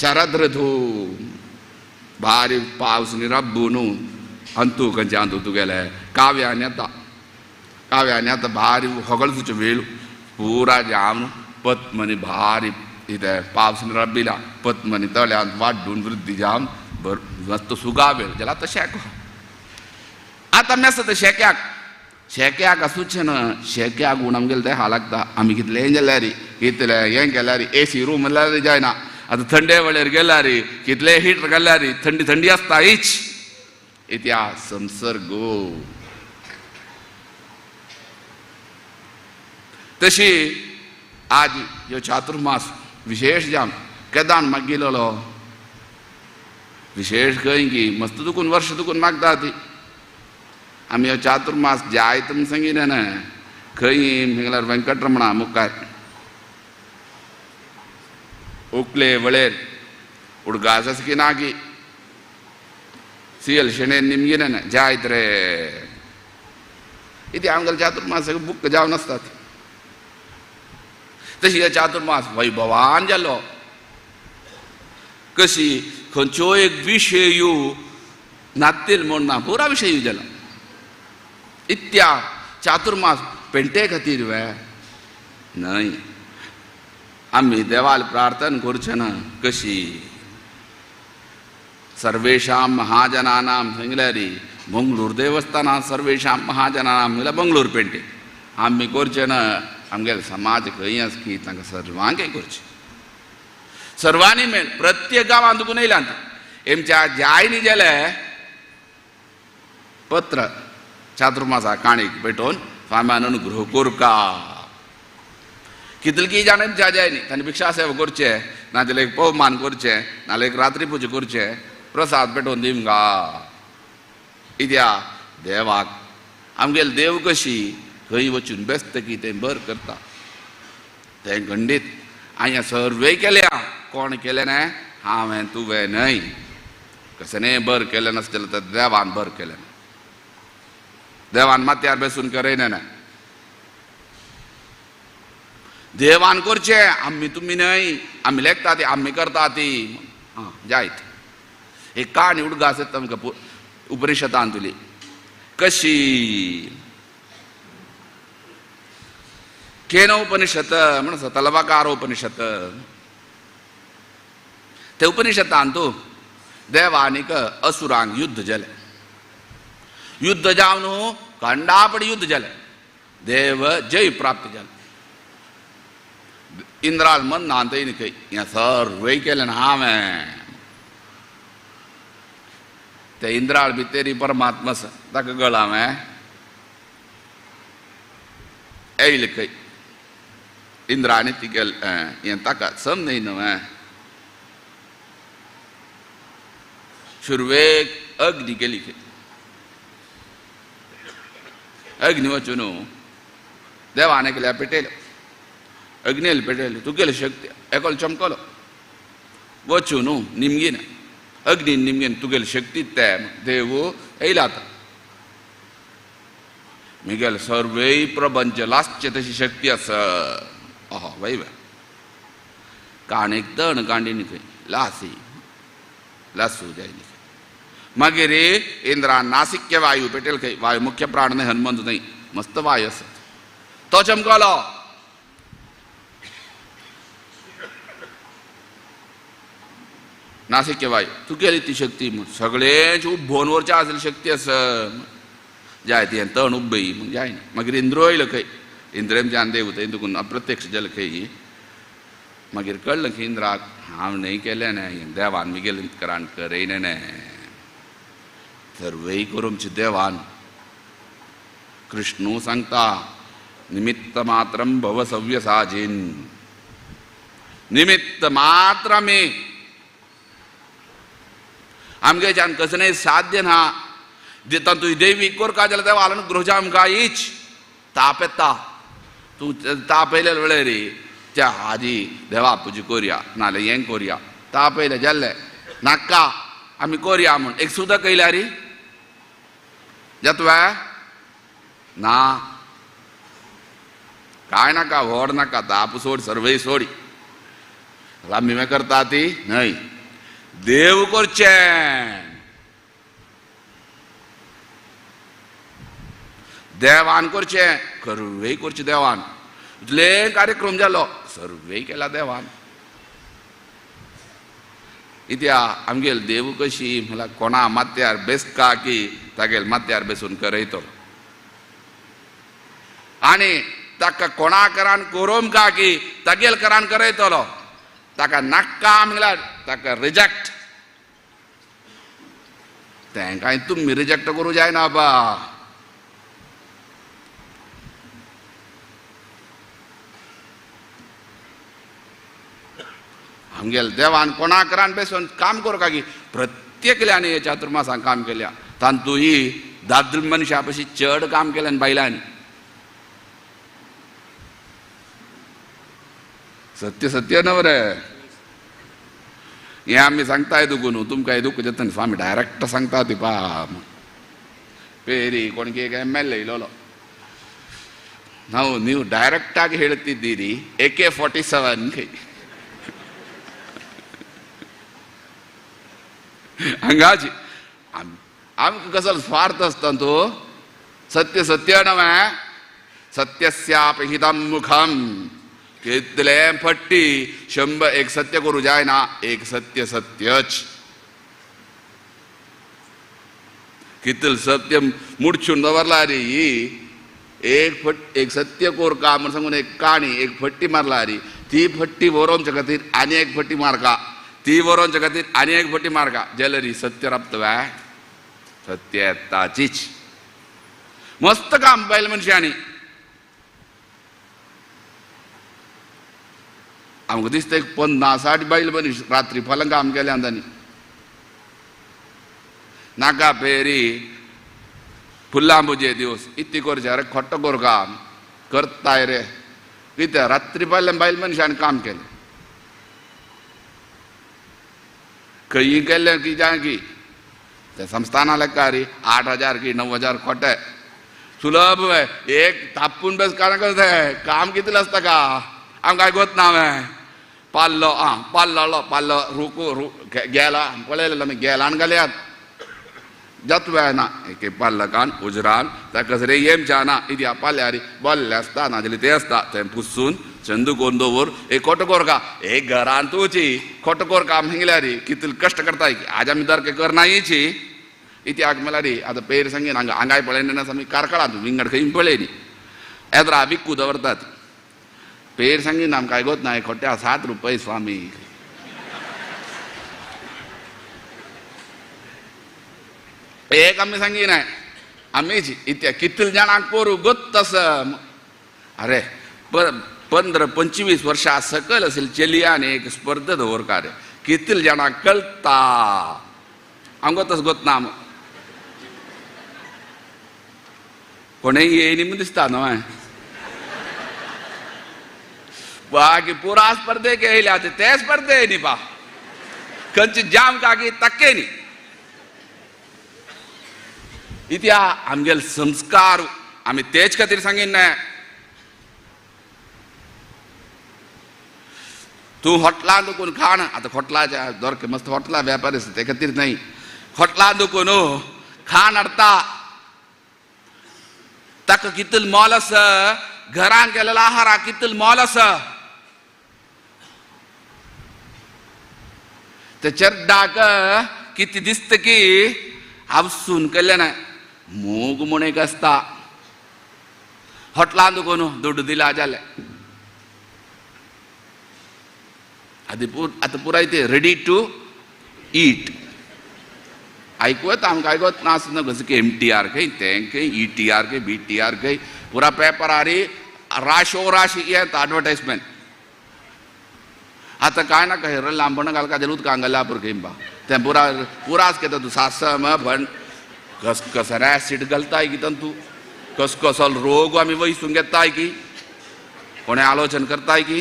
शरद ऋतू भारी पावस न्ही रब्बू न्हू अंतू खंयचे अंतू तुगेले काव्यान येता. काव्यान येता भारी हगळचो वेळ पुरा जाम पद्मनी भारी इथे पावस रब्बिला पद्मनी तळ्यान वाडून वृद्धी जाम बर मस्त सुगावेल जाल्यार आतां शेक. आतां आमी आसा ते शेक्याक शेक्याक आसूचे ना. शेक्याक म्हूण आमगेले ते हा लागता. आमी कितलेंय जाल्यार कितले हें केल्यार एसी रूम जाल्यार जायना. आतां थंडे वेळेर गेल्यार कितले हिटर घाल्यार थंडी थंडी आसता हीच. इत्या संसर्ग तशी आज ह्यो चातुर्मास विशेष जाम केदान माग गेलोलो विशेष खंय की मस्त दुखून वर्ष दुखून मागता ती. आमी ह्यो चातुर्मास जायत म्हूण सांगिल्लें ना. खंय म्हळ्यार वेंकटरमणा मुखार उकले वळेर उडगास आसा की ना की सियल शेणेन निमगेलें ना जायत रे. इथे आमगेले चातुर्मास बुक्क जावन आसतात. तशी हे चातुर्मास वैभवान जालो. कशी खंयच्यो एक विशय येवं नातील म्हूण ना पुरा विशय येवं जाला. इत्या चातुर्मास पेंटे खातीर वे न्हय. आमी देवाल प्रार्थना करचें ना. कशी सर्वेशां महाजनानां सांगल्यार मंगळूर देवस्थानां सर्वेशां महाजनानां म्हळ्यार मंगळूर पेंटे आमी करचें ना. आमगेले समाज खंय आसा की तांकां सर्वांक करचें. सर्वांनी मेळ प्रत्येक गांवांत दुखून येयलां हेमच्या जाय न्ही जाल्यार पत्र चातुर्मासा काणीक पेटोवन स्वाम्यान अनुग्रह कोरका. कितली जाण हेमच्या जाय न्ही तांणी भिक्षा सेवा करचें नाजाल्यार एक पवमान करचें नाजाल्यार एक रात्री पुजा करचें प्रसाद पेटोवन दिमगा. इत्या देवाक आमगेले देव कशी खंय वचून बेस्त की तें बर करता. तें खंडीत हांवें सर्वे केल्या कोण केलें न्हय हांवें तुवें न्हय. कसलेंय बर केलें नासलें तर देवान बर केलें. देवान माथ्यार बसून करयना ना. देवान करचें आमी तुमी न्हय. आमी लेखता ती आमी करता ती जायत. एक काणी उडगास येता आमकां उपनिशदान तुली कशी केनो उपनिषद म्हण आसा तलवाकार उपनिषद. ते उपनिशदान तूं देव आनीक असुरांक युद्ध जालें. युद्ध जावन खंडापड युद्ध जालें. देव जय प्राप्त जालें. इंद्राल मन नांतय खंय हें सर्वय केलें हांवें. ते इंद्राळ भितर परमात्मा आसा ताका कळ्ळां हांवें येयलें खंय. इंद्राणी ती केलें हें ताका समजय न्हय. शुरवेक अग्नी केली खंय. अग्नी वचून देवान एकल्या पेटयलो. अग्नेल पेटयलो तुगेली शक्ती एकोलो चमकलो वचून निमगेन अग्नी निमगेन तुगेली शक्ती ते देव येयला. आतां म्हगेले सर्वय प्रपंच लासचे तशी शक्ती आसा. अहो वय काणेक तण कांडी न्ही खंय लासी लासूं जाय न्ही. मागीर इंद्रा नासिक्य वायू पेटेल खंय वायू मुख्य प्राण न्हय हनुमंत न्हय मस्त वायू आसा तो चमकलो नासिक्य वायू तू केली ती शक्ती म्हण सगळेच उब्बोन वरच्या आसली शक्ती आसा जाय ती तण उब्बई म्हण जायना मागीर इंद्र येयलो खंय इंद्रमच्यान देव थंय देखून अप्रत्यक्ष जालें खंय मागीर कळ्ळें की इंद्राक हांव न्हय केलें न्हय देवान मिगेल करान करयना न्हय सर्वय करूंचे देवान कृष्णू सांगता निमित्त मात्रम भव सव्यसाचीन निमित्त मात्र मे आमगेच्यान कसलेंय साध्य ना जेता तुवें देवी कोरका जाल्यार देवा अनुग्रह आमकां हीच ताप येता तूं ताप येयले वेळार त्या आदी देवा पुजा करया नाल्यार हें करया ताप येयलें जाल्लें नाका आमी करया म्हूण एक सुद्दां कयल्या रे जातवे ना काय नाका व्हड नाका ताप सोड सर्वय सोडी आमी हें करता ती न्हय देव करचें देवान करचें सर्वय करचें देवान इतले कार्यक्रम जालो सर्वय केला देवान इत्या आमगेल देव कशी म्हळ्यार कोणा माथ्यार बेसका की तागेल माथ्यार बेसून करयतलो आनी ताका कोणा करान कोरोम का की तागेल करान करयतलो ताका नाका म्हळ्यार ताका रिजेक्ट तेंकाय तुमी रिजेक्ट करूं जायना बा आमगेल देवान कोणाकरान बेसून काम करूं का की प्रत्येकल्यानी हे चातुर्मासान काम केल्या तांतू ही दादल मनशा पशी चड काम केलें बायलांनी सत्य सत्य न्हय रे हें आमी सांगताय तुका न्हू तुमकां दुख जेतना स्वामी डायरेक्ट सांगता ती पा पेरी कोणकी एक MLA येयलोलो ನಾವು ನೀವು ಡೈರೆಕ್ಟ್ ಆಗಿ ಹೇಳ್ತಿದ್ದೀರಿ AK-47 खंय हंगाची आमकां कसलो स्वार्थ आसता तो सत्य सत्य नवे सत्यस्यापि हितं मुखम कितले फट्टी 100 एक सत्य करूं जायना एक सत्य सत्यच कितल सत्य मुडचून दवरला रे एक सत्य कोरका म्हण सांगून एक काणी एक फट्टी मारला रे ती फट्टी वरोवच्या खातीर आनी एक फट्टी मारका ती वरोवच्या खातीर आनी एक फट्टी मारका जाल्यार सत्य राबतवे सत्य येताचीच मस्त काम बायल मनशांनी आमकां दिसता एक 50-60 बायल मनीस रात्री फलां काम केल्या तांणी नाका पेरी फुल्लांबुजे दिवस इतली करचे अरे खोट्ट कोर काम करताय रे कित्याक रात्री बायल मनशांनी काम केलें खंयी केल्लें की जाय की त्या संस्थाना लेखा रे 8,000 की 9,000 खोटे सुलभ एक थापून बेस काण करता काम कितलें आसता का आमकां आयकोत ना पाल्लो रुको गेला पळयलें आमी गेलान घालयात जातवे ना एक पाल्लकान उजरान ताका सरे येमच्या ना इत्या पाल्यारी बोल्ले आसता नाजाल्यार ते आसता तें पुसून चंदू कोरून दवर एक खोटो कोरका एक घरान तुची खोटो कोरका हिंगल्यारी कितले कश्ट करता आज आमी दरके करनायची इत्याक म्हळ्यार आतां पेर सांगीन आंगाय पळयना आमी कारकळा विंगड खंय पळयली येद्रा विकू दवरतात पेर सांगीन आमकां आयकोत ना खोट्या 7 रुपये स्वामी एक आमी सांगीन आमीच इत्या कितले जाणांक करूं गोत्त अरे 15-25 वर्षां सकयल असेल चलयांनी एक स्पर्धा दवरका रे कितले जाणांक कळटा आमकां तसो गोत ना कोणेय येयनी म्हूण दिसता न्हय बाकी पुरा स्पर्धेक येयल्या ते स्पर्धे न्ही पा खंयची जाम कागी तक्के न्ही इत्या आमगेल संस्कार आमी तेच खातीर सांगीन ना तूं हॉटलान दुखून खाण आतां हॉटलाच्या दरके मस्त हॉटला वेपार आसता ते खातीर न्हय हॉटला दुखून खाण हाडटा ताका कितल मोल आसा घरान केलेलो आहाराक कितल मोल आसा त्या चेड्डाक कितें दिसता की हांव सून केल्लें ना मोग म्हूण एक आसता हॉटलान दुखून दुड्ड दिला जालें आतां पुराय ते रेडी टू ईट आयकूं येता आमकां आयकत नासतना कसं की MTR खंय तें खंय ETR खंय BTR खंय पुरा पेपरार राशो राशी येता एडवर्टायजमेंट आतां कांय नाका हेर लांबण घालका तें उदकां घाला पुरो खंय बा तें पुराच घेता तूं सासम पण कसर एसीड घालताय की तूं कसो रोग आमी वयसून घेताय की कोणें आलोचन करताय की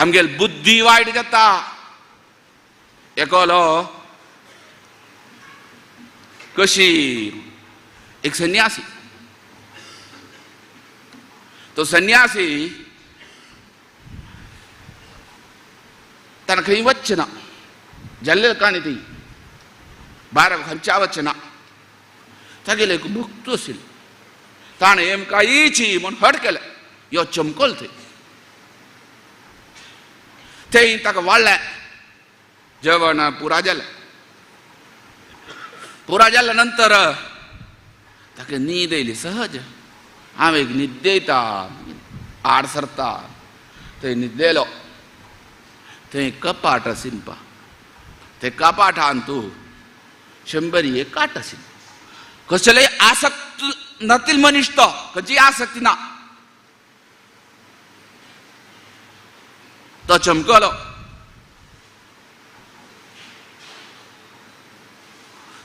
आमगेली बुद्धी वायट जाता एकोलो कशी एक संन्यासी तो संन्यासी ताणें खंय वच्चें ना जाल्ले काणी ती भायर खंयच्या वच्चें ना तागेले एक भक्त आशिल्लो ताणें एमकां इची म्हूण हट केलें यो चमकल थंय ताका वाडलें जेवण पुरा जाल्या नंतर ताका न्हीद येयली सहज हांव एक न्हिदेयता आड सरता थंय न्हिदेलो थंय कपाट आशिल्लें पा ते कपाटान तूं 100 काट आशिल्ले कसलेय आसक्त नातील मनीस तो खंयची आसक्ती ना तो चमकलो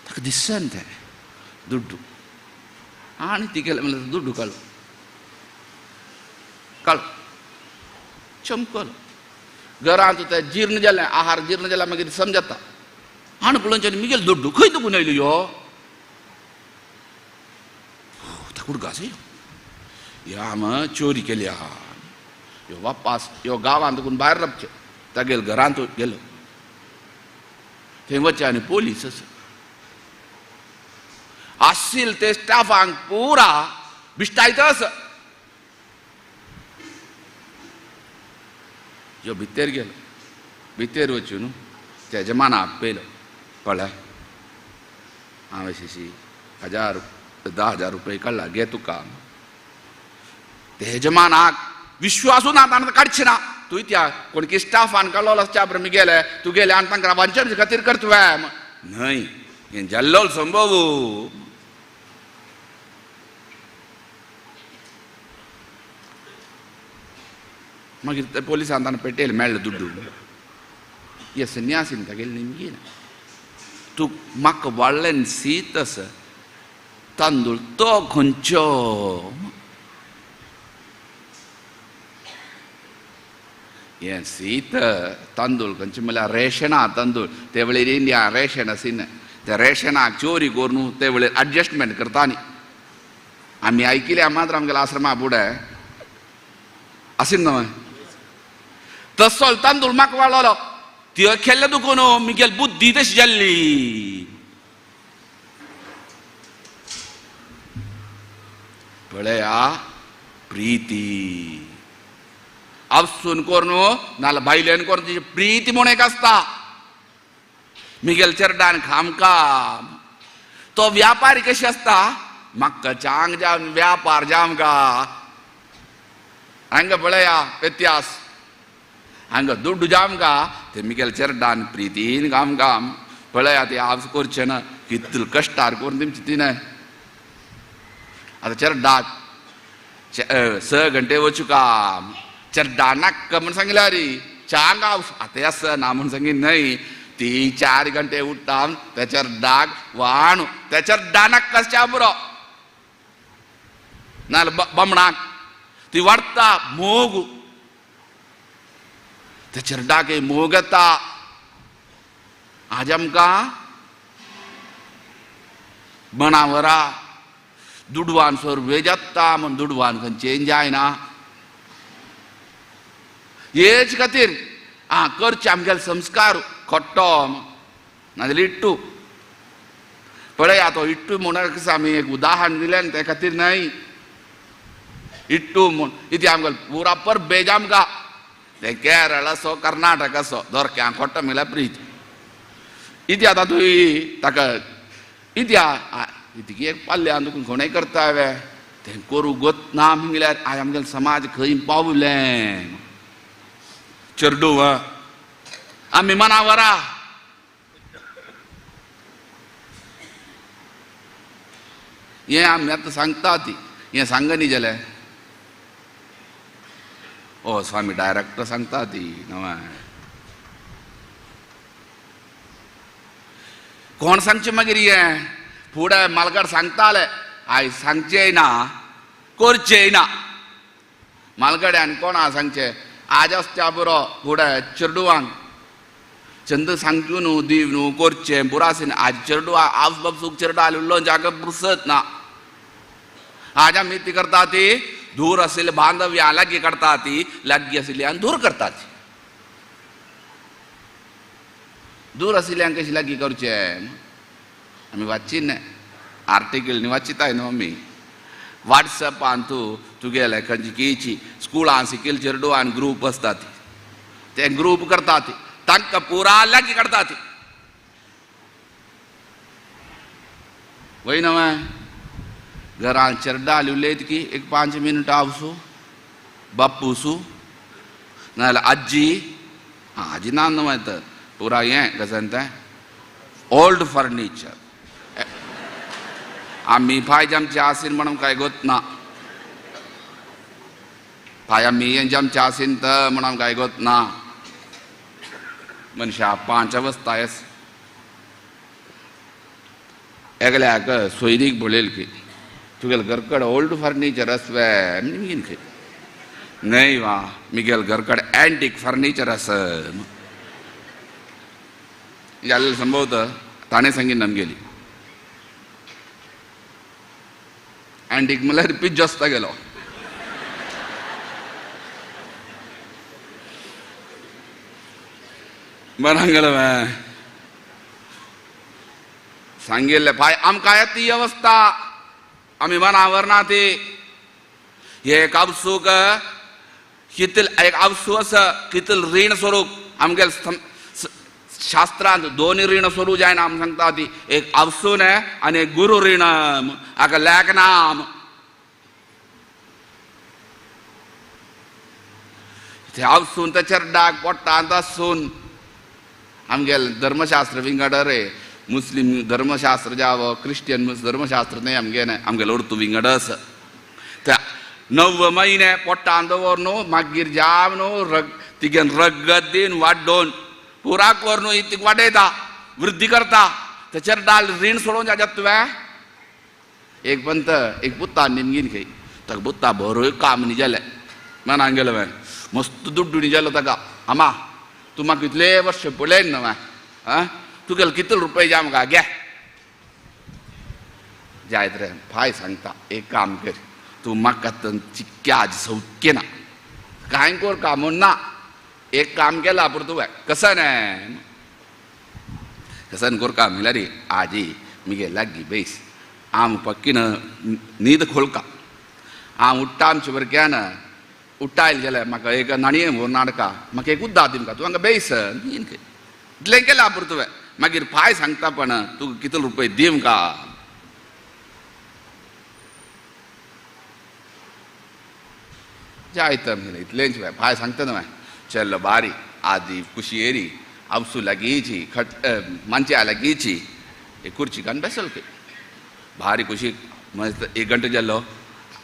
ताका दिसन तें दुड्डू आनी ती गेले म्हणल्यार दुड्डू काळो चमकलो घरांत तें जीर्ण जालें आहार जीर्ण जाल्यार मागीर समजता आनी पळोवच्यानी मिगेल दुड्डू खंय दुखून येयलो यो ताका उडगास येयलो हांव चोरी केली आहा यो वापास यो गांवांत दुखून भायर रपचें तागेल घरांत गेलो थंय वचचे आनी पोलीस आशिल्ले ते स्टाफांक पुरा बिश्टायतस यो भितर गेलो भितर वचून त्या यजमानाक पयलो कळ्ळें हांव अशी 10,000 रुपये काडला घे तुका ते यजमानाक विश्वासूच ना ताणें काडचें ना तूं त्या कोण स्टाफान काडलो आसच्या बरें गेले तूं गेले आनी तांकां वंचन खातीर करतुवें न्हय हें जाल्लो संभव मागीर ते पोलिसान ताणें पेटयलें मेळ्ळें दुड्डू हे संन्यासीन तागेलें नेमकी ना तूं म्हाका वाडल्यान सीत आसा तांदूळ तो खंयचो हें सीत तांदूळ खंयचे म्हळ्यार रेशना तांदूळ ते वेळेर इंडिया रेशन आशिना त्या रेशनाक चोरी करून ते वेळेर एडजस्टमेंट करताली आमी आयकिल्या मात्र आमगेल्या आश्रमा फुडें आशिना न्हय तसो तांदूळ म्हाका वाडलो त्यो खेल्ले दुखून मिगेल बुद्धी तशी जाल्ली पळया प्रीती आपसून करून नाल्यार भायल्यान करून तिची प्रीती म्हूण एक आसता मिगेल चेड्डान खामकाम तो व्यापारी कशी आसता म्हाका चांग जावन व्यापार जावं का हांगा पळया व्यत्यास हांगा दुड्डू जावं का ते मिगेल चेड्डान प्रितीन काम पळया ते हांव करचें ना कितले कश्टार करून तेमचें तिणें आतां चेड्डाक 6 घंटे वचूं काम चेड्डा नाका म्हूण सांगल्या रे चांग हांव आतां आसा ना म्हूण सांगी न्हय ती 4 घंटे उठ्ठा त्या चेड्डाक वाणू त्या चेड्डा नाका च्या बरो नाल्यार बामणाक ती वाडटा मोग त्या चेड्डाक मोग येता आज आमकां मनावरा दुडवान सोर्वे जाता म्हूण दुडवान खंय चेंज जायना हेच खातीर करचे आमगेले संस्कार खोट्टो नाजाल्यार इट्टू पळय आतां इट्टू म्हणून कसं आमी एक उदाहरण दिलें न्ही ते खातीर न्हय इट्टू म्हूण इथे आमकां पुरा पर बेज आमकां ते केरळ असो कर्नाटक असो दोरक्यांक खोट्टा म्हळ्यार प्रीत इथे आतां तुवें ताका इथे इतकी एक पाल्ल्यान तुका कोणें करता हांवें तें करूं गोत ना म्हळ्यार आयज आमगेलो समाज खंय पावलें चेडू आमी मना वरा हें आमी आतां सांगता ती हें सांग न्ही जाल्यार ओ स्वामी डायरेक्टर सांगता ती नवा कोण सांगचें मागीर हें फुडें मालगाड सांगताले आयज सांगचेंय ना करचेंय ना मालगाड्यान कोणा सांगचें आज आसच्या बरो फुडें चेडवांक चंद सांगच्यो न्हू दीव न्हू करचें पुरासीन आज चेडवा आवस बापूक चेडवा आलेलो जागा पुरसत ना आज आमी ती करता ती दूर आशिल्ले बांधव्यां लागीं करता ती लागीं आशिल्ल्यान दूर करता ती दूर आशिल्ल्यांक कशें लागीं करचें आमी वाचची न्हय आर्टिकल न्ही वाचिताय न्हू आमी वॉट्सॅपान तुगेले खंयची स्कुलान शिकिल्ले चेडवान ग्रूप आसता ते ग्रूप करता ती तांकां पुरा लागीं करता ती वय न्हय घरान चेडा उलयत की एक 5 मिनटां आवसू बापूसू नाजाल्यार आजी आजी ना न्हय तर पुरा हें कशें तें ओल्ड फर्निचर आमी फाय आमचे आसीन म्हणून काय गोत ना फाय आमी हेंचे आमचे आसीन तर म्हणून काय गोत ना मनशा 5 अवस्था एकल्याक सोयरीक बोलयले की तुगेले घरकड ओल्ड फर्निचर आसवे बेगीन खंय न्हय वा मिगेल घरकड एंटीक फर्निचर आस जाल्लें संभवत ताणें सांगीन आमगेली एंटीक म्हळ्यार रिपीट जास्त गेलो बरं गेलो सांगिल्लें भाय आमकां येता ती अवस्था आमी मनावर ना ती एक आवसूक कितल एक आवसू आसा कितल रीण स्वरूप आमगेले शास्त्रांत 2 रीण स्वरूप जायना आमी सांगता ती एक आवसून आनी एक गुरू रीण हाका लेखनाम ते आवसून ते चेड्डाक पोट्टांत आसून आमगेले धर्मशास्त्र विंगड रे मुस्लीम धर्मशास्त्र जावं क्रिश्चन धर्मशास्त्र न्हय आमगेले उर्दू विंगड आसा त्या 9 म्हयने पोट्टांत दवरून मागीर जाव न्हू तिगेन रगत दिन वाडोवन पुरा कोर न्हू तिका वाडयता वृद्धी करता ते चेड्डाल रीण सोडून जातात तुवें एक पंत एक पुत्ता निमगीन खंय ताका पुत्ता बरोय काम न्ही जालें मनान गेलो मस्त दुड्डू न्ही जालो ताका आमा तूं म्हाका इतले वर्ष पळयन न्हय आं तुगेले कितले रुपये जाय म्हाका घे जायत रे फाय सांगता एक काम कर तूं म्हाका चिक्क्या आज सौख्य ना कांय कोर काम ना एक काम केला पूण तुवें कसन कसन कोर काम म्हळ्यार रे आजी मिगे लागीं बेस हांव पक्कीन न्हीद खोलका हांव उठ्ठा आमचे बरक्यान उठ्ठायले जाल्यार म्हाका एक नाणये व्हरून नाडका म्हाका एक उद्दा दी म्हाका तूं हांगा बेस न्हीद खंय इतलें केलां पूण तुवें मागीर फाय सांगता पण तुका कितले रुपये दी म्हाका जायत इतलेंच फाय सांगता न्हय चलो बारी आदी खुशी येरी आवसू लागीची मंचा लागीची एक कुर्ची कान बेसल खंय भारी खुशी मस्त 1 घंटो जालो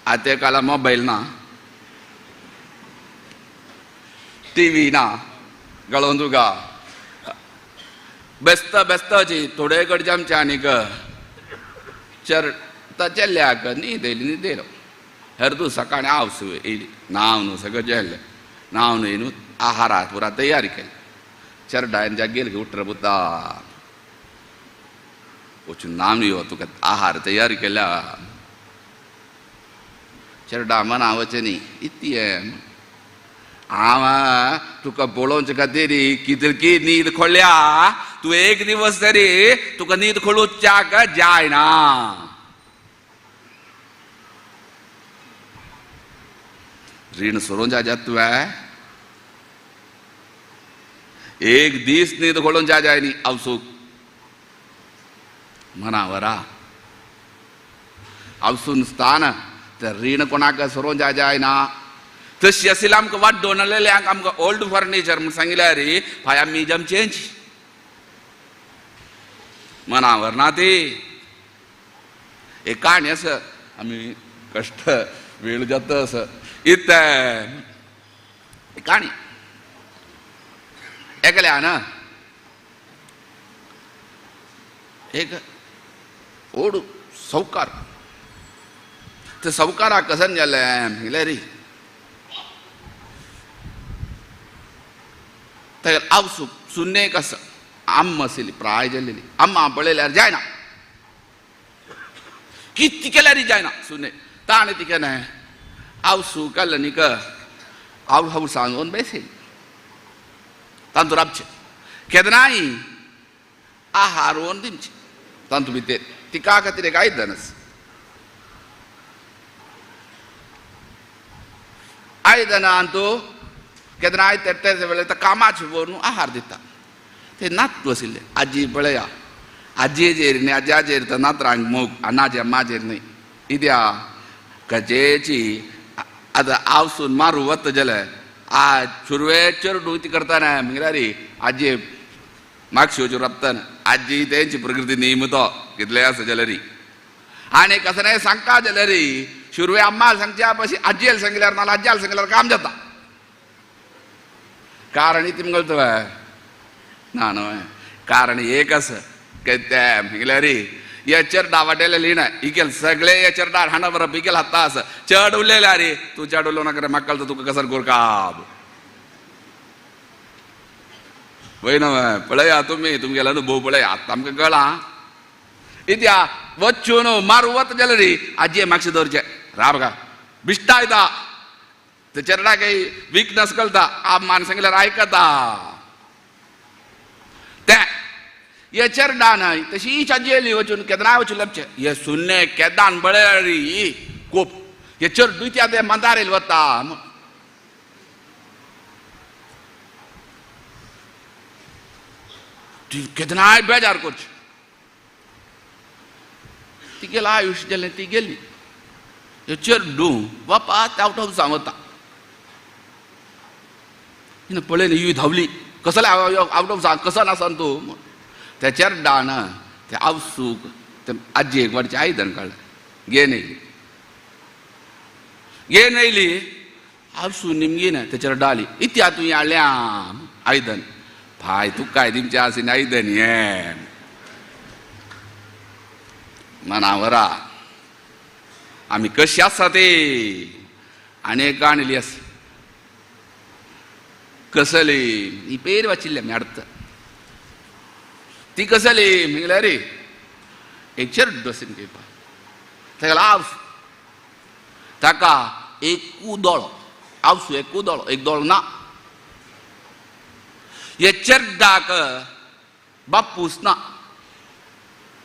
आतां ते काला मोबायल ना टीव्ही ना गळोवन तुका बेसता बेसताची थोडे कडचे आमचे आनीक चेल्ल्याक न्हीद येयलो हेर तूं सकाळीं आवसू येयली नांव न्हू सगळें जेल्लें नांव न्हय न्हू आहारात पुरा तयारी केली चेड्डायन जागेल उठ्ठा पुता वचून नाम यो तुका आहार तयारी केल्या चेड्डा मना वचनी इतली हांव तुका पळोवचे खातीर कितली न्हीद खोळ्या तूं एक दिवस तरी तुका न्हीद खोळूच्याक जायना. रीण सोडून जाय तुवें एक दीस न्हीद खोळून जाय न्ही आवसूक मना वरा आवसून आसतना तर रीण कोणाक सोरोवन जायना. तशी आसली आमकां वाट दोनलेल्यांक आमकां ओल्ड फर्निचर म्हूण सांगिल्यार फाय आमी म्युजियम चेंज मना वरना ती एक काणी आसा आमी कश्ट वेळ जाता आसा इत काणी एकल्यान एक ओड सावकार ते सावकाराक कसन जालें म्हळ्यार तेगेर आवसू सुन्नेक आसा आम्म आशिल्ली प्राय जाल्लेली आम्मा पळयल्यार जायना कितें केल्यार जायना सुन्ने ताणें ती केलें आवसू केल्लें न्ही हांव सांगून बेसयली तांतू राबचें केदनाय आहार व्हरून दिवचें तांतू भितर तिका खातीर एक आयदन आसा आयदनान तूं केदनाय तेच्या वेळार कामाचे व्हरून आहार दिता ते नातू आशिल्ले आजी पळया आजयेचेर न्ही आज्याचेर तर नातरांक मोग आनाच्या माचेर न्ही कित्या कजेची आतां आवसून मारूं वता जाल्यार आज सुरवे चेडू ती करतना म्हळ्यार आजी मागशेवच्यो रपतना आजी तेंची प्रकृती नेमतो कितलें आसा जाल्यार आनी कसलेंय सांगता जाल्यार शुरवे अम्माल सांगच्या पशी आजयेल सांगल्यार नाल्यार आज्याल सांगल्यार काम जाता कारण इतलें म्हणटा तुवें ना न्हय कारण एक आसा तें म्हळ्यार हे चेडा वाटेले लिहिणं इकेल सगळे हे चेडार हांडा बरप इकेल हाता आसा चड उरलेले रे तूं चड उरलो नाका रे म्हाका कळटा तुका कसर गोरकाब वय न्हय पळया तुमगेलो अनुभव पळया आतां आमकां कळ्ळा इत्या वच्चून मारूं वता जाल्यार आजये मातशें दवरचें राबगा बिश्टा येता ते चेडा विकनस कळटा आम्मान सांगल्यार आयकता तें हे चेडा न्हय तशीच आजयेली वचून केदनाय वचून लपचें हे सुन्ने केदान बळ्यारी कोप हे चेडू त्या ते मंदारेल वता केदनाय बेजार करचें ती गेला आयुश्य जालें ती गेली हे चेडू बापा आवट ऑफ सांगता हिनं पळयली ही धांवली कसले आवट ऑफ सांग कसो नासन तूं त्या चेडान ते आवसूक ते आजयेक वाटचें आयदन काडलें घेवन येयली आवसू निमगीन ते चेडा आली इत्या तुवें हाडल्या आयदन भाय तुका काय दिवचें आसा आयदन हें मना वरा आमी कशी आसा ती आनी एक गाणली आसा कसली ही पेर वाचिल्ली आमी अर्थ ती कसली म्हळ्यार एक चेडो आसा घेवपा तेगेलो आवसू ताका एकू दोळो आवसू एकू दोळो एक दोळो ना हे चेड्डाक बापूस ना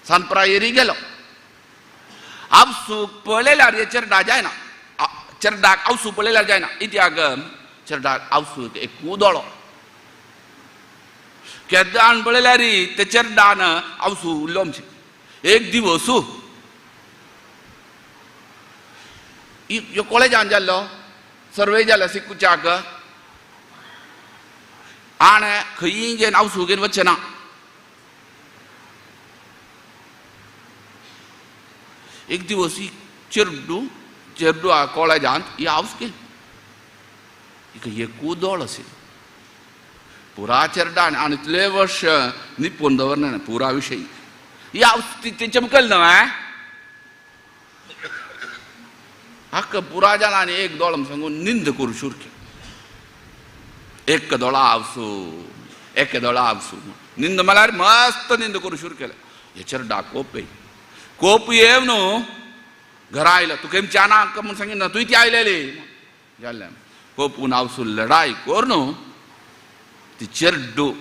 सांप्रायेरी गेलो आवसूक पळयल्यार हे चेडा जायना चेड्डाक आवसू पळयल्यार जायना इत्याक चेड्डाक आवसूक एकू दोळो केदान पळयल्यार ते चेड्डान आवसू उरलो आमचें एक दिवसू ह्यो कॉलेजान जाल्लो सर्वे जाल्या सिकुच्याक आनी खंयी घेवन आवसू घेवन वचचें ना एक दिवस ही चेडू कॉलेजांत ही आवस गेली हिका एकू दोळ आशिल्लो पुरा चेडान आनी इतले वर्ष निपूण दवरना पुरा विशय ही आवस ती चमकल न्हय हाका पुरा जाणांनी एक दोळ सांगून निंद करूं शुरके एक दोळा आवसू एक दोळा आवसू निंद म्हळ्यार मस्त निंद करूं शुरू केलें हे चेडा कोप येव न्हू घरा आयलो तुका च्या ना म्हूण सांगितलं तुवें ती आयलेली जाल्लें कोपून आवसून लढाई कोरनो ती चेरड्डू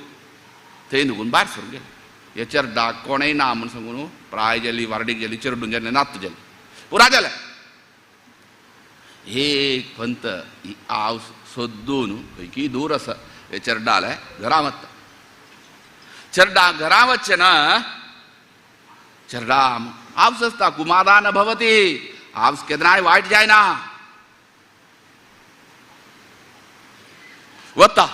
थंय नुकून भायर सरून गेले हे चेरड्डा कोणेय ना म्हूण सांगून प्राय गेली वारडीक गेली चेरडून गेले नात गेले पुरा जाले एक पंत हांव सोदून खंयकी दूर आसा हे चेरड्डा जाल्यार घरा वता चेरड्डा घरा वच्चे ना चेरड्डा हावस आसता कुमादान भवती हावस केन्नाय वायट जायना वता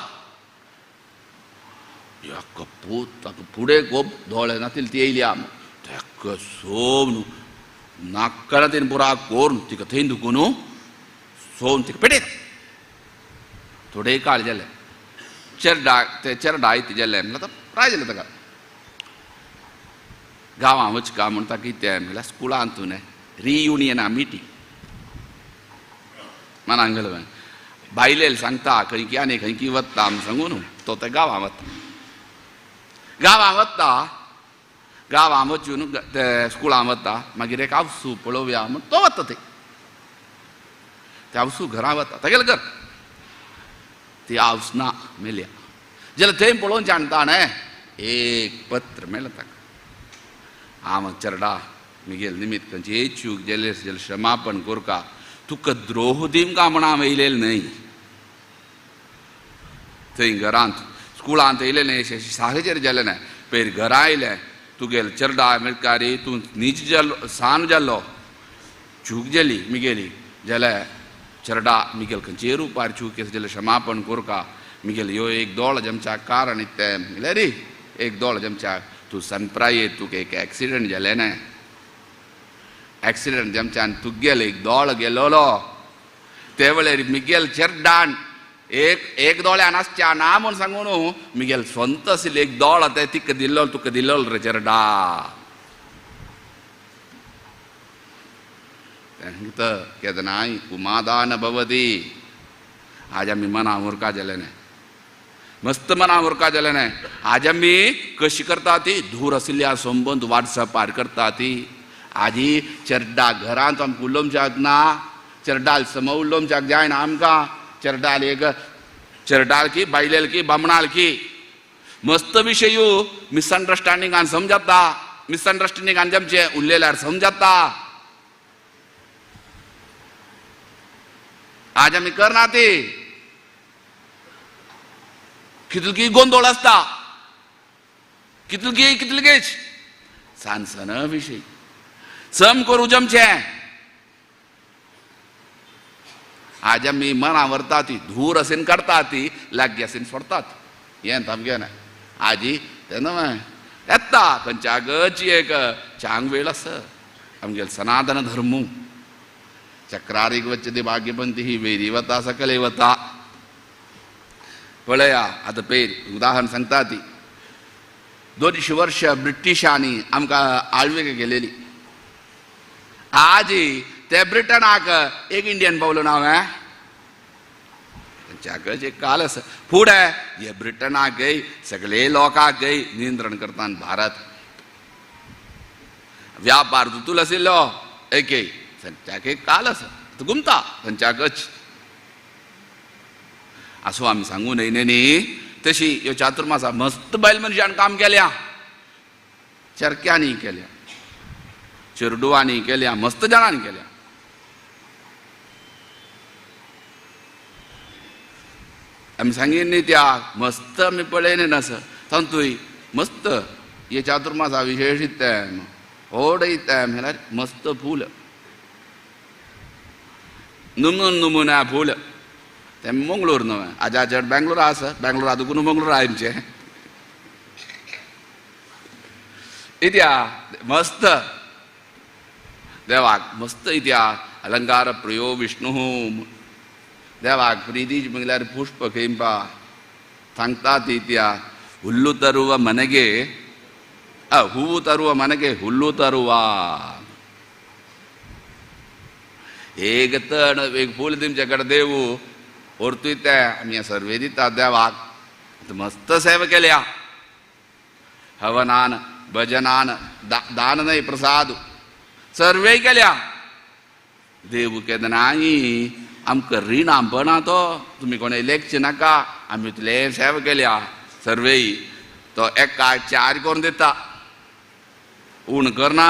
एक पूत ताका फुडें खूब दोळे नातिले ती येयली ताका सोवन नाक्काना तेणें पुरा कोरून तिका थंय दुखून सोवन तिका पेटयता थोडे काळ जाले चेरडा ते चेरडा इथे जाले म्हणल्यार आतां प्राय जालें ताका गांवां वचका म्हूण ताका कितें म्हणल्यार स्कुलांत न्हय रियुनियना मिटींग मनाक गेलो बायलेल सांगता खंयकी आनी खंयकी वता म्हूण सांगून तो ते गांवां वता गांवां वचून ते स्कुलां वता मागीर एक आवसू पळोवया म्हूण तो वता थंय ते आवसू घरा वता तागेलें घर ती आवस ना मेल्या जाल्यार थंय पळोवन जाणता न्हय एक पत्र मेळ्ळें ताका हांव चेरडा म्हगेल निमित्त खंयची चूक जाल्यार क्षमापण कोरका तुका द्रोह दिवंक म्हूण हांव येयलेलें न्हय थंय घरांत स्कुलांत येयलें न्हय अशें साहचर्य जालें न्हय पयर घरा आयलें तुगेल चेरडा मिळकारी तूं नीच जाल्लो सान जाल्लो चूक जाली म्हगेली जाल्यार चेरडा म्हगेल खंयचेय रुपार चूक आसा जाल्यार क्षमापण कोरका म्हगेल ह्यो एक दोळ जमच्याक कारण तें म्हणल्यार रे एक दोळ जमच्याक तूं सनप्रायेर तुका एक एक्सिडंट जालें न्हय एक्सिडंट जमच्यान तुगेल एक दोळ गेलोलो ते वेळार म्हगेल चेरडान एक दोळ्यान आसच्या ना म्हूण सांगून म्हगेल स्वंत आशिल्लें एक दोळ तें तिका दिल्लो तुका दिल्लो रे चेरडा केदनाय उमादान भवती आज आमी मना उरका जाले न्हय मस्त मना उरका जाले न्हय आज आमी कशी करता ती दूर आशिल्ल्या संबंद वॉट्सॅपार करता ती आजी चेरडा घरांत आमकां उलोवंक ना चेरडाल सम उलोवंक जायना आमकां चेरडाल एक चेरडाल की बायलेल की बामणाल की मस्त विशय मिसअंडरस्टँडिंगान समजता मिसअंडरस्टँडिंगान जमचे उरलेल्यार समजता आज आमी करना ती कितलकी गोंदोळ आसता कितलकीच सान विशय सम करूं जमचे आज आमी मना व्हरता ती धूर असेन काडटा ती लागीं असेन सोडतात हें आमगे न्हय आजी तेन्ना येता खंयच्याच एक चांग वेळ आसा आमगेल सनातन धर्म चक्रारीक वच्चे ती भाग्यवंती ही वेरी वता सकले वता पळया आतां पयर उदाहरण सांगता ती 200 वर्ष ब्रिटिशांनी आमकां आळवेक गेलेली आज ते ब्रिटनाक एक इंडियन पावलो ना तांच्याकच एक काल आसा फुडें हे ब्रिटनाक सगळे लोकांक नियंत्रण करता भारत व्यापार दुतूल आशिल्लो एक तांच्याक एक काल आसा घुमता तांच्याकच असो आमी सांगू न्हय न्ही तशी ह्यो चातुर्मासा मस्त बायल मनशान काम केल्या चरक्यांनी केल्या चेरडुवांनी केल्या मस्त जाणांनी केल्या आमी सांगीन न्ही त्या मस्त आमी पळयले नासत तातूंय मस्त हे चातुर्मासा विशेषीत ओडयत म्हळ्यार मस्त फूल नमुन्या फूल ते मंगळूर न्हय आजा चड बेंगलोर आसा बेंगलोर आदुकून मंगळूर आमचे इत्या मस्त देवाक मस्त इत्या अलंकार प्रियो विष्णू देवाक प्रीती म्हळ्यार पुष्प खेंपा सांगतात इत्या ಹುಲ್ಲು ತರುವ ಮನೆಗೆ ಹೂವು ತರುವ ಮನೆಗೆ ಹುಲ್ಲು ತರುವ एक तण एक फूल तुमच्याकडे देऊ ओरतूय ते आमी सर्वे दिता देवाक मस्त सेवा केल्या हवनान भजनान दान नाही प्रसाद सर्वे केल्या देव केदनाय आमकां रिणां बना तो तुमी कोणें लेखचें नाका आमी इतले सेवा केल्या सर्वेई तो एका 4 करून दिता उण करना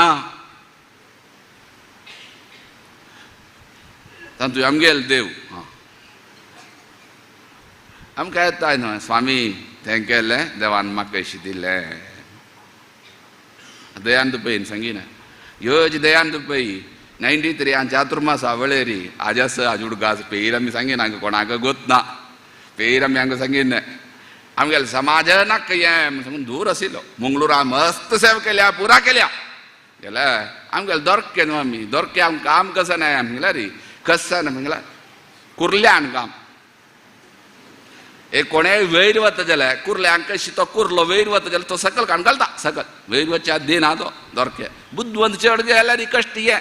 तातूंत आमगेलो देव आमकां येताय न्हय स्वामी तें केलें देवान म्हाका अशें दिलें दयानंद पैन सांगिना ह्योच दयानंद पै 93 चातुर्मासा वेळेरी आजास आजुडगास पेर आमी सांगिना हांगा कोणाक गोतना पेर आमी हांगा सांगिन आमगेले समाज नाका हें सांगून दूर आशिल्लो मंगळुरा मस्त सेवा केल्या पुरा केल्या गेल्यार आमगेले दोरके न्हू आमी दोरके आमकां काम कसं नाय म्हणल्यार रे कसं ना म्हणल्यार कुर्ल्यान काम एक कोणेय वयर वता जाल्यार कुर्ल्यांक कशी तो कुर्लो वयर वता जाल्यार तो सकल काण घालता सकल वयर वचच्या दिना तो दोरके बुद्धवंत चड जाल्यार कश्ट हें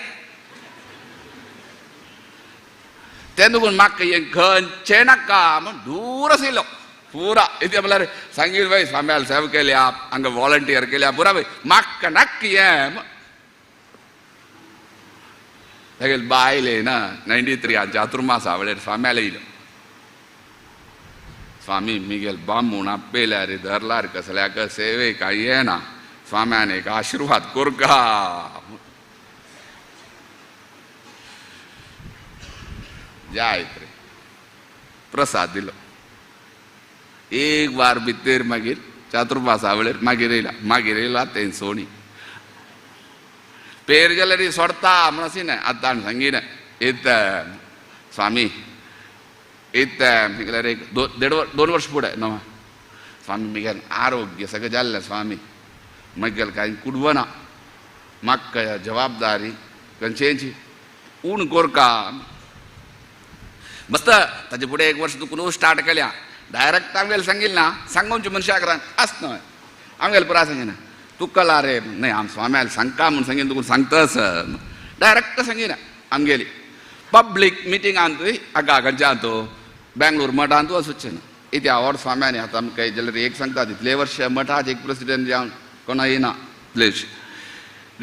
तें न्हू म्हाका हें खंयचें नाका म्हण दूर आशिल्लो पुरा इतलें म्हळ्यार सांगील बाय स्वाम्याल सेवा केल्या हांगा वॉलंटियर केल्या पुरा बाय म्हाका नाका हें तेगेले बायले ना 93 चातुर्मासा वेळेर स्वाम्याल येयलो स्वामी मिगेल बामून आपयल्या रे धरला रे कसल्याक सेवेक येना स्वाम्यान एक आशिर्वाद कोरगा जायत रे प्रसाद दिलो एक वार भितर मागीर चातुर्मासा वेळेर मागीर येयला तें सोणी पेर गेल्यार सोडता म्हण अशी आतां सांगिना येत स्वामी येत म्हटल्यार एक 2 वर्स फुडें न्हू स्वामी म्हगेलें आरोग्य सगळें जाल्लें स्वामी म्हगेलें कांय कुडवना म्हाका जबाबदारी खंयचेची उण कोरका मस्त ताचे फुडें 1 वर्स दुखून स्टार्ट केल्या डायरेक्ट आमगेलें सांगिल्लें ना सांगोवचें मनशाक आस न्हय आमगेलें पुरा सांगिना तुका कळ्ळा रे न्हय आमी स्वाम्याल सांगता म्हूण सांगीन तुका सांगतास डायरेक्ट सांगिना आमगेली पब्लीक मिटिंगान तुवें हाका खंयच्या तो बेंगलोर मठान तूं वचचें ना इथे आवड स्वाम्यानी आतां आमकां जाल्यार एक सांगता इतले वर्ष मठाचे एक प्रेसिडेंट जावन कोणा येना प्लेस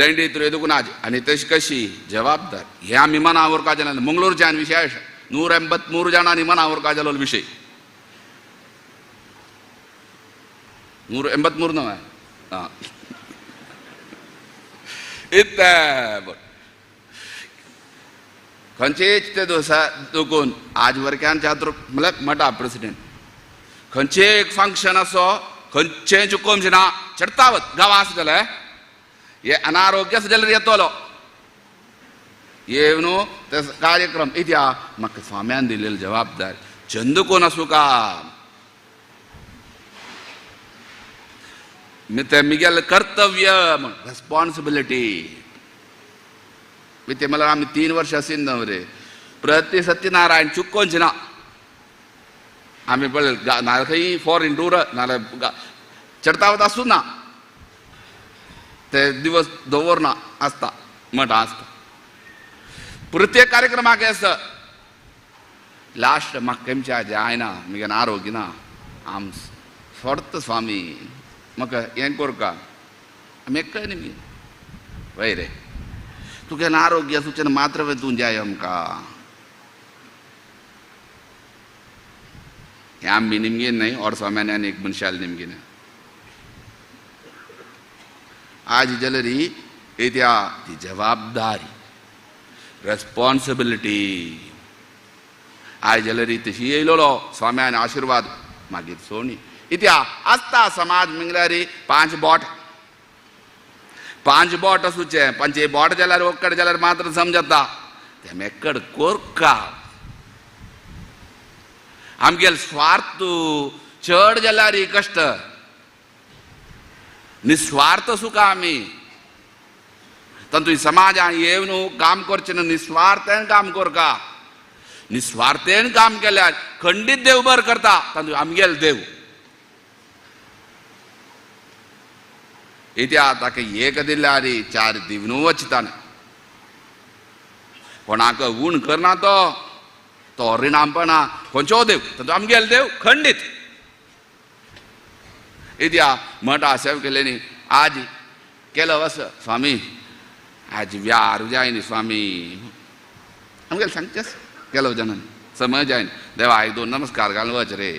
93 देखून आज आनी तशी कशी जबाबदार हे आमी मना उरपा जालें मंगळूरच्यान विशेष 183 जाणांनी मना उरपा जालो विशय 183 न्हय आं खंयचेच ते दोसा देखून आज वरक्यान चातुर म्हळ्यार मठा प्रेसिडेंट खंयचे एक फंक्शन असो खंयचें चुकोवचें ना चडतावत गांवां आसा जाल्यार हे अनारोग्य आसा जाल्यार येतलो येवन ते कार्यक्रम इत्या म्हाका स्वाम्यान दिलेली जबाबदारी चंद कोण आसूं का ते मिगेल कर्तव्य म्हण रेस्पॉन्सिबिलिटी ते म्हळ्यार आमी 3 वर्स आशिल्ले न्हय रे प्रती सत्यनारायण चुकोवचें ना आमी पळय ना खंय फॉरेन टूर नाल्यार चडतावत आसूं ना ते दिवस दवरना आसता मठा आसता प्रत्येक कार्यक्रमाक आसता लास्ट म्हाका केमच्या जायना म्हगेलें आरोग्य ना आम सोडता स्वामी म्हाका हें कोरका आमी एक्कय न्ही वय रे तुगेलें आरोग्य सूचना मात्र तूं जाय आमकां हें आमी निमगेन न्हय और स्वाम्यान आनी एक मनशाल निमगेन आज जाल्यार येत्या ती जबाबदारी रेस्पॉन्सिबिलिटी आज जाल्यार तशी येयलोलो स्वाम्यान आशिर्वाद मागीर सोणी इत्या आसता समाज म्हणल्यार 5 बोट आसूचे 5 बोट जाल्यार ओक्कड जाल्यार मात्र समजता ते मेक्कड कोरका आमगेल स्वार्थ चड जाल्यार कश्ट निस्वार्थ सुका आमी तातूंत समाजान येवन काम करचें न्हय निस्वार्थेन काम कोरका निस्वार्थेन काम केल्यार खंडीत देव बर करता तातूंत आमगेल देव इत्या ताका एक दिल्यार 4 दिवन वचताना कोणाक उण करना तो रिणामपणा खंयचो देव तातूंत आमगेल देव खंडीत इत्या मठा सेवा केले न्ही आज केलो वस स्वामी आज व्यार जाय न्ही स्वामी आमगेले सांगचेस केलो जाणांनी समय जायन देवा एक दोन नमस्कार घालून वच रे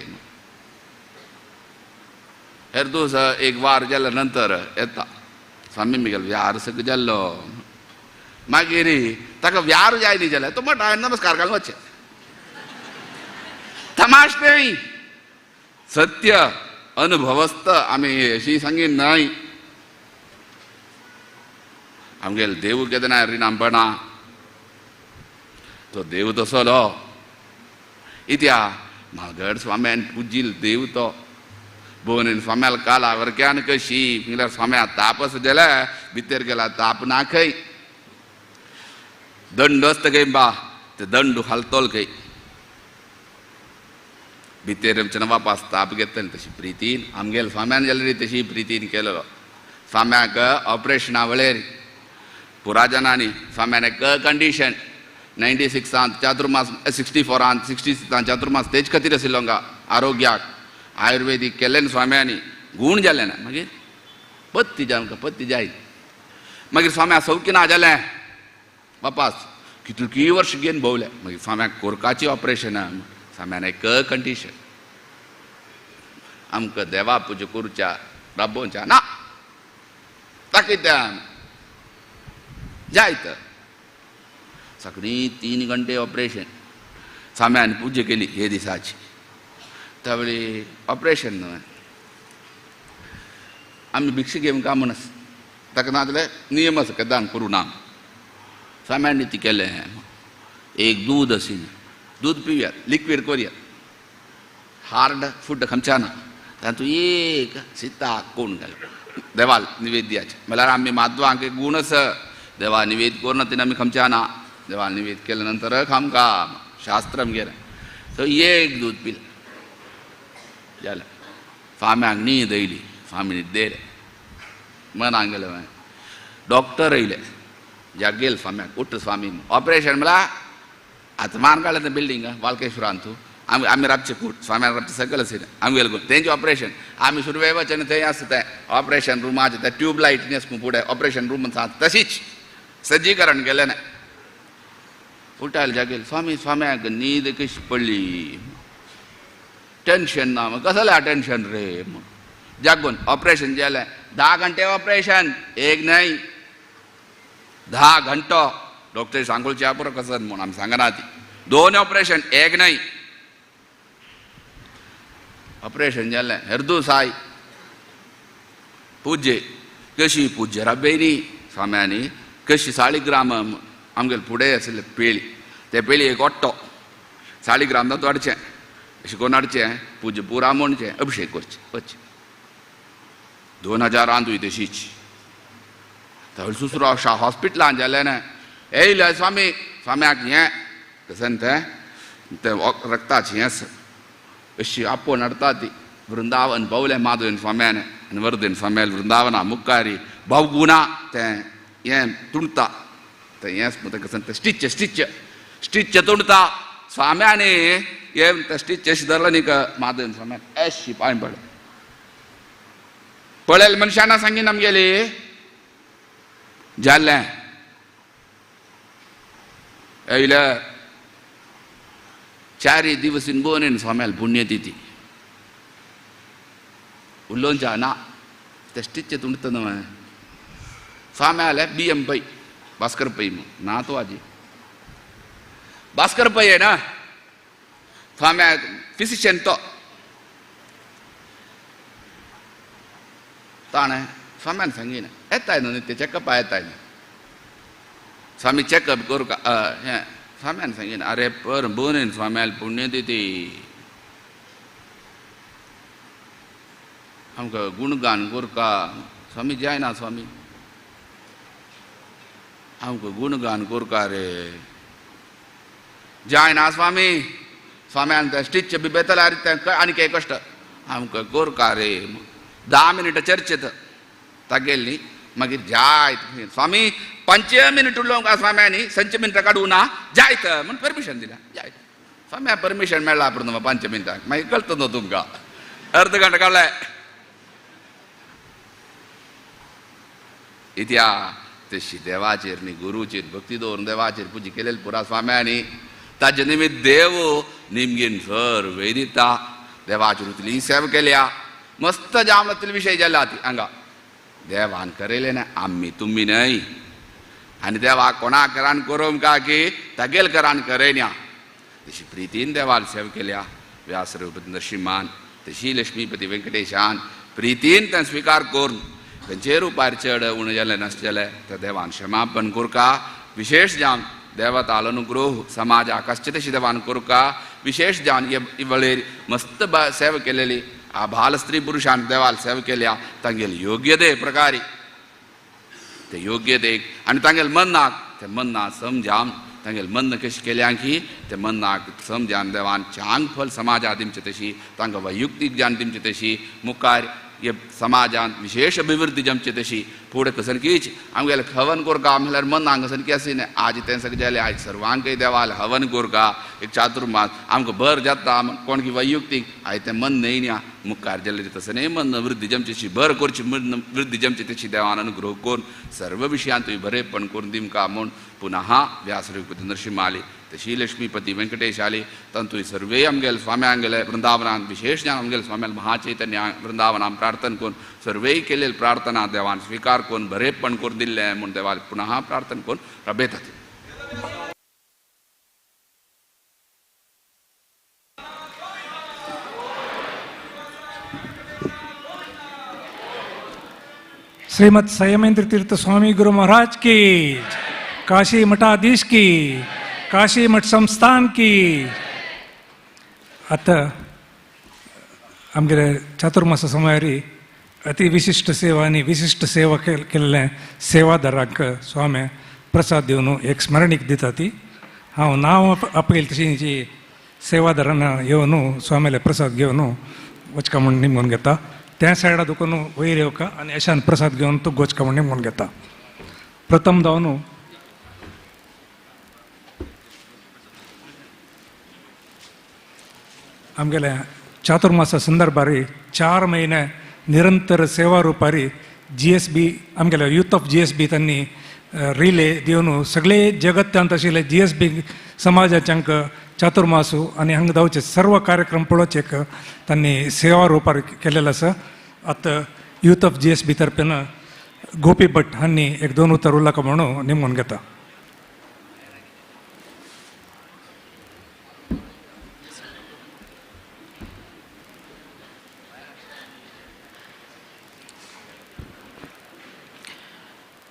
हेर दिवस एक वार गेल्या नंतर येता स्वामी मी गेलो व्यार सगळं जाल्लो मागीर ताका व्यार जाय न्ही जाल्यार तो म्हणटा हांवें नमस्कार घालून वचचें तमाश नाही सत्य अनुभवस्त आम्ही अशी सांगीन नाही आमगेल देव केदना रिणामपणा तो देव तसलो इत्या म्हागड स्वाम्यान पुजील देव तो भोवनेन स्वाम्याल काला वरक्यान कशी म्हळ्यार स्वाम्या ताप असो जाल्यार भितर गेला ताप ना खंय दंड आसता खंय बा ते दंड हालतलो खंय भितर आमच्या वापास ताप घेतले तशी प्रितीन आमगेल स्वाम्यान जाल्यार तशी प्रितीन केलो स्वाम्याक ऑपरेशना वेळेर पुराजनांनी स्वाम्यान एक कंडिशन 96 चातुर्मास 64 66 चातुर्मास तेज खातीर आशिल्लो हांगा आरोग्याक आयुर्वेदीक केल्ले स्वाम्यांनी गूण जालें ना मागीर पत्ती जाय आमकां पत्ती जाय मागीर स्वाम्या सौख्य ना जालें वापास कितकी वर्स घेवन भोंवले मागीर स्वाम्याक कोरकाची ऑपरेशन स्वाम्यान एक कंडिशन आमकां देवा पुजा करूच्या राबोवच्या ना ताकयत्यान जायत सगळीं 3 घंटे ऑपरेशन स्वाम्यान पुजा केली हे दिसाची त्यावेळी ऑपरेशन न्हय आमी भिक्षा घेवन काय म्हणस ताका ना जाल्यार नियम आसा दान करूं ना स्वाम्यान ती केलें एक दूद आशिल्लें दूद पिवयात लिक्वीड करुयात हार्ड फूड खंयच्या ना तातूंत एक सिता कोण घालप देवाल निवेद्याचें म्हळ्यार आमी माधवांक एक गूण आसा देवा निवेद करून तिने आमी खंयच्या ना देवा निवेद केले नंतर आमकां शास्त्र आमगेर सो एक दूद पिलें जालें स्वाम्याक न्हीद येयली स्वामी न्हिदेले मनाक गेले डॉक्टर येयले जागेल स्वाम्याक उठ स्वामी ऑपरेशन म्हळ्यार आत्मान काडलें तें बिल्डींग वालकेश्वरान तूं आमी रातचे कूट स्वाम्याक रातचे सकयल आशिल्लें आमी गेले तेंचें ऑपरेशन आमी सुरवे वचन थंय आसता तें ऑपरेशन रुमाचें तें ट्यूबलायट न्हेसून फुडें ऑपरेशन रूम तशीच सज्जीकरण केलें ना उठायले जागेल स्वामी स्वाम्याक न्हीद कशी पडली टेंशन ना कसलें टेंशन रे जागून ऑपरेशन जालें 10 घंटे ऑपरेशन एक न्हय 10 घंटो डॉक्टर सांगोळच्या पुरो कसं म्हूण आमी सांगना ती 2 ऑपरेशन एक न्हय ऑपरेशन जालें हरदू साय पुजे कशी पुज्य राबयली स्वाम्यांनी कशी साळीग्राम आमगेले फुडें आशिल्ले पेळी ते पेळी एक ओट्टो साळीग्राम तातूंत हाडचें अशें करून हाडचें पुजा पुरा म्हणचें अभिशेक करचें वचचें 2000 आंतूय तशीच थंय दुसरो हॉस्पिटलान जालें ना येयले स्वामी स्वाम्याक हें कसं तें रक्ताचें हें आसा अशी आपोवन हाडटा ती वृंदावन भोवलें माधवेन स्वाम्यान आनी वर्देन स्वाम्याल वृंदावना मुखारी भावगुणा तें हें तुणता तें हें कसं तें स्टिच तुणता स्वाम्यानी हें तें स्टिच अशें धरलें न्ही माधवेन स्वाम्यान अशी पांय पडलें पळयलें मनशाना सांगीन आमगेली जाल्लें येयले 4 दिवस बोनेन स्वाम्याल पुण्यतिथी उल्लोंचा ना ते स्टिच तुणता न्हय स्वाम्याल BM पै भास्कर पै ना तो आजी भास्कर पै ना स्वाम्याक फिजिशियन तो ताणें स्वाम्यान सांगीन येताय न्हू ते चॅकअपा येताय न्हू स्वामी चॅकअप करूं हें स्वाम्यान सांगीन अरे पर बोनेन स्वाम्याल पुण्यतिथी आमकां गुणगान करूं स्वामी जायना स्वामी आमकां गुणगान करूं रे जायना स्वामी स्वाम्यान तें स्टिच बी बेतल्यार तें आनीक एक कश्ट आमकां करूं रे 10 मिनटां चर्चेत तागेली मागीर जायत स्वामी 5 मिनट उरलो स्वाम्यांनी 5 मिनटां काडूं ना जायत म्हण परमिशन दिल्या जायत स्वाम्या परमिशन मेळ्ळा पूण 5 मिनटांक मागीर कळटा न्हू तुमकां अर्द घंटा काडलें इत्या तशी देवाचेर न्ही गुरूचेर भक्ती दवरून देवाचेर पुजा केलेली पुरा स्वाम्यांनी ताजे निमित्त देव निमगीन सर्व दिता देवाची रुतली सेवा केल्या मस्त जामलातील विषय जाला ती हांगा देवान करेले ना आम्ही तुम्ही नाही आणि देवा कोणा करान करूम का की तगेल करान करेन्या तशी प्रीतीन देवाल सेवा केल्या व्यासरूप नरसिंहान तशी लक्ष्मीपती व्यंकटेशान प्रीतीन त्यान स्वीकार करून खंयचे रुपार चड उण जालें नासलेलें त्या देवान क्षमापण करूका विशेष जावन देवाता अनुग्रह समाज आकाशचे तशी देवान करूका विशेष जावन हे वेळेर मस्त सेवा केलेली आ बाल स्त्री पुरुषान देवाल सेवा केल्या तांगेल योग्यते प्रकारे ते योग्यतेक आनी तांगेल मन्नाक ते मन्ना समजावन तांगेल मन्न कशें केल्या की ते मन्नाक समजावन देवान चांग फल समाजात दिवचे तशी तांकां वैयक्तीक जान दिवचे तशी मुखार हे समाजान विशेष अभिवृद्धी जमचे तशी फुडें कसन कीच आमगेले हवन कोरका म्हणल्यार मन हांगासन की आसना आज तें सगळें जालें आज सर्वांकय देवाल हवन कोरका एक चातुर्मास आमकां भर जाता कोण की वैयक्तीक आयज तें मन न्हयन्या मुखार जालें तसं न्हय मन वृद्धी जमचे तशी भर करची वृद्धी जमचे तशी देवान अनुग्रह करून सर्व विशयान तुवें बरेपण करून दिमका म्हूण पुनः व्यासरूपती नरसिंह आली तशी लक्ष्मीपती व्यंकटेश आली तंतु सर्वे आमगेले स्वाम्यांक गेले वृंदावनान विशेष ज्ञान आमगेले स्वाम्याल महाचैतन्य वृंदावनान प्रार्थना करून सर्वेय केलेली प्रार्थना देवान स्वीकार करून बरेपण करून दिल्लें म्हूण देवाल पुनः प्रार्थना करून रबेतात. श्रीमद संयमेंद्र तीर्थ स्वामी गुरु महाराज की, काशी मठाधीश की, काशी मठ संस्थान की. आता आमगे चातुर्मास समयारी अति विशिष्ट सेवा आणि विशिष्ट सेवा केलेल्या सेवादारांक स्वामी प्रसाद दिवन एक स्मरणीक दिता ती हांव नांव आपयलें तशी सेवादारांना येवन स्वामीले प्रसाद घेवन वचका म्हूण निमून घेता. त्या सायडा दुखून वयर येवका आनी अशान प्रसाद घेवन तूं गोचका म्हूण निमून घेता. प्रथम जावन आमगेले चातुर्मासा संदर्भारी 4 महिने निरंतर सेवा रुपारी GSB आमगेले यूथ ऑफ GSB त्यांनी रिले दिवन सगळे जगत्यांत आशिल्ले GSB समाजाच्यांक चातुर्मासू आनी हांगा जावचे सर्व कार्यक्रम पळोवचेक त्यांनी सेवा रुपार केलेलो आसा. आतां यूथ ऑफ GSB तर्फेन गोपी भट हांणी एक 2 उतर उलोवंक म्हणून निमून घेता.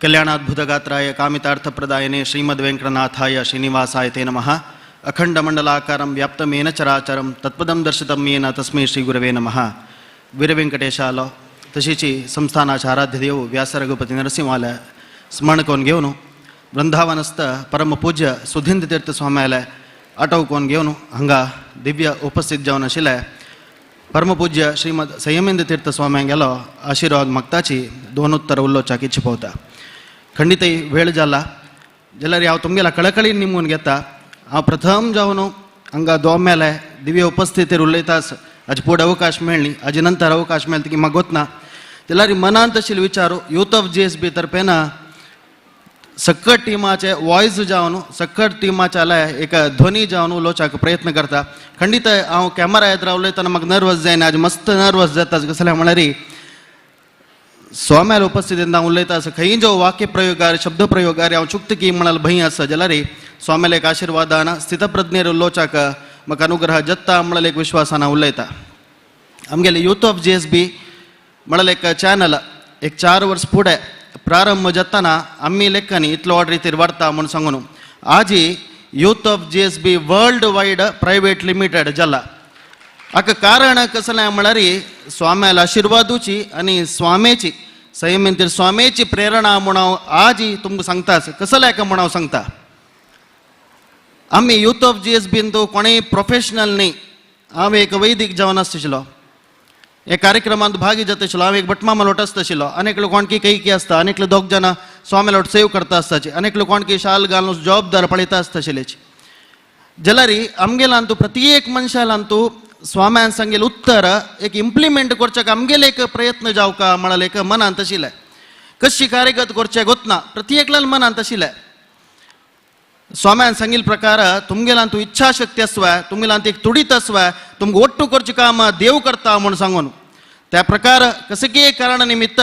कल्याणाद्भुतगात्राय कामितार्थप्रदायने श्रीमद्वेङ्कटनाथाय श्रीनिवासाय ते नमः. अखण्डमण्डलाकारं व्याप्तमेन चराचरं तत्पदं दर्शितं येन तस्मै श्रीगुरवे नमः. वीरव्यंकटेशाला तशीची संस्थानाचे आराध्य देव व्यास रघुपती नरसिंहाला स्मरण करून घेवन वृंदावनस्थ परमपूज्य सुधींद्र तीर्थ स्वाम्याला आठवून घेवन हांगा दिव्य उपस्थित जावन आशिल्ले परमपूज्य श्रीमद संयमेंद्र तीर्थ स्वाम्यांक गेलो आशिर्वाद मागताची 2 उत्तर उलोवच्याक इच्छा पावता. खंडितय वेळ जाला जाल्यार हांव तुमगेल्या कळकळीन निमून घेता. हांव प्रथम जावन हांगा दोमेले दिव्य उपस्थितीर उलयतास हाजे फुडें अवकाश मेळ्ळी हाजे नंतर अवकाश मेळ्ळा ती म्हाका गोतना जाल्यार मनांत आशिल्ले विचारू यूथ ऑफ GSB तर्फेन सक्कट टिमाचे वॉयस जावन सक्कट टिमाच्या एक ध्वनी जावन उलोवच्याक प्रयत्न करता. खंडितय हांव कॅमेरा येत उलयतना म्हाका नर्वस जायना आज मस्त नर्वस जाता कसले म्हळ्यार स्वाम्याल उपस्थितींत हांव उलयता आसा खंय जो वाक्य प्रयोगार शब्द प्रयोगार हांव चुकता की म्हणाल भंय आसा जाल्यार स्वाम्याल एक आशिर्वादान स्थितप्रज्ञेर उलोवच्याक म्हाका अनुग्रह जत्ता म्हणाल एक विश्वासान हांव उलयता. आमगेले यूथ ऑफ GSB म्हणाल एक चॅनल एक 4 वर्स फुडें प्रारंभ जातना आम्ही लेखनी इतलो ऑर्डर रितीर वाडता म्हणून सांगून आज youth of GSB world wide private limited जाला. हाका कारण कसलें म्हळ्यार स्वाम्याल आशिर्वादूची आनी स्वामीची संयमेंद्र स्वामीची प्रेरणा म्हूण हांव आज तुमकां सांगताच कसलें हाका म्हूण हांव सांगता. आमी यूथ ऑफ GSB तो कोणेय प्रोफेशनल न्ही. हांव एक वैदीक जावन आसतशिलो हे कार्यक्रमांत भाग घेत आशिल्लो. हांव एक भटमामा लोट आसतशिलो अनेक लोक कोणकी कैकी आसता अनेक लोक 2 जाणां स्वामी लोट सेव करता आसताचे अनेक लोक कोणकी शाल घालून जबाबदार पळयता आसतशिलेची जाल्यार आमगेलां तूं प्रत्येक मनशालां तूं स्वाम्यान सांगेल उत्तर एक इम्प्लिमेंट करच्याक आमगेले एक प्रयत्न जावका म्हणाल एक मनांत आशिल्लें. कशी कार्यगत करचें गोतना प्रत्येकल्यान मनांत आशिल्लें. स्वाम्यान सांगिल प्रकार तुमगेलांतू इच्छाशक्ती असवा तुमगेलांत एक तुडीत असवा तुमगे ಒಟ್ಟು करचे काम देव करता म्हणून सांगून त्या प्रकार कसं की कारण निमित्त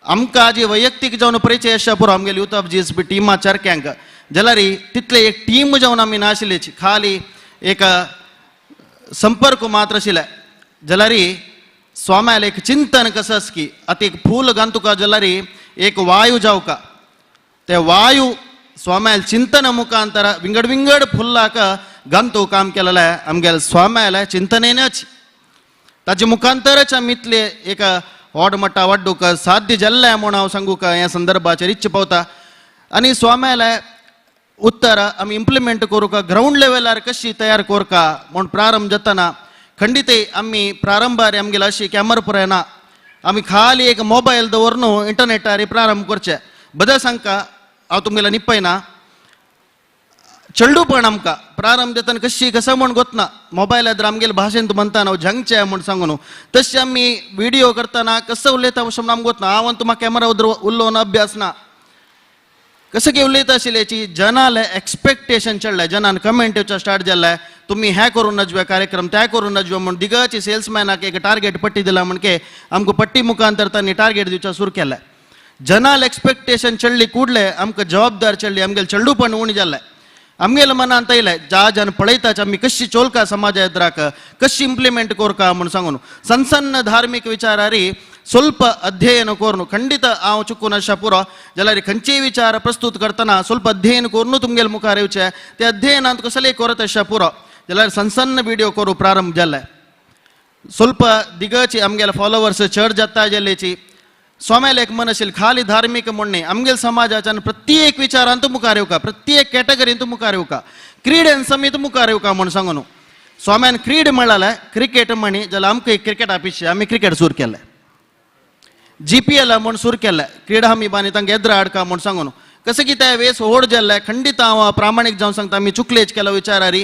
आमकां आजी वैयक्तीक जावन परिचय आसच्या पुरो आमगेली यूथ ऑफ जीएसपी टिमा चरक्यांक जाल्यार तितले एक टीम जावन आमी नाशिल्लीच खाली एक संपर्क मात्र आशिल्ले जाल्यार स्वाम्याल एक चिंतन कसं आस की आतां एक फूल घालतुका जाल्यार एक वायू जावका ते वायू स्वाम्याल चिंतन मुखांतर विंगड विंगड फुल्लाक घालतू काम केलेले आमगेल स्वाम्याल चिंतनेनच ताजे मुखांतरच आमी इतले एक व्हड मट्टा वाडूंक साध्य जाल्लें म्हूण हांव सांगूक ह्या संदर्भाचेर इच्छा पावता आनी स्वाम्याल उत्तर आमी इम्प्लिमेंट करूंक ग्राउंड लेवलार कशी तयार कोरका म्हूण प्रारंभ जातना खंडीत आमी प्रारंभार आमगेली अशी कॅमेरा पुराय ना आमी खाली एक मोबायल दवरून इंटरनेटार प्रारंभ करचे बदल सांगता हांव तुमगेला निपयना चेडूपण आमकां प्रारंभ जातना कशी कसं म्हूण गोतना मोबायलार आमगेले भाशेंत म्हणटा हांव झंगचे म्हूण सांगून तशें आमी व्हिडिओ करतना कसं उलयता अशें म्हूण आमकां गोतना हांव तुमकां कॅमेरा उलोवन अभ्यास ना कसं की उलयता आशिल्ल्याची जनाल एक्सपेक्टेशन चडलें जनान कमेंट येवचो स्टार्ट जाल्ले तुमी हें करून नजवे कार्यक्रम ते करून नजवे म्हूण दिगाची सेल्समॅनाक एक टार्गेट पट्टी दिला म्हणके आमकां पट्टी मुखांतर तांणी टार्गेट दिवचो सुरू केलें जनाल एक्सपेक्टेशन चडली कुडले आमकां जबाबदार चडली आमगेलें चेडूपण उणी जाल्लें आमगेल्या मनांत येयलें ज्या जन पळयताच आमी कशी चोलका समाजा एद्राक कशी इम्प्लिमेंट कोरका म्हूण सांगून सन्न धार्मीक विचारारी ಸ್ವಲ್ಪ अध्ययन करून खंडित हांव चुकून अशा पुरो जाल्यार खंयचेय विचार प्रस्तुत करतना ಸ್ವಲ್ಪ अध्ययन करून तुमगेले मुखार येवचे ते अध्ययनांत कसलेय करत अशा पुरो जाल्यार सन्न व्हिडिओ करूं प्रारंभ जाल्ले ಸ್ವಲ್ಪ दिगची आमगेले फॉलोवर्स चड जाता जाल्लेची स्वाम्याल एक मन आशिल्लें खाली धार्मीक म्हणणे आमगेल्या समाजाच्यान प्रत्येक विचारांत मुखार येवका प्रत्येक कॅटेगरींत मुखार येवका क्रीडेन समेत मुखार येवका म्हूण सांगून स्वाम्यान क्रीड म्हणलें क्रिकेट म्हणी जाल्यार आमकां एक क्रिकेट आपिशें आमी क्रिकेट सुरू केलें GPL म्हूण सुरू केलें क्रीडा हमीबानी तांकां येद्र हाडका म्हूण सांगून कसं की ते वेस व्हड जाल्ले खंडीत हांव प्रामाणीक जावन सांगता आमी चुकलेच केलो विचारारी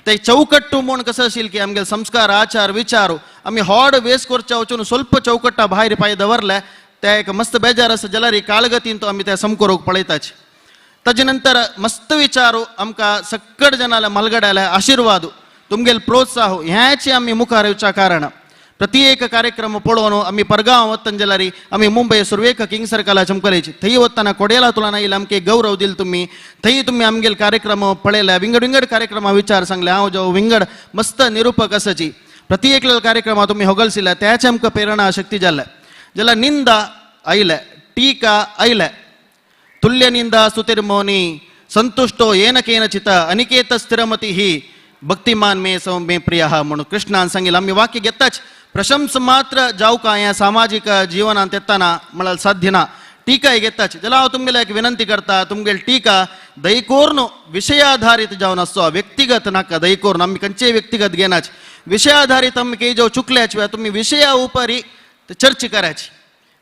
ते चौकट्टू म्हूण कसं आशिल्लें की आमगेले संस्कार आचार विचार आमी व्हड वेस करचे वचून ಸ್ವಲ್ಪ चौकट्टा भायर पांय दवरले ते एक मस्त बेजार आसा जाल्यार काळगतीन तो आमी ते सम करूंक पळयताचे ताजे नंतर मस्त विचारू आमकां सक्कड जनाले मलगडाले आशिर्वाद तुमगेले प्रोत्साह ह्याची आमी मुखार येवच्या कारण प्रत्येक कार्यक्रम पळोवन आमी परगांव वतना जाल्यार आमी मुंबय सुरवेक किंग सर्कलाच्या कॉलेज थंय वतना कोडेला तुलाना येयला आमकां गौरव दिलो थंय तुमी आमगेले कार्यक्रम पळयले विंगड विंगड कार्यक्रम विचार सांगले हांव जो विंगड मस्त निरूपक आसाची प्रत्येक कार्यक्रम तुमी होगलसिल्ले त्याचे आमकां प्रेरणा शक्ती जाल्ले जाल्यार निंदा आयले टीका आयले तुल्य निंदा स्तुतिर्मौनी संतुष्टो येन केनचित अनिकेत स्थिरमती ही भक्तिमान मे सौ मे प्रिय म्हणून कृष्णान सांगितलं आम्ही वाक्य घेताच प्रशंस मात्र जावका ह्या सामाजिक जीवनांत येताना म्हळ्यार साध्य ना टीका घेताच जाल्यार हांव तुमगेले एक विनंती करता तुमगेली टीका दयकोरून विशयाधारित जावन आसचो व्यक्तिगत नाका दयकोरून आमी खंयचेय व्यक्तिगत घेनाच विशयाधारित आमी काही जो चुकल्याच वे तुमी विशया उपरी चर्चा करायची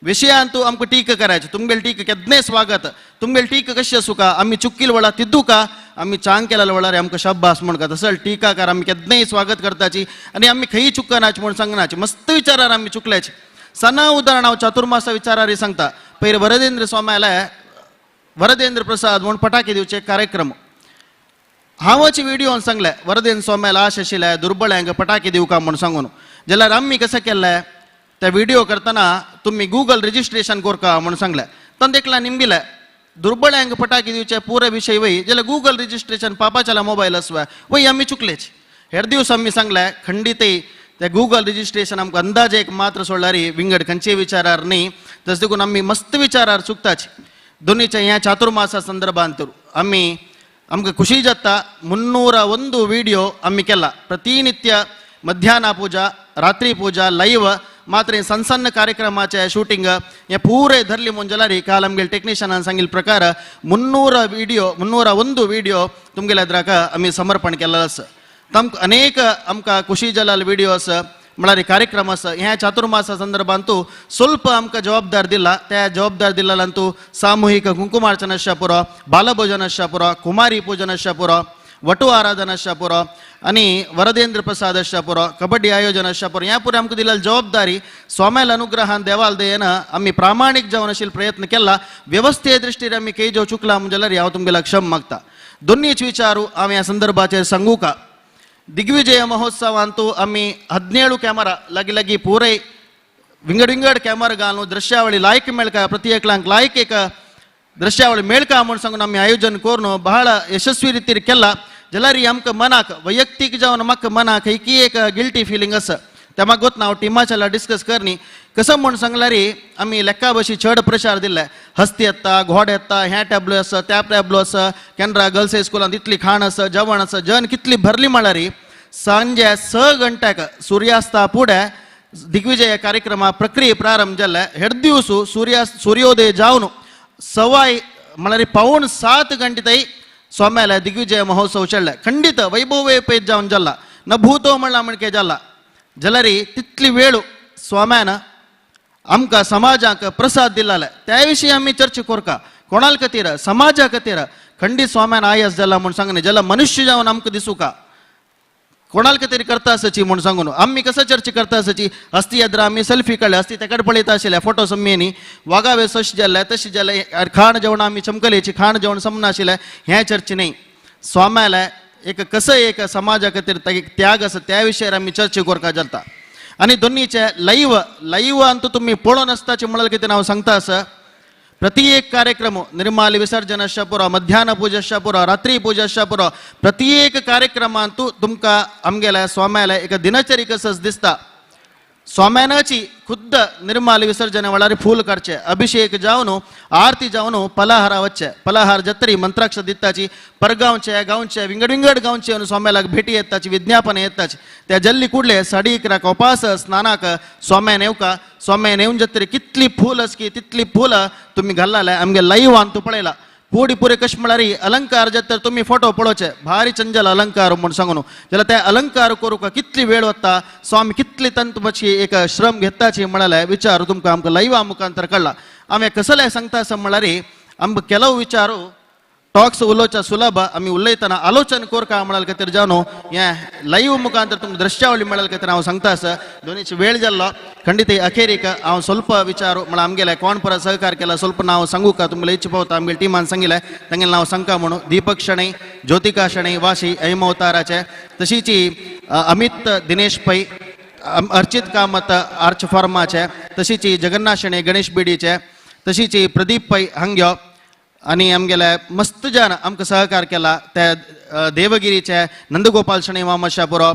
विशयांतू आमकां टीका करायची तुमगेली टीका केदनेय स्वागत तुमगेली टीका कशी आसूं का आमी चुकील वळा तिद्दू का आमी चांग केलेल्या वळार आमकां शब्बास म्हणटा तसं टीकाकार आमी केदनेय स्वागत करताची आनी आमी खंय चुकनाची म्हूण सांगनाची मस्त विचारार आमी चुकल्याची सना उदाहरण हांव चातुर्मासा विचारारी सांगता पयर वरदेंद्र स्वाम्याले वरदेंद्र प्रसाद म्हूण पटाके दिवचे कार्यक्रम हांवच व्हिडिओन सांगले वरदेंद्र स्वाम्याल आश आशिल्ले दुर्बळ्यांक पटाके दिवका म्हूण सांगून जाल्यार आमी कशें केल्लें ते व्हिडिओ करतना तुमी गूगल रजिस्ट्रेशन करका म्हणून सांगले तांत एकला निंबिले दुर्बळ्यांक पटाके दिवचे पुरे विशय वय जाल्यार गूगल रजिस्ट्रेशन पापाच्या मोबायल आसवा वय आमी चुकलेच हेर दिवस आमी सांगले खंडीतय ते गूगल रजिस्ट्रेशन आमकां अंदाजे एक मात्र सोडल्यार विंगड खंयचे विचारार न्ही तशें देखून आमी मस्त विचारार चुकताच दोनीच्या ह्या चातुर्मासा संदर्भांत आमी आमकां खुशी जाता 301 व्हिडिओ आमी केला प्रतिनित्य मध्याह्न पूजा रात्री पूजा लाईव्ह मात्र सन्न कार्यक्रमाचे शूटिंग हे पुरे धरली म्हणून जाल्यार काल आमगेले टेक्निशियनान सांगिल्ले प्रकार 301 व्हिडिओ तुमगेल्या एद्राक आमी समर्पण केलेलो आसा तांकां अनेक आमकां खुशी जाल्ले व्हिडिओस म्हळ्यार कार्यक्रम आसा ह्या चातुर्मासा संदर्भांतू ಸ್ವಲ್ಪ आमकां जबाबदार दिला त्या जबाबदार दिल्ल्यानंतू सामुहीक कुंकुमार्चन आसच्या पुरो बालभोजन आसच्या पुरो कुमारी पूजन आसच्या पुरो वटू आराधना शापुरो आणि वरदेंद्र प्रसाद शापुरो कबड्डी आयोजन शापुरो ह्या पुढे आमकां दिलेली जबाबदारी स्वाम्याल अनुग्रहान देवाल दयेन आम्ही प्रामाणिक जावन आशिल्लो प्रयत्न केला व्यवस्थे दृश्टीन आम्ही काही जो चुकला म्हणजे हांव तुमगेला क्षम मागता दोन्हीच विचारू हांव ह्या संदर्भाचेर सांगू का दिग्विजय महोत्सवांतू आम्ही 17 कॅमेरा लागी पुरय विंगड कॅमेरा घालून दृश्यावळी लायक मेळका प्रति एकल्यांक लायक एक दृश्यावळी मेळका म्हणून सांगून आम्ही आयोजन करून बहळ यशस्वी रितीन केला जाल्यार आमकां मनाक वैयक्तीक जावन म्हाका मनाक एक गिल्टी फिलींग आसा त्या म्हाका गोत हांव टिमाच्या डिस्कस करनी कसं म्हूण सांगल्यार आमी लेखा बशी चड प्रचार दिल्ले हस्ती येता घोड येता हे टॅबलो आसा त्या टॅबलो आसा कॅनरा गर्ल्स हायस्कुलांत इतली खाण आसा जेवण आसा जन कितली भरली म्हळ्यार सांजे 6 घंट्याक सुर्यास्ता फुडें दिग्विजय कार्यक्रमा प्रक्रिये प्रारंभ जाल्ले हेड दिवस सूर्योदय जावन सवाय म्हळ्यार 6:45 गंटे थंय स्वाम्याला दिग्विजय महोत्सव चल्ले खंडित वैभवपेत जावन जाला न भूतो म्हणला म्हणके जाला जाल्यार तितली वेळ स्वाम्यान आमकां समाजाक प्रसाद दिल्ले त्या विशीं आमी चर्चा करका कोणाल खातीर समाजा खातीर खंडीत स्वाम्यान आयस जाला म्हूण सांगने जाल्यार मनुष्य जावन आमकां दिसूं का कोणाल खातीर करता आसची म्हूण सांगून आमी कसं चर्चा करता आसची हस्ती येद्रा आमी सेल्फी काडले हस्ती तेकडे पळयता आशिल्ले फोटो सम्मेनी वागावे सश जाल्ले तशें जाल्ले खाण जेवण आमी चमकलेची खाण जेवण समना आशिल्ले हें चर्चा न्ही स्वाम्याला एक कसं एक समाजा खातीर त्याग आसा त्या विशयार आमी चर्चा करता जाता आनी दोन्हीचे लाईव्ह अंतू तुम्ही पळोवन आसताचे म्हळ्यार कितें हांव सांगता आसा प्रति एक कार्यक्रम निर्माल विसर्जन आसच्या पुरो मध्याह्न पूजा आसच्या पुरो रात्री पूजा आसच्या पुरो प्रति एक कार्यक्रमांतू तुमकां आमगेल्या स्वाम्याला एक दिनचरी कसं दिसता स्वाम्यानाची खुद्द निर्माल विसर्जन वेळार फूल काडचे अभिषेक जावन आरती जावन पलाहारा वच्चे पलाहार जत्री मंत्राक्ष दिताची परगांवचे गांवचे विंगड गांवचे येवन स्वाम्यालाक भेटी येताची विज्ञापन येताची त्या जल्ली कुडले 11:30 उपास स्नानाक स्वाम्यान येवका स्वाम्यान येवन जत्री कितली फूल आसकी तितली फूल तुम्ही घाल्ले आमगे लाईव्ह तू पळयला पोडी पुरे कश म्हळ्यार अलंकार जे तर तुम्ही फोटो पळोवचे भारी चंचल अलंकार म्हूण सांगून जाल्यार ते अलंकार करूंक कितली वेळ वता स्वामी कितली तंत मातशी एक श्रम घेताची म्हणाले विचार तुमकां आमकां लाईव्ह मुखांतर कळला आमी कसले सांगता आसा म्हळ्यार आमकां केलो विचारू टॉक्स उलोवच्या सुलभ आमी उलयतना आलोचन कोरका म्हणाल खातीर जावन हें लाईव्ह मुखांतर तुमकां दृश्यावळी म्हणाल खातीर हांव सांगता आसा दोनीची वेळ जाल्लो खंडीत अखेरीक हांव ಸ್ವಲ್ಪ विचारू म्हळ्यार आमगेले कोण परत सहकार केला ಸ್ವಲ್ಪ नांव सांगू का तुमकां इच्छा पावता आमगे टिमान सांगिल्लें तांगेलें नांव सांगता म्हणून दीपक शणै ज्योतिका शणै वाशी ऐम अवताराचे तशीच अमित दिनेश पै अर्चित कामत आर्च फार्माचे तशीच जगन्नाथ शणै गणेश बिडीचे तशीच प्रदीप पै हांग्यो आणि आमगेले मस्त जाण आमकां सहकार केला त्या देवगिरीचे नंदगोपाल शणै मामा शापुरो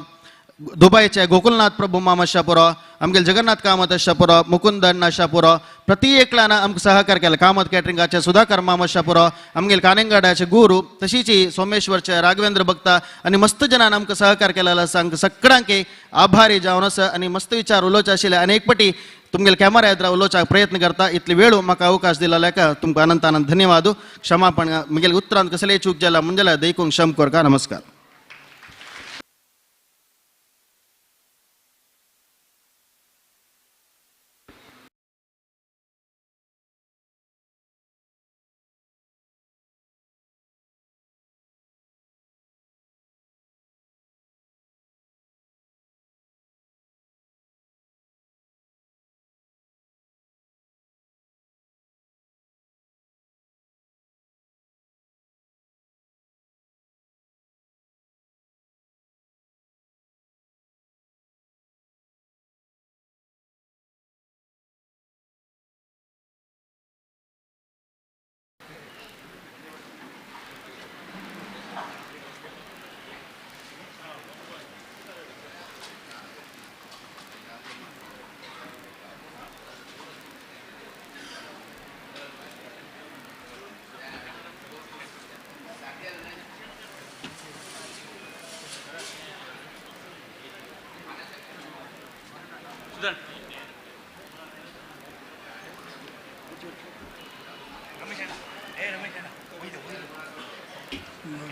दुबईचे गोकुलनाथ प्रभू मामा शापुरो आमगेले जगन्नाथ कामत शापुरो मुकुंद अण्णा शापुरो प्रति एकल्यान आमकां सहकार केला कामत कॅटरिंगाचे सुधाकर मामा शापुरो आमगेले कानेंगाड्याचे गुरू तशीच सोमेश्वरचे राघवेंद्र भक्ता आणि मस्त जणांन आमकां सहकार केलेलो आसा सगळ्यांक आभारी जावन आसा आणि मस्त विचार उलोवचे आशिल्ले आनी एक पाटी तुमगेले कॅमेरा येद्रा उलोवचाक प्रयत्न करता इतली वेळ म्हाका अवकाश दिला लेका तुमकां अनंत धन्यवाद क्षमापण म्हगेले उतरांत कसलेय चूक जाला म्हणजे जाल्यार देखून क्षम करता नमस्कार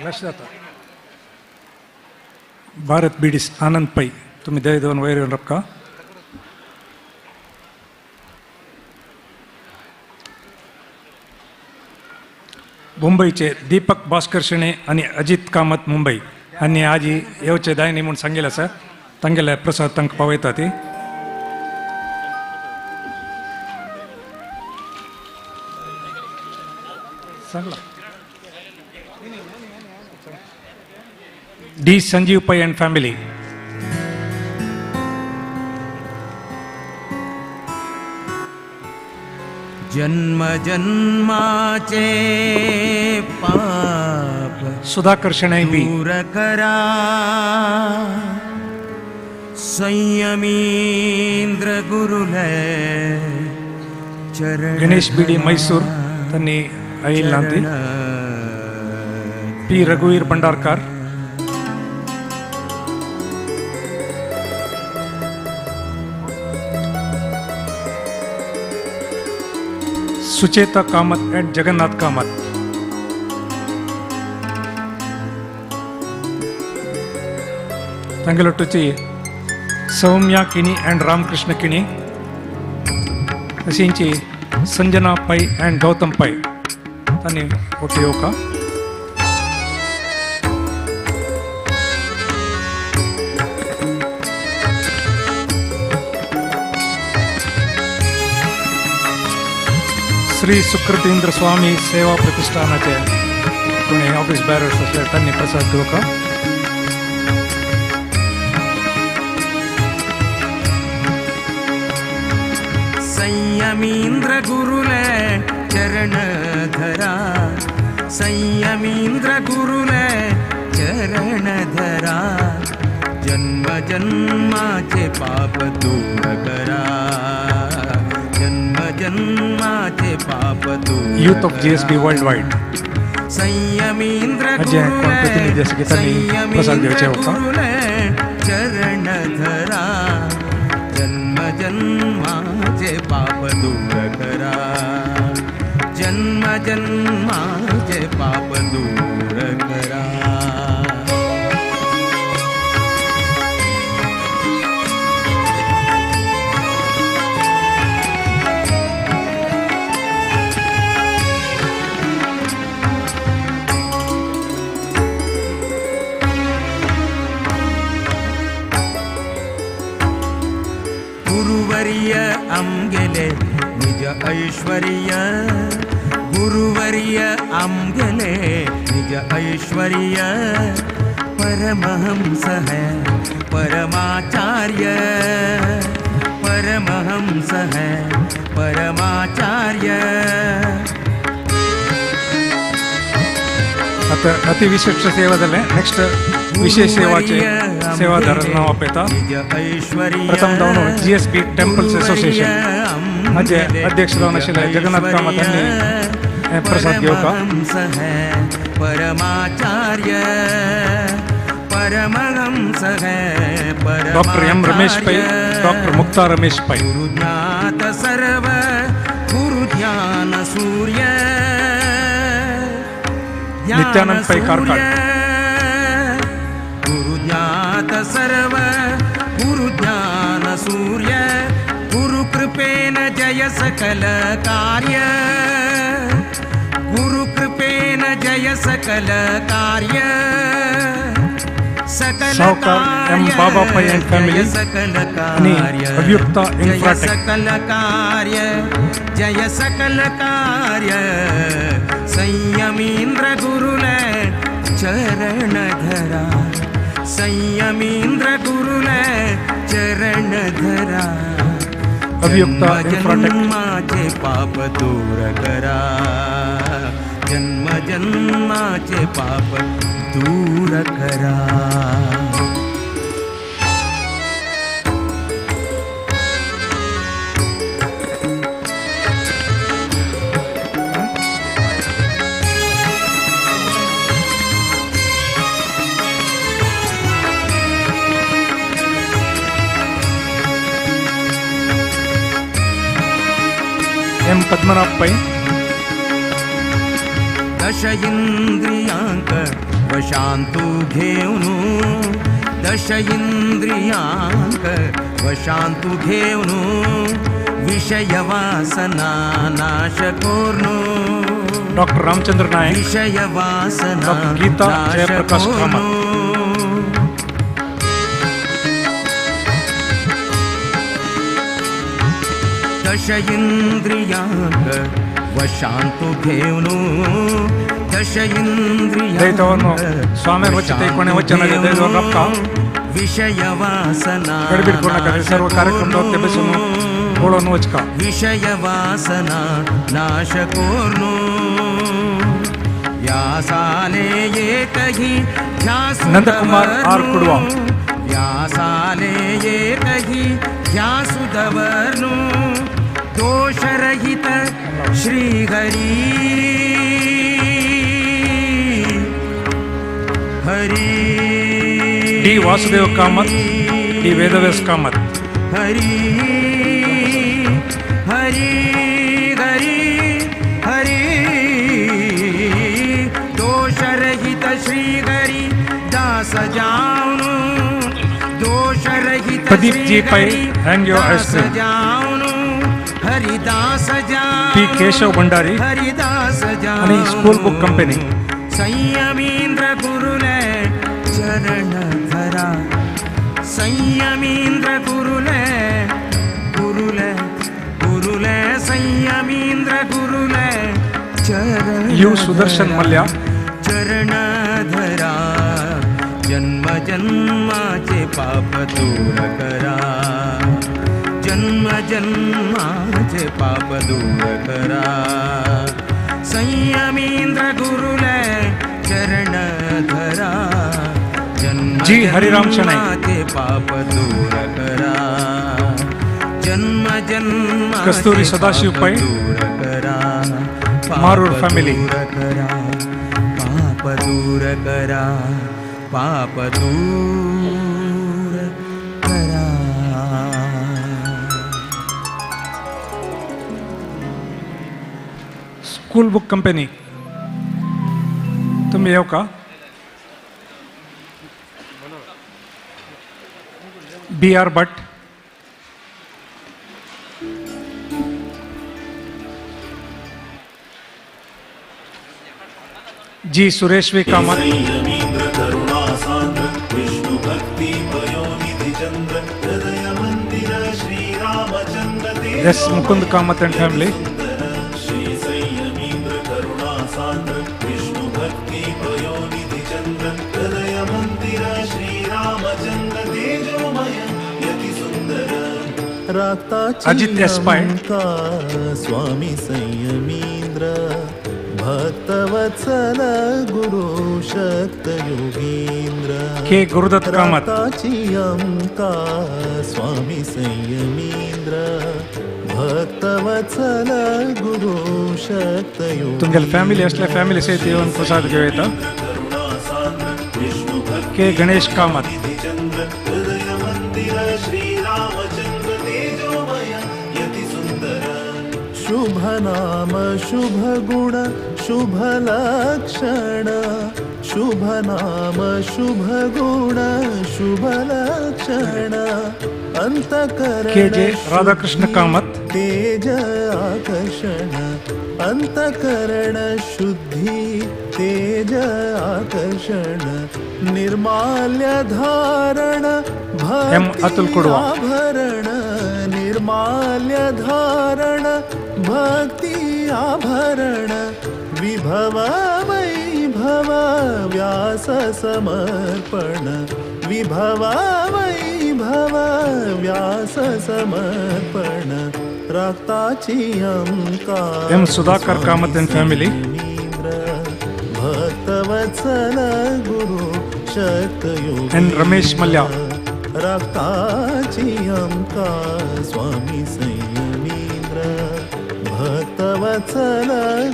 लक्ष जाता भारत बीडीस आनंद पै तुम्ही दय दोन वयर येऊन रपका मुंबईचे दीपक भास्कर शेणे आणि अजित कामत मुंबई आणि आजी येवचे दायनी म्हणून सांगेल सर तांगेले प्रसाद तांक पावयता ती सांगला डी संजीव पै अँड फॅमिली जन्म जन्माचे पाप सुधाकर शेणे बी दूर करा संयमींद्र गुरुलय चरण गणेश बीडी मैसूर त्यांनी आई लांती पी रघुवीर भंडारकर सुचेता कामत एंड जगन्नाथ कामत तंगलटूची सौम्या किणी एंड रामकृष्ण किणी अशींची संजना पै एंड गौतम पै तनी ओके का श्री सुकृतींद्र स्वामी सेवा प्रतिष्ठानाचे कोणी ऑफिस बॅरर्स असले त्यांनी प्रसाद देऊ का संयमींद्र गुरुलय चरण धरा संयमींद्र गुरुलय चरण धरा जन्म जन्माचे पाप दूर करा जन्म जन्माचे पाप दूर youth of GSB world wide Samyamindra प्रतिनिधी असं की त्यांनी प्रसाद द्यायचे होता चरण धरा जन्म जन्माचे पाप दूर करा जन्म जन्माचे पाप दूर करा गुरुवर्य आमगेले निज ऐश्वर्य गुरुवर्य आमगेले निज ऐश्वर्य परमहंस है परमाचार्य परमहंस है परमाचार्य आता अतिविशिष्ट सेवा झाले नेक्स्ट विशेष सेवाचे सेवादार नाव आपयता प्रथम जावन जीएसबी टेम्पल्स असोसिएशन हाजे अध्यक्ष जावन आशिल्ले जगन्नाथ कामत यांनी प्रसाद घेवका परमाचार्य परमहंस है डॉक्टर एम रमेश पै डॉक्टर मुक्ता रमेश पै गुरुज्ञात सर्व गुरुज्ञान सूर्य नित्यानंद पै कारकाळ गुरुज्ञात सर्व गुरुज्ञान सूर्य गुरुकृपेन जय सकल कार्य गुरुकृपेन जय सकल कार्य सकल सावकार एम बाबा पै अँड फॅमिली सकल आणि कार्य अभियुक्ता जय इन्फ्राटेक सकल कार्य जय सकल कार्य संयमींद्र गुरुलय चरण धरा संयमींद्र गुरुलय चरण धरा अभियुक्ता इन्फ्राटेक जन्माचे पाप दूर करा जन्म जन्माचे पाप दूर करा एम पद्मनाभ पै दश इंद्रियांक वशांतु घेऊन दश इंद्रियांक वशांतु घेऊन विषय वासना नाश कोर्नो डॉक्टर रामचंद्र नायक, विषय वासना डॉक्टर गीता जयप्रकाश कामत, दश इंद्रियांक वशांतु घेऊनु दश ದೈತವನ್ನು ಸ್ವಾಮಿ ವಚತೆ ಕೊನೆ ವಚನದ ದೈವಗಪ್ಪ विषय वासना ಗಡಿಬಿಡ್ಕೊಂಡ ಕರೆ ಸರ್ವ ಕಾರ್ಯಕ್ರಮದ ಬೆಸನು ಬೋಳನು ವಚಕ विषय वासना नाश कोर्नु व्यासाले एकहि ध्यास नंदकुमार आर कुडवा, व्यासाले एकहि ध्यासुदवर्नु दोषरहित श्रीहरि हरि डी वासुदेव कामत, डी वेदव्यास कामत, हरि हरि हरि हरि दोषरहित श्रीहरि दास जाऊनु दोषरहित Pradeep G Pai hang your ice cream, जाऊनु हरिदास जाऊनु पी केशव भंडारी हरिदास आणि स्कूल बुक कंपनी, संयमींद्र गुरुले चरण धरा संयमींद्र गुरुले गुरुले गुरुले संयमींद्र गुरुले चरण यू सुदर्शन मल्ल्या, चरण धरा जन्म जन्माचे पाप दूर करा जन्म जन्माचे पाप दूर करा संयमींद्र गुरुले चरण धरा जन्म जी हरिराम शनाई, जन्माचे पाप दूर करा जन्म जन्माचे कस्तुरी सदाशिव पै, दूर करा मारूर फॅमिली, करा पाप दूर करा पाप दूर करा स्कूल बुक कंपनी तुम्ही येऊ का? B R Bhat, G Suresh V Kamath, S Mukund Kamath and family, Ajit S Pai, Swami संयमींद्र भक्तवत्सल गुरु शक्त योगींद्र के गुरुदत्त कामत, अंका स्वामी संयमींद्र भक्तवत्सल गुरु शक्त तुमच्या फॅमिली असल्या फॅमिली सहित येऊन प्रसाद घेऊ येतं. के गणेश कामत, शुभ नाम शुभ गुण शुभ लक्षण शुभ नाम शुभ गुण शुभ लक्षण अंतकरण के जे राधाकृष्ण कामत, तेज आकर्षण अंतकरण शुद्धि तेज आकर्षण निर्माल्य धारण एम अतुल कुडवा, आभरण निर्माल्य धारण भक्ति आभरण विभव वैभव व्यास समर्पण विभव वैभव व्यास समर्पण रक्ताची अंका M Sudhakar Kamath and family, भक्तवत्सल गुरु शक्त एन रमेश मल्ल्या, रक्ताची अंका स्वामी संयमींद्र भक्तवत्सल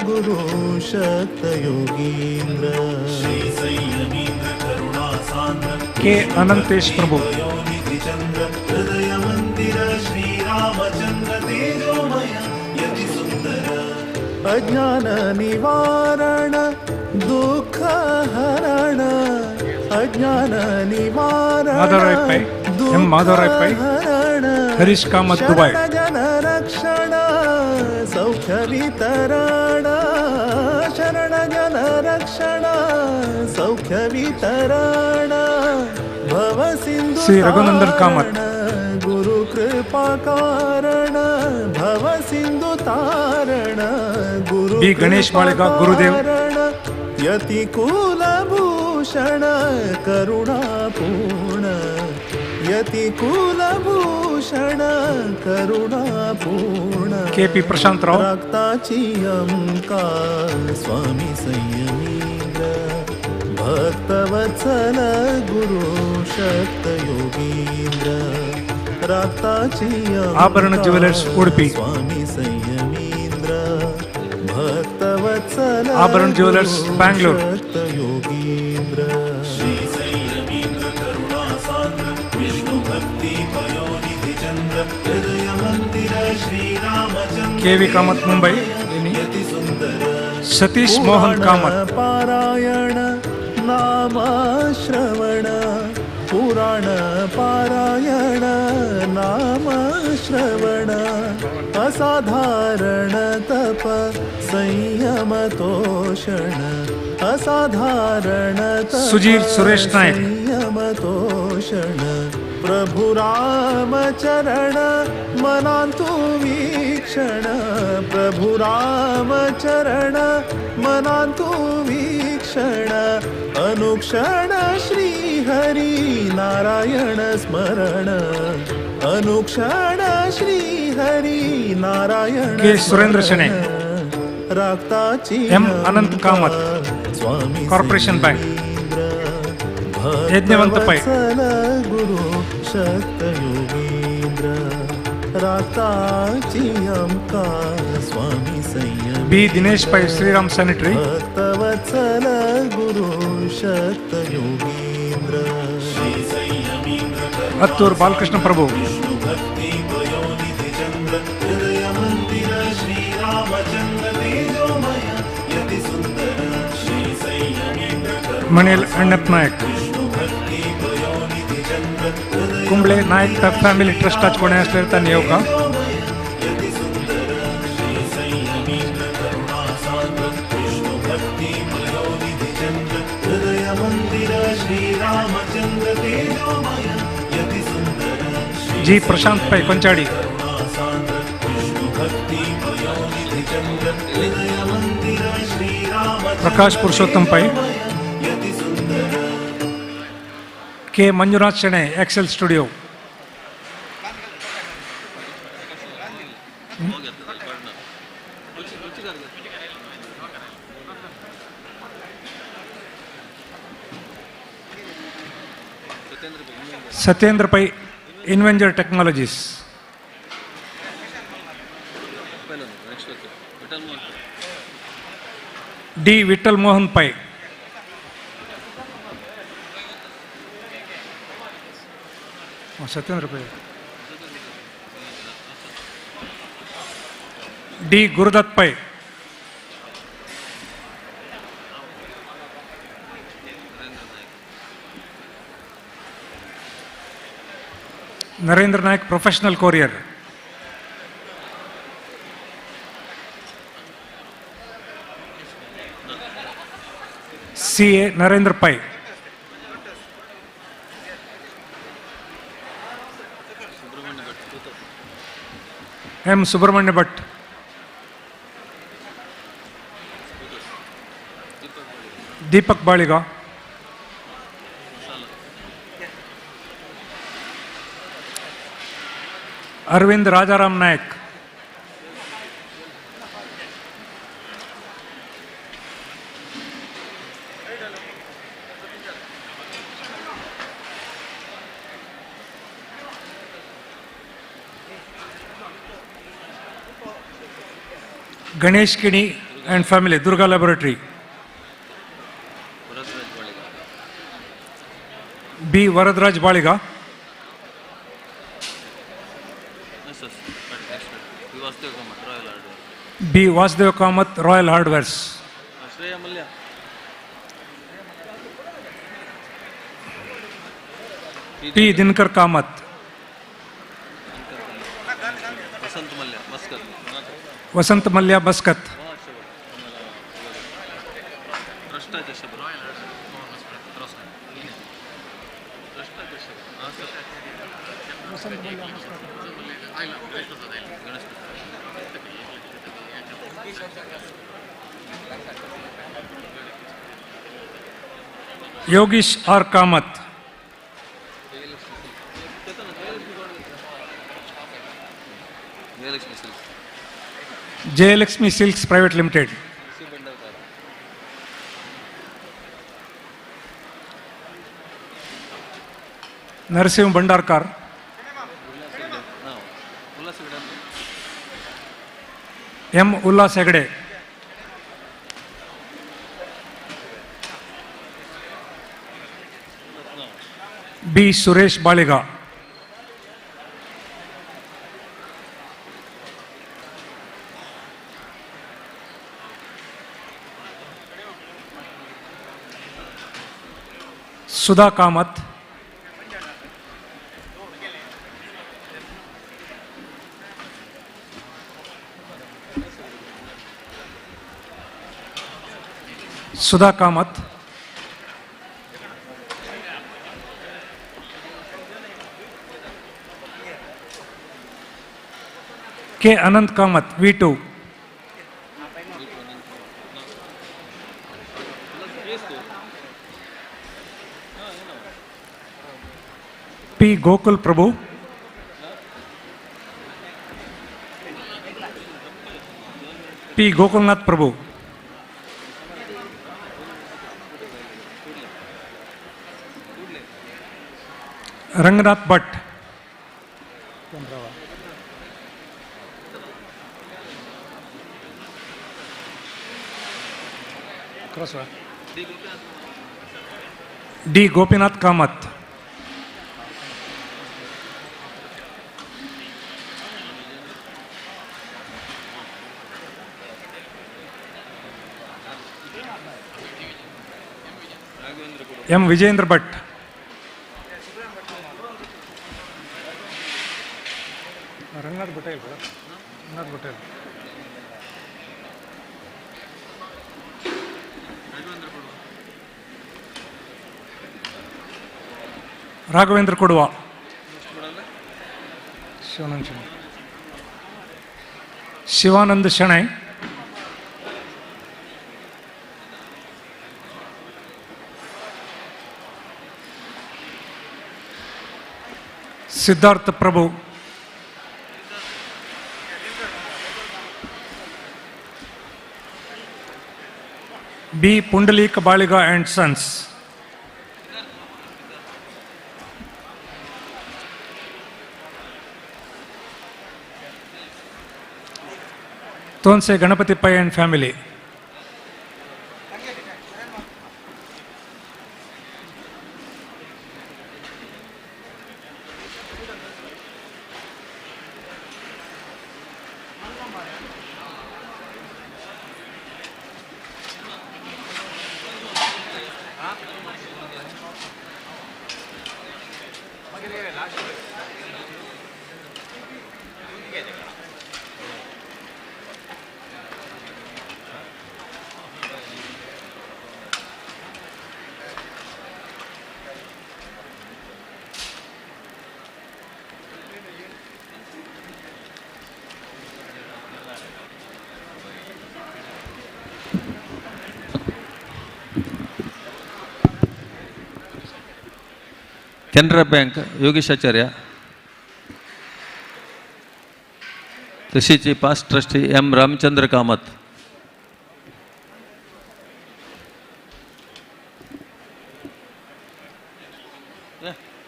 गुरु शक्त योगींद्र श्री संयमींद्र करुणा सान्द्र के अनंतेश प्रभु, हृदय मंदिर श्री रामचंद्र तेजोमय यति सुंदर अज्ञान निवारण दुःख हरण अज्ञान निवारण माधवराय पै, एम माधवराय पै, हरीश कामत दुबई, जन रक्षण सौख्य वितरण मरण जन रक्षण सौख्य वितरण भव सिंधु श्री रघुनंदन कामत गुरु कृपा कारण भव सिंधु तारण गुरु बी गणेश बाळेगा गुरुदेव यति कुलभूषण करुणा पूर्ण यति कुलभूषण करुणा पूर्ण KP प्रशांतराव रक्ताची अंकार स्वामी संयमींद्र भक्तवत्सल गुरु शक्त योगींद्र रक्ताची आभरण ज्वेलर्स उडुपी स्वामी संयमींद्र भक्तवत्सल आभरण ज्वेलर्स बैंगलोर योगींद्र श्री संयमींद्र करुणा सान्द्र विष्णु भक्ति पयोनिधि चंद्र हृदय मंदिर श्री रामचंद्र KV कामत मुंबई सतीश मोहन कामत पारायण नाम श्रवण पुराण पारायण नाम श्रवण असाधारण तप संयम तोषण असाधारण तप सुजीर सुरेश नायक संयम तोषण प्रभु राम चरण मनांतु वीक्षण प्रभु राम चरण मनांतु वीक्षण अनुक्षण श्री हरि नारायण स्मरण अनुक्षण श्री हरि नारायण के सुरेंद्र शने M अनंत कामत कॉर्पोरेशन बैंक यज्ञवंत पै गुरु शक्त योगींद्र राताची अंकार स्वामी संयम बी दिनेश पै श्रीराम सैनिटरी भक्तवत्सल गुरु शक्त योगींद्र श्री संयमींद्र हत्तूर बालकृष्ण प्रभु विष्णु भक्ति पयोनिधि चंद्र हृदय मंदिर श्री रामचंद्र तेजोमय यति सुंदर श्री संयमींद्र मणिल अण्णप्प नायक कुंबळे नायक तब फॅमिली ट्रस्ट हचकोणे असलेले त्यांनी येऊ का जी प्रशांत पै पंचाड़ी Prakash Purushottam Pai K Manjunath Shenoy excel studio Satyendra Pai इन्वेंजर technologies D Vitthal Mohan Pai Satyendra Pai D Gurudatt Pai Narendra Nayak professional courier CA Narendra Pai M Subrahmanya Bhat Deepak Baliga Arvind Rajaram Nayak Ganesh Kini and family Durga laboratory B Varadaraj Baliga B Vasudev Kamath royal hardwares P Dinkar Kamath Vasant Mallya बस्कत Yogish R Kamath, Jayalakshmi silks private limited, Narasimha Bhandarkar, M Ullas Hegde, B Suresh Baliga, Sudha Kamath, Sudha Kamath, K Anant Kamath V2, P Gokul Prabhu, P Gokulnath Prabhu, Ranganath Bhat, D Gopinath Kamath, M Vijendra Bhat, Ranganath Patel, Ranganath Patel, Raghavendra Kodava, Shivanand Shenoy, Siddharth Prabhu, B Pundalik Baliga and sons, Tonse Ganapati Pai and family, Canara bank Yogeshacharya, तशीची past trustee M Ramachandra Kamath,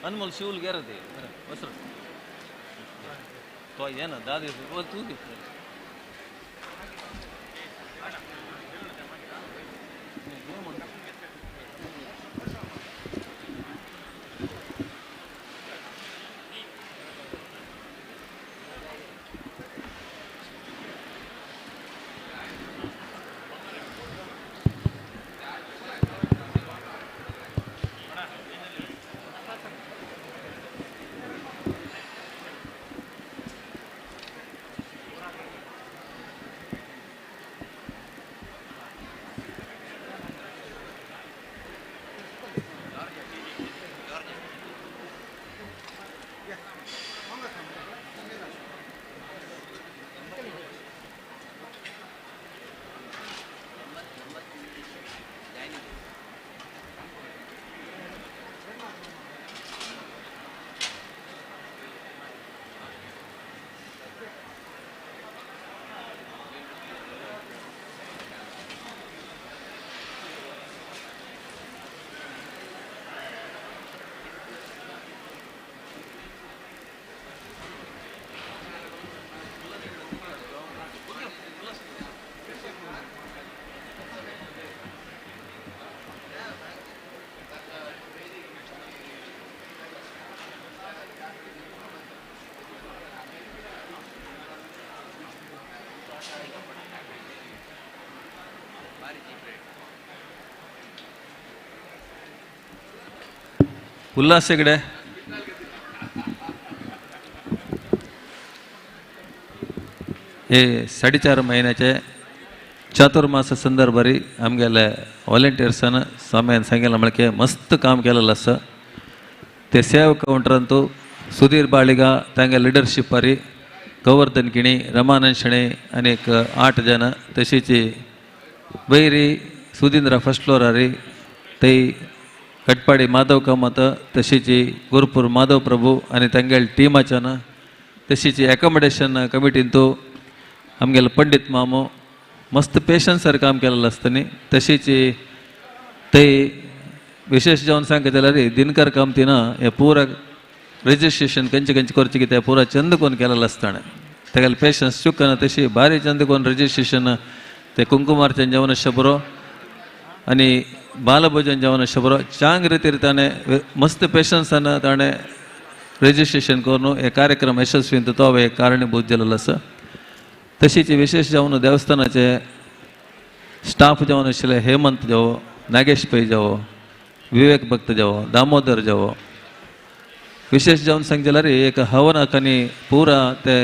अनमोल शिवल गेर तो ये ना दादी तू उल्हास हेगडे हे 4.5 महिन्याचे चातुर्मास संदर्भारी आमगेले वॉलंटियर्सान स्वाम्यान सांगितलं म्हणजे मस्त काम केलेलं असं ते सेवा काउंटरांतू सुधीर बाळिगा तांगे लिडरशिपारी गोवर्धन किणी रमानंद शेणे अनेक 8 जन तशीच बैरी सुधींद्र फर्स्ट फ्लोरारी ते कटपाडी माधव कामत तशीच गुरुपूर माधव प्रभू आणि तांगेल टीमाच्यान तशीच एकोमोडेशन कमिटींतू आमगेले पंडित मामू मस्त पेशन्सर काम केलेलं असताना तशीच ते विशेष जाऊन सांगता जाल्यार दिनकर कामतीनं हे पूरा रजिस्ट्रेशन कंचे करचे की ते पुरा चंद कोण केलेलं असताना तेगेले पेशन्स चुकना तशी भारी चंद कोण रजिस्ट्रेशन ते कुंकुमार्चन जेवण शबरो आणि बालभोजन जेवण शबरो चांग रितीर ताणे मस्त पेशन्सान ताणे रजिस्ट्रेशन करून हे कार्यक्रम यशस्वी तो एक कारणीभूत जालेलो आसा तशीच विशेष जावन देवस्थानाचे स्टाफ जावन आशिल्ले हेमंत जावो नागेश पै जावो विवेक भक्त जावो दामोदर जावो विशेष जावन सांग जाल्यार एक हवनाक आनी पुरा ते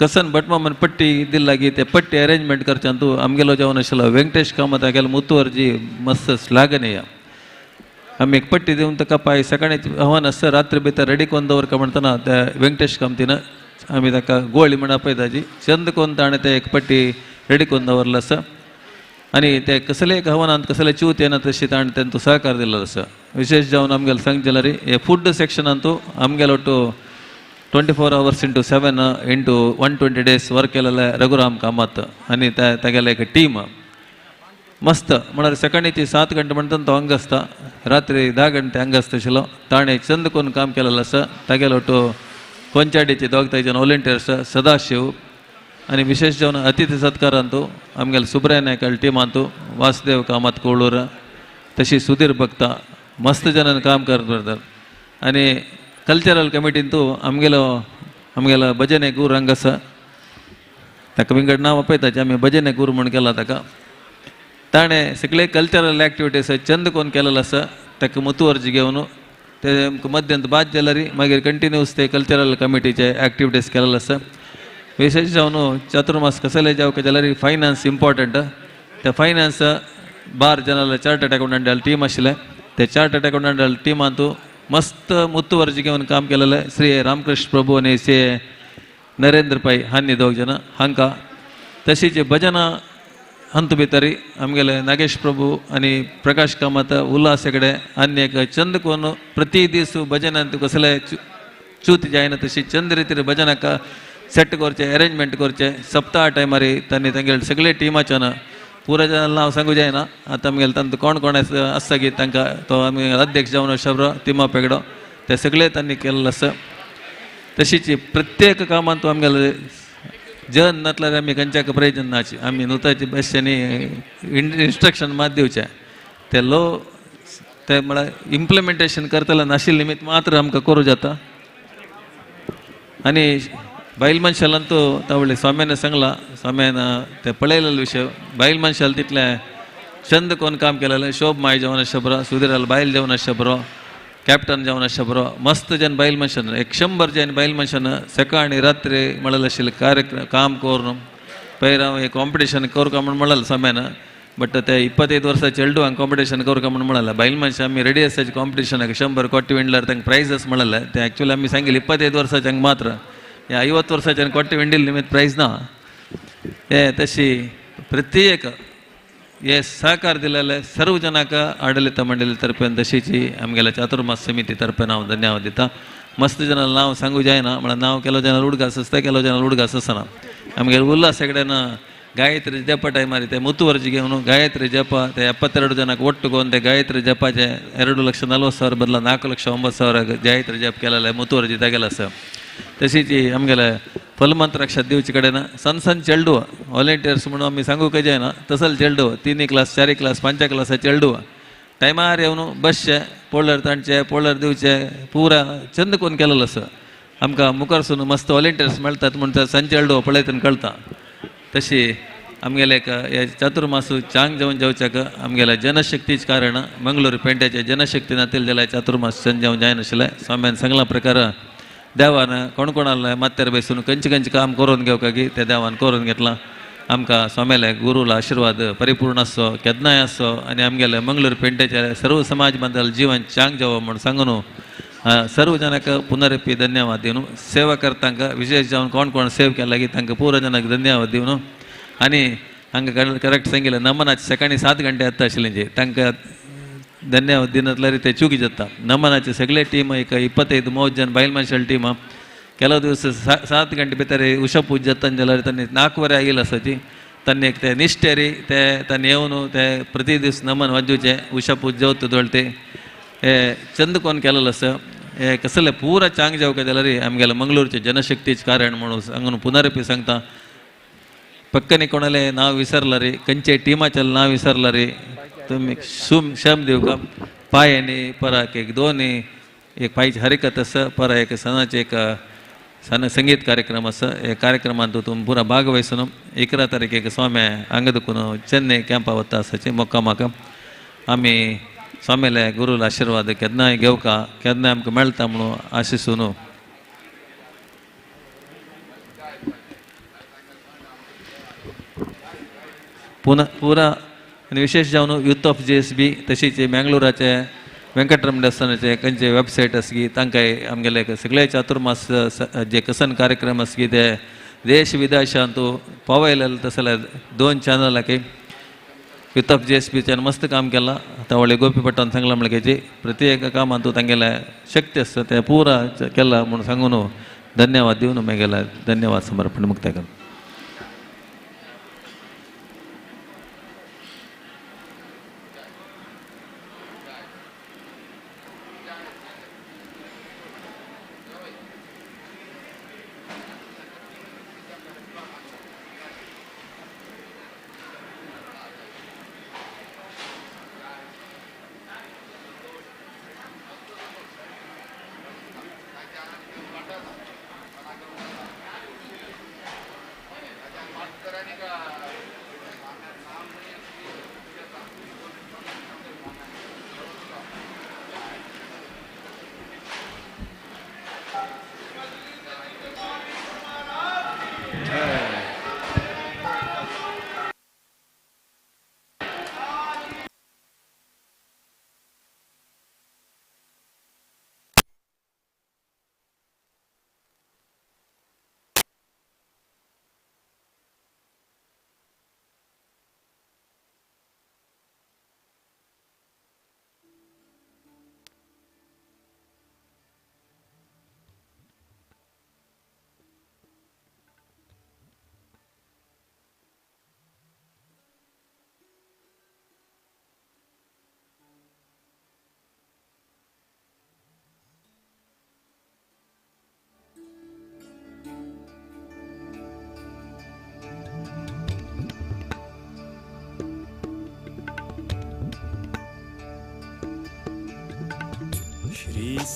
कसन भटमामन पट्टी दिल लागी ते पट्टी अरेंजमेंट करच्यान तूं आमगेलो जावन आशिल्लो वेंकटेश कामत आगेलो मुतुवरजी मस्त श्लाघनीय आमी एक पट्टी दिवन ताका पाय सकाळी हवन आसता रात्री भितर रेडी करून दवरका म्हणटना त्या वेंकटेश कामतीन आमी ताका गोळी म्हण आपयताची चंद कोन्न ताणें ते एक पट्टी रेडी करून दवरलो आसा आनी ते कसले एक हवनांत कसले च्यूत येना तशी ताणें तेंचो सहकार दिल्लो आसा विशेष जावन आमगेले सांग जाल्यार हे फूड सेक्शनांतू आमगेलो 24 hours into 7 into 120 days work केलेले रघुराम कामत आनी तागेले एक टीम मस्त म्हळ्यार सकाळीची 7 गंटे म्हणटा तो हांगा आसता रात्री 10 गंटे हांगा आसता आशिल्लो ताणें चंद करून काम केलेलो आसा तागेलो पंचायतीचे दोग थंयच्यान वॉलंटियर्स सदाशिव आनी विशेष जावन अतिथी सत्कारांतू आमगेले सुब्राय नायकाल टिमांतू वासुदेव कामत कोळूर तशी सुधीर भक्ता मस्त जनान काम करतात आनी कल्चरल कमिटींतू आमगेलो भजने गुरू हांगा आसा ताका विंगड नांव आपयताचें आमी भजने गुरू म्हण केला ताका ताणें सगळे कल्चरल एक्टिविटीज चंद कोन्न केलेलो आसा ताका मुतुवरजी घेवन ते मध्यंत बाद जाल्यार मागीर कंटिन्यूस ते कल्चरल कमिटीचे एक्टिविटीज केलेलो आसा विशेष जावन चातुर्मास कसले जावं जाल्यार फायनान्स इम्पॉर्टंट ते फायनान्स बार जनाले चार्टर्ड अकाउंटंटाल टीम आशिल्ले ते चार्टर्ड अकाउंटंटाल टिमांतू मस्त मुतुवरजी घेवन काम केलेले श्री रामकृष्ण प्रभू आनी श्री नरेंद्र पै हांनी दोग जन हांकां तशीच भजनां हंत भितर आमगेले नागेश प्रभू आनी प्रकाश कामत उल्हास हेगडे आनी एक चंद कोन्न प्रति दीस भजनांत कसले च्यूत जायना तशी चंद रितीर भजनाक सेट करचे अरेंजमेंट करचे सप्ताह टायमार तांणी तांगेले सगळे टिमाच्यान पुरा जनांक नांव सांगू जायना आतां आमगेले तांकां कोण कोण आसता की तांकां तो आमगे अध्यक्ष जावन शब्र तिमा पेगडो ते सगळे तांणी केल्लो आसा तशीच प्रत्येक कामांत तूं आमगेले जन नातल्यार आमी खंयच्याक प्रयोजन नाची आमी नुताची बेश्टेनी इन्स्ट्रक्शन मात दिवचे ते ते म्हळ्यार इम्प्लिमेंटेशन करतले नाशिल्ले निमित्त मात्र आमकां करूं जाता आनी बायल मनशालांतू तावळे स्वाम्यान सांगला स्वाम्यान ते पळयलेलो विशय बायल मनशाल तितले चंद कोन्न काम केलेले शोभ माय जेवण आसचे बरो सुधीराल बायल जेवण आसचे बरो कॅप्टन जेवण आसचे बरो मस्त जन बायल मनशान 100 जन बायल मनशान सकाळ आनी रात्री म्हळेलें आशिल्लें कार्यक्रम काम करून पयर हांव हें कॉम्पिटिशन करूं म्हण म्हळेलें स्वाम्यान बट ते 25 वर्सां चेडू हांगा कॉम्पिटिशन करूं म्हण म्हळेलें बायल मनशां आमी रेडी आसाचे कॉम्पिटिशनाक 100 कोट्टी विणल्यार तांकां प्रायज म्हळेलें ते एक्चुअली आमी सांगिल्लें 25 वर्सांचे हांगा मात्र हे 50 वर्सांच्यान कोट्टी विंडिल्ले निमित्त प्रायज ना हे तशी प्रत्येक हे सहकार दिलेले सर्व जनांक आडಳಿತ मंडळी तर्फेन तशीची आमगेल्या चातुर्मास समिती तर्फेन हांव धन्यवाद दिता मस्त जनांक नांव सांगू जायना म्हळ्यार नांव केलो जनार उडगास आसता केलो जनार उडगास आसना आमगेले उल्हास हेगड्यान गायत्री जप टायमार ते मुतुवरजी घेवन गायत्री जप ते 72 जनांक ಒಟ್ಟು करून ते गायत्री जपाचे 2,40,000 बदला 4,09,000 गायत्री जप केलेले मुतुवरजी तागेलो आसा तशीच आमगेले फलमंत्र अक्षर दिवचे कडेन सन चेडू वॉलंटियर्स म्हणून आमी सांगू काय जायना तसल चेडू 3 क्लास 4 क्लास 5 क्लासा चेडू टायमार येवन बसचे पोळर ताणचे पोळर दिवचे पुरा चंद कोन्न केलेलो आसा आमकां मुखारसून मस्त वॉलंटियर्स मेळटात म्हणटा सन चेडू पळयतना कळटा तशी आमगेले एक हे चातुर्मासू चांग जेवण जेवच्याक आमगेल्या जनशक्तीच कारण मंगळूर पेंट्याचे जनशक्ती नातील जाल्यार चातुर्मास जेवण जाय नाशिल्लें. स्वाम्यान सांगला प्रकार देवान कोण कोणालें माथ्यार बसून खंयचें काम करून घेवका की ते देवान करून घेतलां. आमकां स्वाम्याले गुरुला आशिर्वाद परिपूर्ण आसो केदनाय आसो आनी आमगेले मंगळूर पेंट्याचे सर्व समाज बांदल जीवन चांग जेवो म्हूण सांगून सर्व जनांक पुनरपी धन्यवाद दिवन सेवा करतांक विशेष जावन कोण कोण सेव केला की तांकां पुरो जनांक धन्यवाद दिवन आनी हांगा करेक्ट सांगिल्लें नमनाचे सकाळीं 7 घंटे येता आशिल्लें जे तांकां धन्यवाद दिनातल्यार ते चूक जाता. नमनाचे सगळे टीम एक 25 30 जन बायल मनशाल टीम ಕೆಲವು ದಿವಸ 7 ಗಂಟೆ ಭಿತರ ಉಷಾ ಪೂಜೆ ಜತ್ತಂಜಲರಿ ತನ್ನ 4 ವರೆ ಆಗಿಲ್ಲ ಸತಿ ತನ್ನ ते निष्ठेरी ते तन येवन ते प्रति दिवस नमन वाजूचे उशा पूजा होत दोळते हे चंद कोण केलेलं असं हे कसले पुरा चांग जावं काय जाल्यार आमगेल्या मंगळूरचे जनशक्तीच कारण म्हणून सांगून पुनरपी सांगता. पक्कनी कोणाले नाव विसरला रे खंयचे टिमाचे नाव विसरला रे तुम्ही शम देऊ का पायांनी पराक एक दोन्ही एक पायची हरकत असं परा एक सणाचे एक संगीत कार्यक्रम असं हे कार्यक्रमांत तुम्ही पुरा भागवहिसून 11 तारखेक स्वाम्या अंगदकून चेन्नई कॅम्पा वता आसाचे मोक्कामाक आमी स्वामीले गुरुला आशिर्वाद केन्नाय घेवका केन्नाय आमकां मेळटा म्हणून आशिसून पुरा आनी विशेष जावन यूथ ऑफ JSB तशीच मंगळूराचे वेंकटरमण देवस्थानाचे खंयचे वेबसायट आसगी तांकांय आमगेले सगळे चातुर्मास जे कसन कार्यक्रम आसगी ते देश विदेशांत पावयलेले तसले 2 चॅनलाक यूथ ऑफ JSBच्यान मस्त काम केलां. आतां व्हडले गोपी भट्टान सांगलां म्हणल्यार प्रति एका कामांत तांगेले शक्ती आसता ते पुरा केला म्हणून सांगून धन्यवाद दिवन मागेले धन्यवाद समर्पण मुक्ताय करता.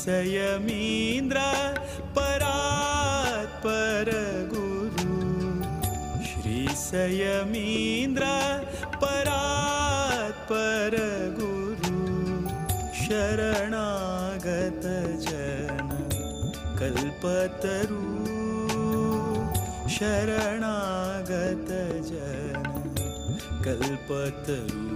श्रीसयमीन्द्र परात् परगुरु श्रीसयमीन्द्र परात् परगुरु शरणागत जन कल्पतरु शरणागत जन कल्पतरु